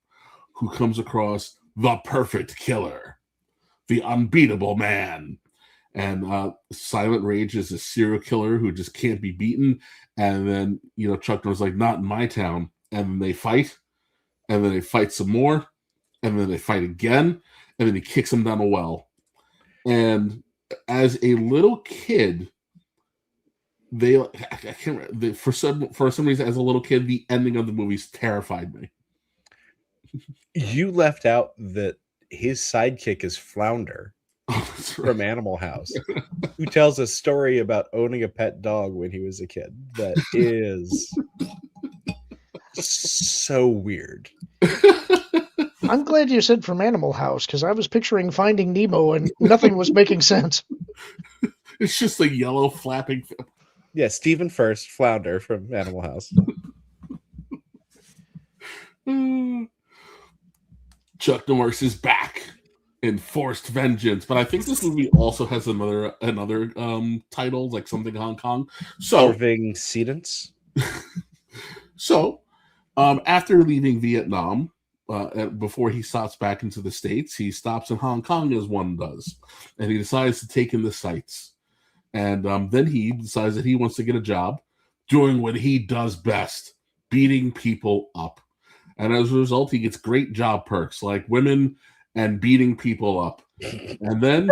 who comes across the perfect killer, the unbeatable man. And Silent Rage is a serial killer who just can't be beaten. And then, Chuck Norris like, not in my town. And then they fight. And then they fight some more. And then they fight again. And then he kicks him down a well. And as a little kid, for some reason, as a little kid, the ending of the movies terrified me. You left out that his sidekick is Flounder from Animal House, who tells a story about owning a pet dog when he was a kid. That is so weird. I'm glad you said from Animal House, because I was picturing Finding Nemo and nothing was making sense. It's just a yellow flapping. Yeah, Stephen First, Flounder from Animal House. Chuck Norris is back in Forced Vengeance, but I think this movie also has another title, like something Hong Kong. So Irving Cedence. After leaving Vietnam, before he stops back into the States, he stops in Hong Kong as one does, and he decides to take in the sights. And then he decides that he wants to get a job doing what he does best, beating people up. And as a result, he gets great job perks like women and beating people up. And then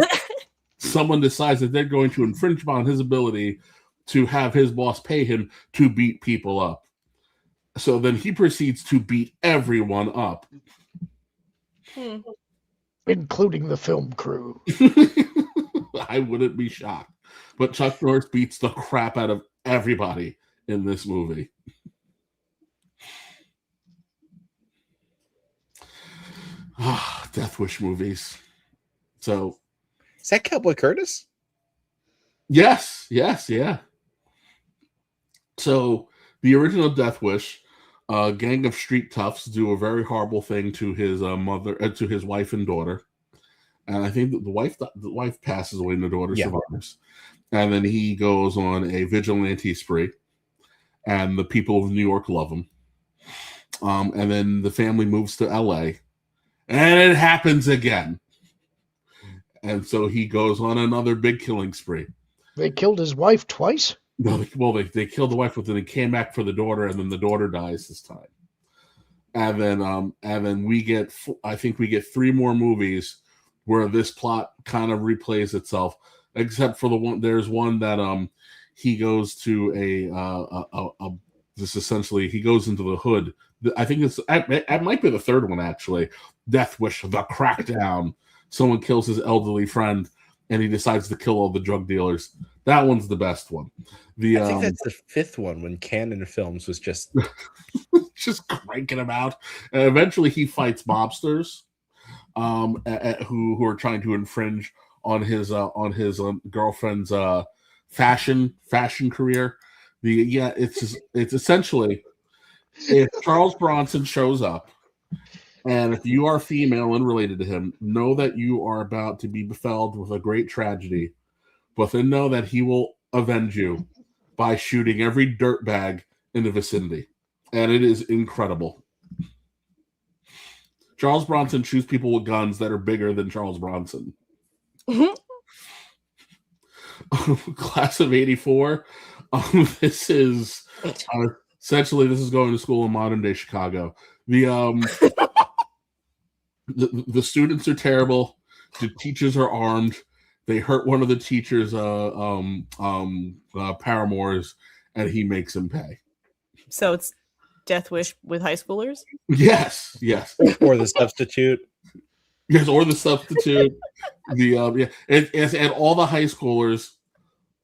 someone decides that they're going to infringe upon his ability to have his boss pay him to beat people up. So then he proceeds to beat everyone up. Including the film crew. I wouldn't be shocked. But Chuck Norris beats the crap out of everybody in this movie. Death Wish movies. So, Is that Cowboy Curtis? yes, yeah. So, the original Death Wish, a gang of street toughs do a very horrible thing to his mother, to his wife and daughter. And I think that the wife passes away and the daughter survives. And then he goes on a vigilante spree, and the people of New York love him. And then the family moves to LA, and it happens again. And so he goes on another big killing spree. They killed his wife twice? No, they killed the wife, but then they came back for the daughter, and then the daughter dies this time. And then we get 3 more movies where this plot kind of replays itself, except for the one. There's one that he goes to he goes into the hood. I think it might be the third one actually. Death Wish: The Crackdown. Someone kills his elderly friend, and he decides to kill all the drug dealers. That one's the best one. I think that's the 5th one when Canon Films was just just cranking them out. And eventually, he fights mobsters who are trying to infringe on his girlfriend's fashion career. It's essentially if Charles Bronson shows up, and if you are female and related to him, know that you are about to be befelled with a great tragedy, but then know that he will avenge you by shooting every dirtbag in the vicinity. And it is incredible. Charles Bronson shoots people with guns that are bigger than Charles Bronson. Class of '84. This is essentially this is going to school in modern day Chicago. The students are terrible. The teachers are armed. They hurt one of the teachers' paramours, and he makes him pay. So it's Death Wish with high schoolers? Yes. or The Substitute. Yes, or The Substitute. And all the high schoolers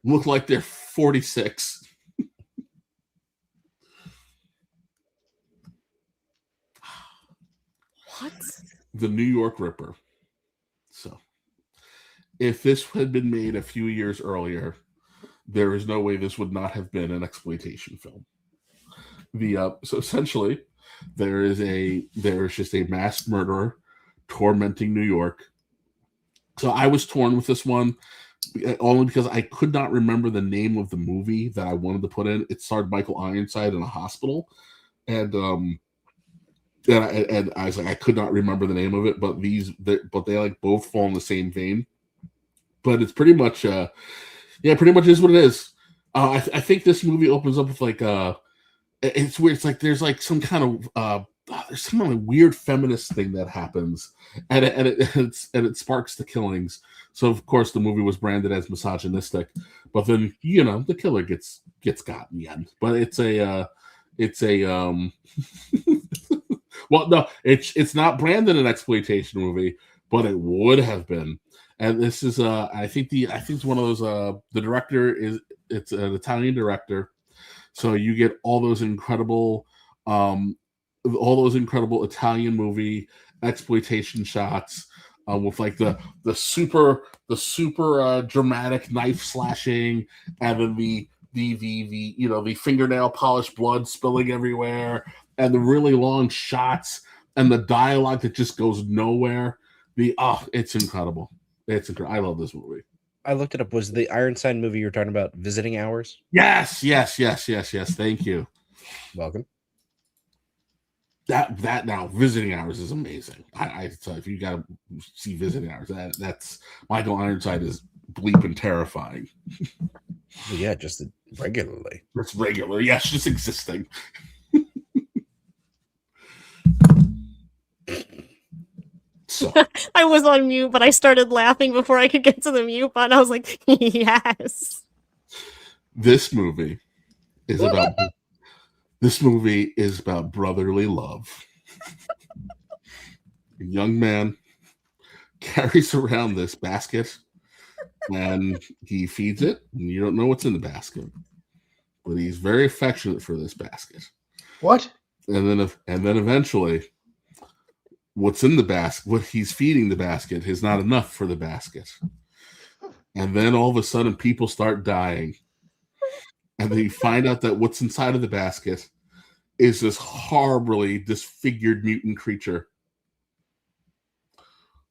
look like they're 46. What? The New York Ripper. So, if this had been made a few years earlier, there is no way this would not have been an exploitation film. So essentially, there is just a mass murderer tormenting New York. So I was torn with this one only because I could not remember the name of the movie that I wanted to put in. It starred Michael Ironside in a hospital, and I was like, I could not remember the name of it, but they like both fall in the same vein. But it's pretty much, pretty much is what it is. I think this movie opens up with like it's weird. It's like there's like some kind of there's some kind of weird feminist thing that happens, and it sparks the killings. So of course the movie was branded as misogynistic, but then the killer gets got in the end. But it's a well, no, it's not branded an exploitation movie, but it would have been. And this is I think it's one of those the director it's an Italian director, so you get all those incredible Italian movie exploitation shots with like the super dramatic knife slashing, and then the fingernail polish blood spilling everywhere, and the really long shots and the dialogue that just goes nowhere. It's incredible. It's incredible. I love this movie. I looked it up. Was the Ironstein movie you were talking about Visiting Hours? Yes. Thank you. Welcome. That now Visiting Hours is amazing. I if you gotta see Visiting Hours, that's Michael Ironside is bleeping terrifying. Well, yeah, just regularly. It's regular, yes, just existing. So I was on mute, but I started laughing before I could get to the mute button. I was like, yes. this movie is about brotherly love. A young man carries around this basket and he feeds it, and you don't know what's in the basket, but he's very affectionate for this basket. What? And then eventually, what's in the basket, what he's feeding the basket, is not enough for the basket. And then all of a sudden, people start dying, and then you find out that what's inside of the basket is this horribly disfigured mutant creature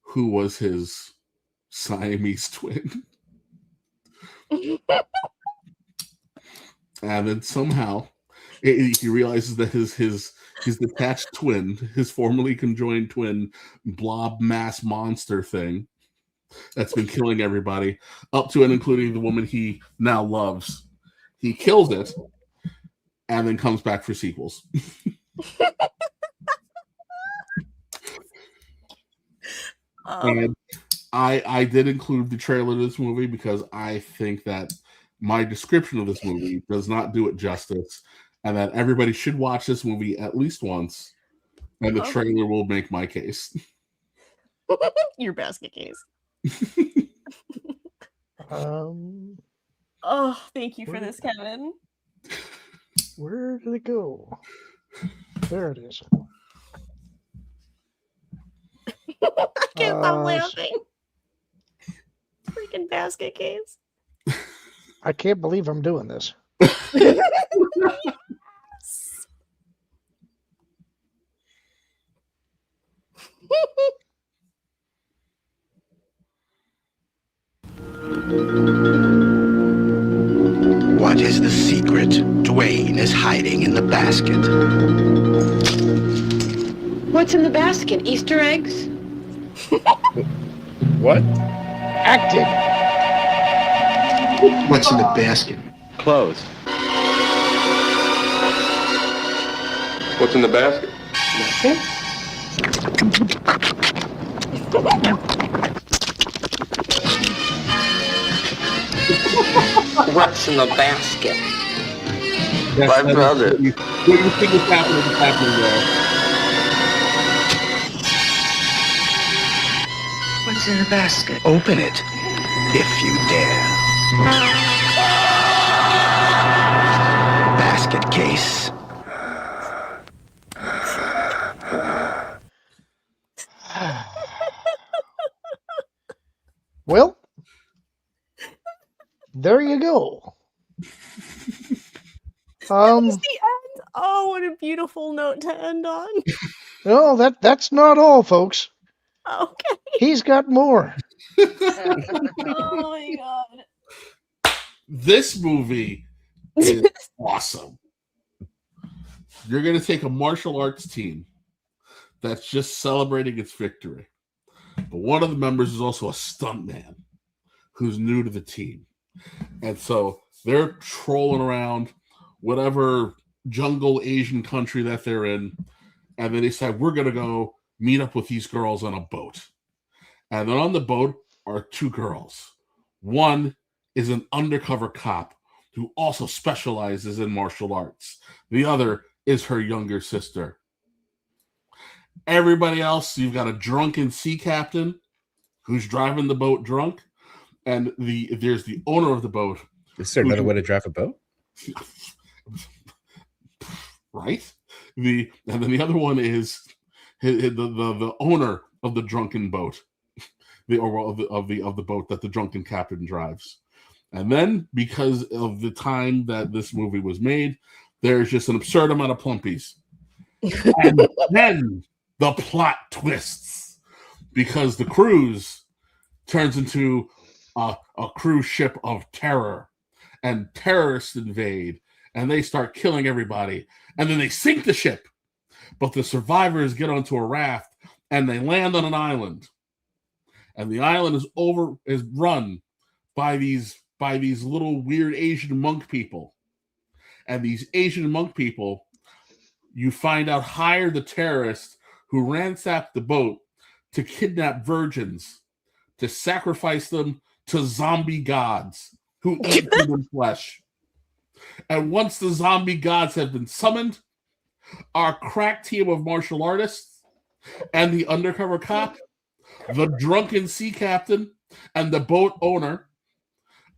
who was his Siamese twin. And then somehow he realizes that his detached twin, his formerly conjoined twin, blob mass monster thing that's been killing everybody, up to and including the woman he now loves. He kills it and then comes back for sequels. And I did include the trailer to this movie because I think that my description of this movie does not do it justice, and that everybody should watch this movie at least once, and the trailer will make my case. Your basket case. Oh, thank you for this, Kevin. Where did it go? There it is. I can't stop laughing. Freaking basket case. I can't believe I'm doing this. What is the secret Dwayne is hiding in the basket? What's in the basket? Easter eggs? What? Acting. What's in the basket? Clothes. What's in the basket? What's in the basket? My brother. What do you think is happening there? What's in the basket? Open it, if you dare. Basket case. Well, there you go. That was the end. Oh, what a beautiful note to end on. No, that's not all, folks. Okay. He's got more. Oh my god. This movie is awesome. You're going to take a martial arts team that's just celebrating its victory. But one of the members is also a stuntman who's new to the team. And so they're trolling around whatever jungle Asian country that they're in. And then they decide, we're going to go meet up with these girls on a boat. And then on the boat are two girls. One is an undercover cop who also specializes in martial arts. The other is her younger sister. Everybody else, you've got a drunken sea captain who's driving the boat drunk. And there's the owner of the boat. Is there another way to drive a boat? Right? And then the other one is the owner of the drunken boat, of the boat that the drunken captain drives. And then, because of the time that this movie was made, there's just an absurd amount of plumpies. And then the plot twists because the cruise turns into a cruise ship of terror, and terrorists invade, and they start killing everybody, and then they sink the ship. But the survivors get onto a raft, and they land on an island, and the island is run by these little weird Asian monk people, and these Asian monk people, you find out, hired the terrorists who ransacked the boat to kidnap virgins, to sacrifice them to zombie gods who eat human flesh. And once the zombie gods have been summoned, our crack team of martial artists and the undercover cop, the drunken sea captain, and the boat owner,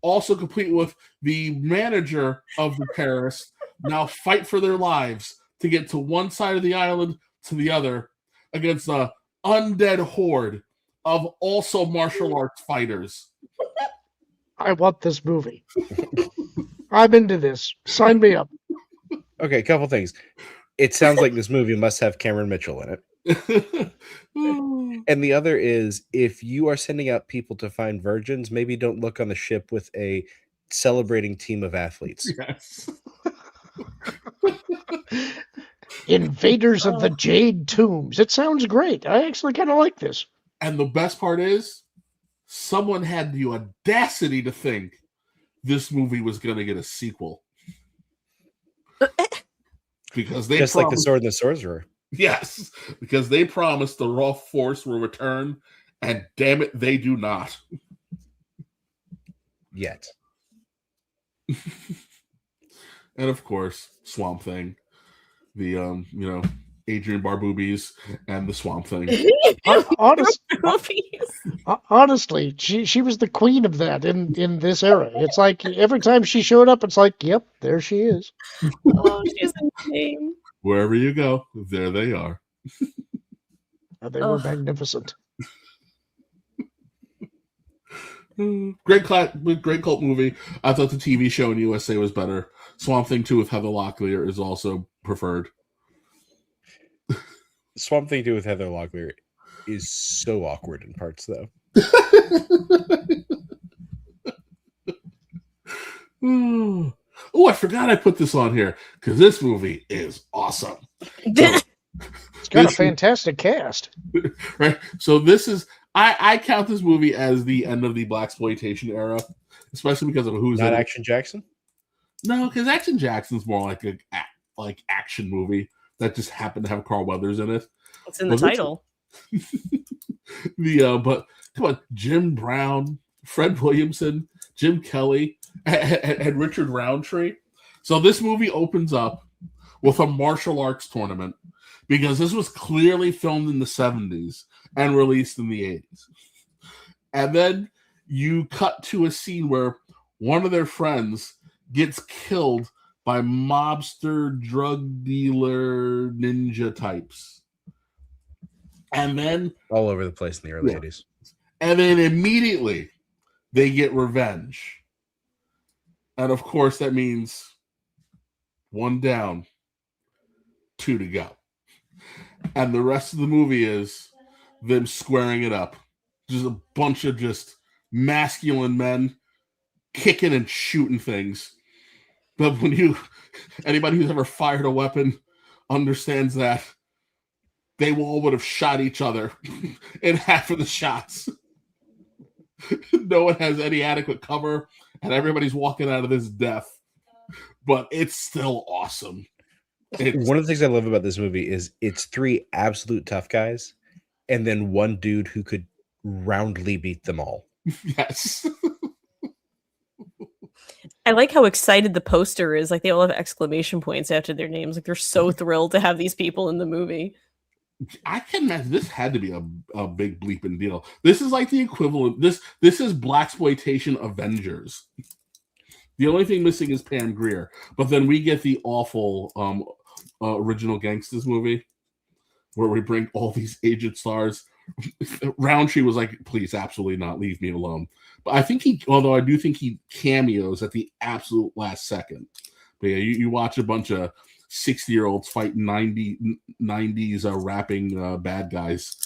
also complete with the manager of the terrorists, now fight for their lives to get to one side of the island to the other against a undead horde of also martial arts fighters. I want this movie. I'm into this. Sign me up. Okay, a couple things. It sounds like this movie must have Cameron Mitchell in it. And the other is, if you are sending out people to find virgins, maybe don't look on the ship with a celebrating team of athletes. Yes. Invaders of the Jade Tombs. It sounds great. I actually kind of like this. And the best part is, someone had the audacity to think this movie was going to get a sequel. Because they just like The Sword and the Sorcerer. Yes, because they promised the raw force will return, and damn it, they do not. Yet. And of course, Swamp Thing. The Adrian Barboobies and the Swamp Thing. Honestly, she was the queen of that in this era. It's like every time she showed up, it's like, yep, there she is. Oh, she's insane. Wherever you go, there they are. They were magnificent. Great cult movie. I thought the TV show in USA was better. Swamp Thing 2 with Heather Locklear is also preferred. Swamp Thing 2 with Heather Locklear is so awkward in parts, though. Oh, I forgot I put this on here because this movie is awesome. So, it's got a fantastic cast. Right? So this is, I count this movie as the end of the blaxploitation era, especially because of who's not in Action Jackson. No, because Action Jackson's more like a action movie that just happened to have Carl Weathers in it. It's in the title. But come on, Jim Brown, Fred Williamson, Jim Kelly, and Richard Roundtree. So this movie opens up with a martial arts tournament because this was clearly filmed in the 70s and released in the 80s. And then you cut to a scene where one of their friends gets killed by mobster, drug dealer, ninja types. And then all over the place in the early 80s. And then immediately they get revenge. And of course that means 1 down, 2 to go. And the rest of the movie is them squaring it up. Just a bunch of just masculine men kicking and shooting things. But when anybody who's ever fired a weapon understands that they all would have shot each other in half of the shots. No one has any adequate cover, and everybody's walking out of this death. But it's still awesome. One of the things I love about this movie is it's 3 absolute tough guys, and then 1 dude who could roundly beat them all. Yes. I like how excited the poster is. Like, they all have exclamation points after their names. Like, they're so thrilled to have these people in the movie. I can imagine this had to be a big bleeping deal. This is like the equivalent. This is blaxploitation Avengers. The only thing missing is Pam Grier, but then we get the awful original Gangsters movie where we bring all these aged stars. Roundtree was like, "Please, absolutely not, leave me alone." But I think although I do think he cameos at the absolute last second. But yeah, you watch a bunch of 60-year-olds fighting 90s rapping bad guys.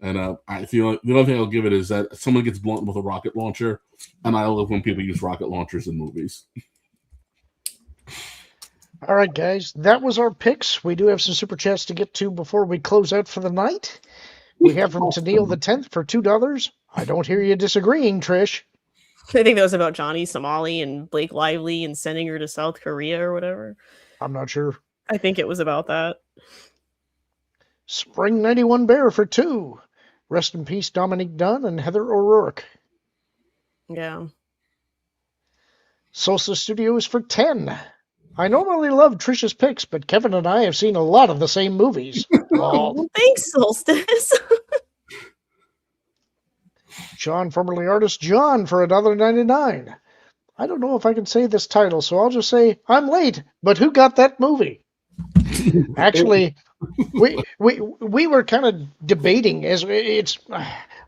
And the only thing I'll give it is that someone gets blunt with a rocket launcher, and I love when people use rocket launchers in movies. All right, guys, that was our picks. We do have some super chats to get to before we close out for the night. We have from Tennille the 10th for $2. I don't hear you disagreeing, Trish. I think that was about Johnny Somali and Blake Lively and sending her to South Korea or whatever. I'm not sure. I think it was about that. Spring 91 Bear for 2. Rest in peace, Dominique Dunn and Heather O'Rourke. Yeah. Solstice Studios for 10. I normally love Trish's picks, but Kevin and I have seen a lot of the same movies. Well, thanks, Solstice. John, formerly artist John, for $1.99. I don't know if I can say this title, so I'll just say I'm late, but who got that movie? Actually, we were kind of debating as it's.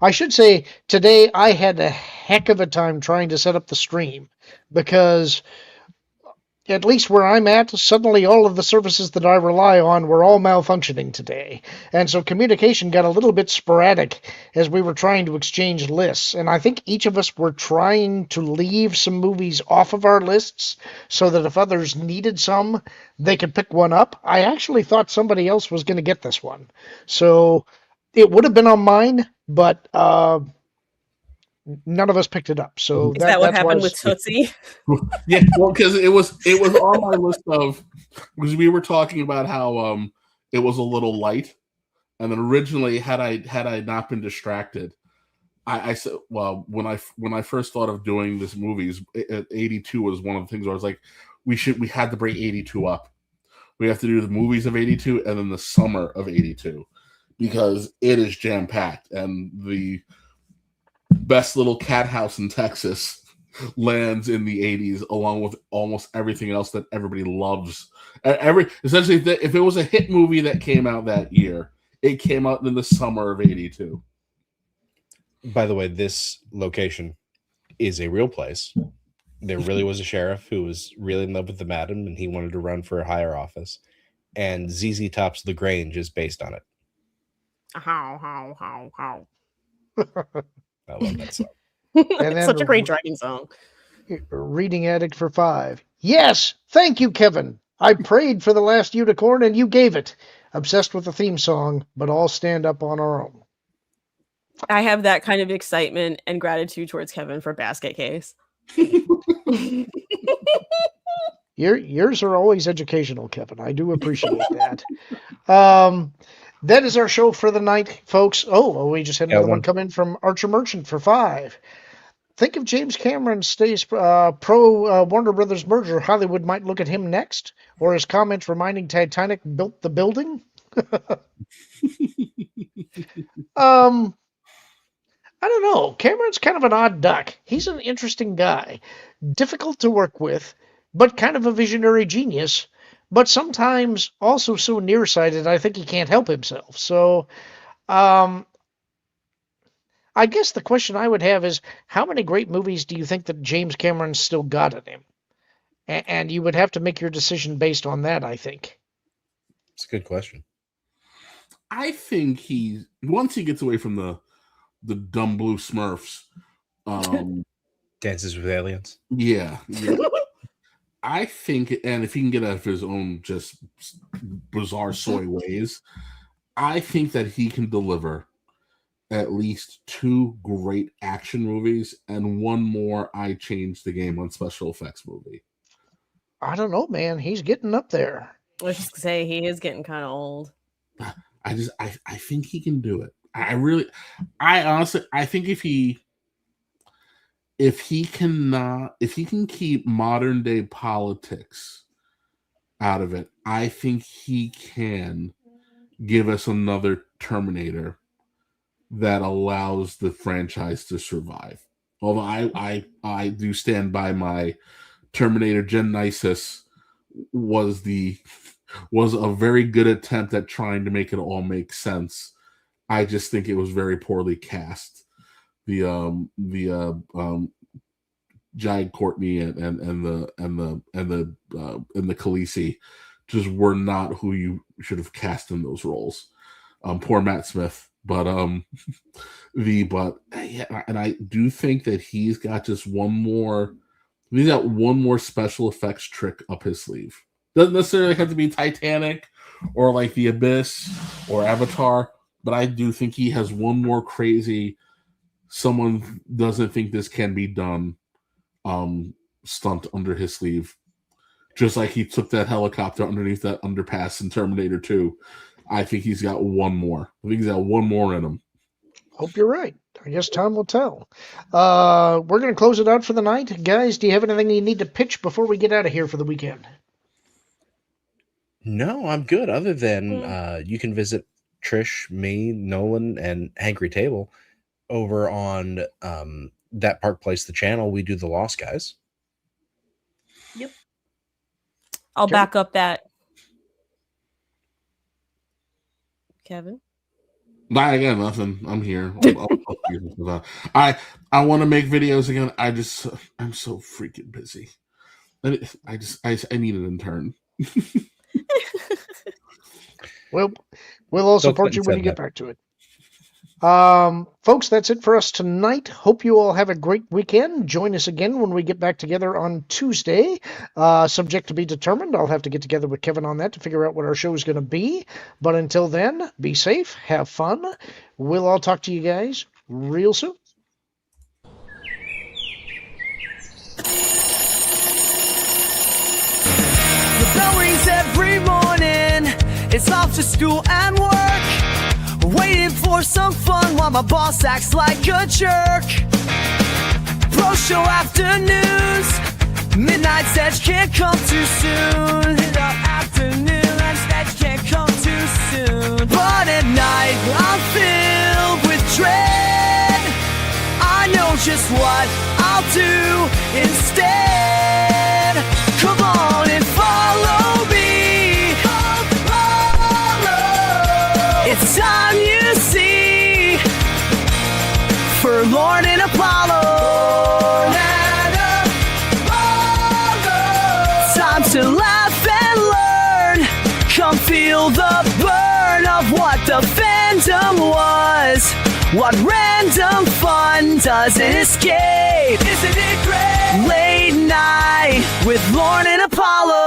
I should say today I had a heck of a time trying to set up the stream because at least where I'm at, suddenly all of the services that I rely on were all malfunctioning today. And so communication got a little bit sporadic as we were trying to exchange lists. And I think each of us were trying to leave some movies off of our lists so that if others needed some, they could pick one up. I actually thought somebody else was going to get this one. So it would have been on mine, but none of us picked it up. So Is that what happened with Tootsie? Yeah, well, because it was on my list of, because we were talking about how it was a little light, and then originally had I not been distracted, I said, well, when I first thought of doing this movies, 82 was one of the things where I was like, we had to break 82 up. We have to do the movies of 82 and then the summer of 82 because it is jam packed, and the best little cat house in Texas lands in the 80s along with almost everything else that everybody loves. Essentially, if it was a hit movie that came out that year, it came out in the summer of 82. By the way, this location is a real place. There really was a sheriff who was really in love with the madam and he wanted to run for a higher office. And ZZ Top's The Grange is based on it. How. I love that song. It's such a great dragon song. Reading Addict for 5. Yes, thank you, Kevin. I prayed for the last unicorn and you gave it. Obsessed with the theme song, but all stand up on our own. I have that kind of excitement and gratitude towards Kevin for Basket Case. Yours are always educational, Kevin. I do appreciate that. That is our show for the night, folks. Oh, we just had another one come in from Archer Merchant for 5. Think if James Cameron stays pro Warner Brothers merger, Hollywood might look at him next? Or his comments reminding Titanic built the building? I don't know. Cameron's kind of an odd duck. He's an interesting guy. Difficult to work with, but kind of a visionary genius. But sometimes also so nearsighted, I think he can't help himself. So, I guess the question I would have is, how many great movies do you think that James Cameron's still got in him? And you would have to make your decision based on that, I think. It's a good question. I think once he gets away from the dumb blue Smurfs, Dances with Aliens. Yeah. I think, and if he can get out of his own just bizarre soy ways, I think that he can deliver at least 2 great action movies and one more I Changed the Game on special effects movie. I don't know, man. He's getting up there. I was just gonna say he is getting kind of old. I think he can do it. I honestly, I think if he can keep modern day politics out of it, I think he can give us another Terminator that allows the franchise to survive. Although I do stand by my Terminator Genesis was a very good attempt at trying to make it all make sense. I just think it was very poorly cast. The Jai Courtney and the Khaleesi just were not who you should have cast in those roles. Poor Matt Smith, but yeah, and I do think that he's got just one more. He's got one more special effects trick up his sleeve. Doesn't necessarily have to be Titanic or like The Abyss or Avatar, but I do think he has one more crazy. Someone doesn't think this can be done. Stunt under his sleeve, just like he took that helicopter underneath that underpass in Terminator 2. I think he's got one more. I think he's got one more in him. Hope you're right. I guess time will tell. We're going to close it out for the night. Guys, do you have anything you need to pitch before we get out of here for the weekend? No, I'm good. Other than you can visit Trish, me, Nolan, and Angry Table over on That Park Place, the channel. We do the Lost Guys. Yep. I'll back up that. Kevin? I got nothing. I'm here. I want to make videos again. I'm so freaking busy. I need an intern. Well, we'll all support you when you get back to it. Folks, that's it for us tonight. Hope you all have a great weekend. Join us again when we get back together on Tuesday. Subject to be determined. I'll have to get together with Kevin on that to figure out what our show is going to be. But until then, be safe, have fun. We'll all talk to you guys real soon. The bell rings every morning. It's off to school and work. Waiting for some fun while my boss acts like a jerk. Pro show afternoons. Midnight sketch can't come too soon. The afternoon sketch can't come too soon. But at night I'm filled with dread. I know just what I'll do instead. Come on and follow me. It's time you see for Lorn and Apollo. Time to laugh and learn. Come feel the burn of what the fandom was. What random fun doesn't escape. Isn't it great? Late night with Lorn and Apollo.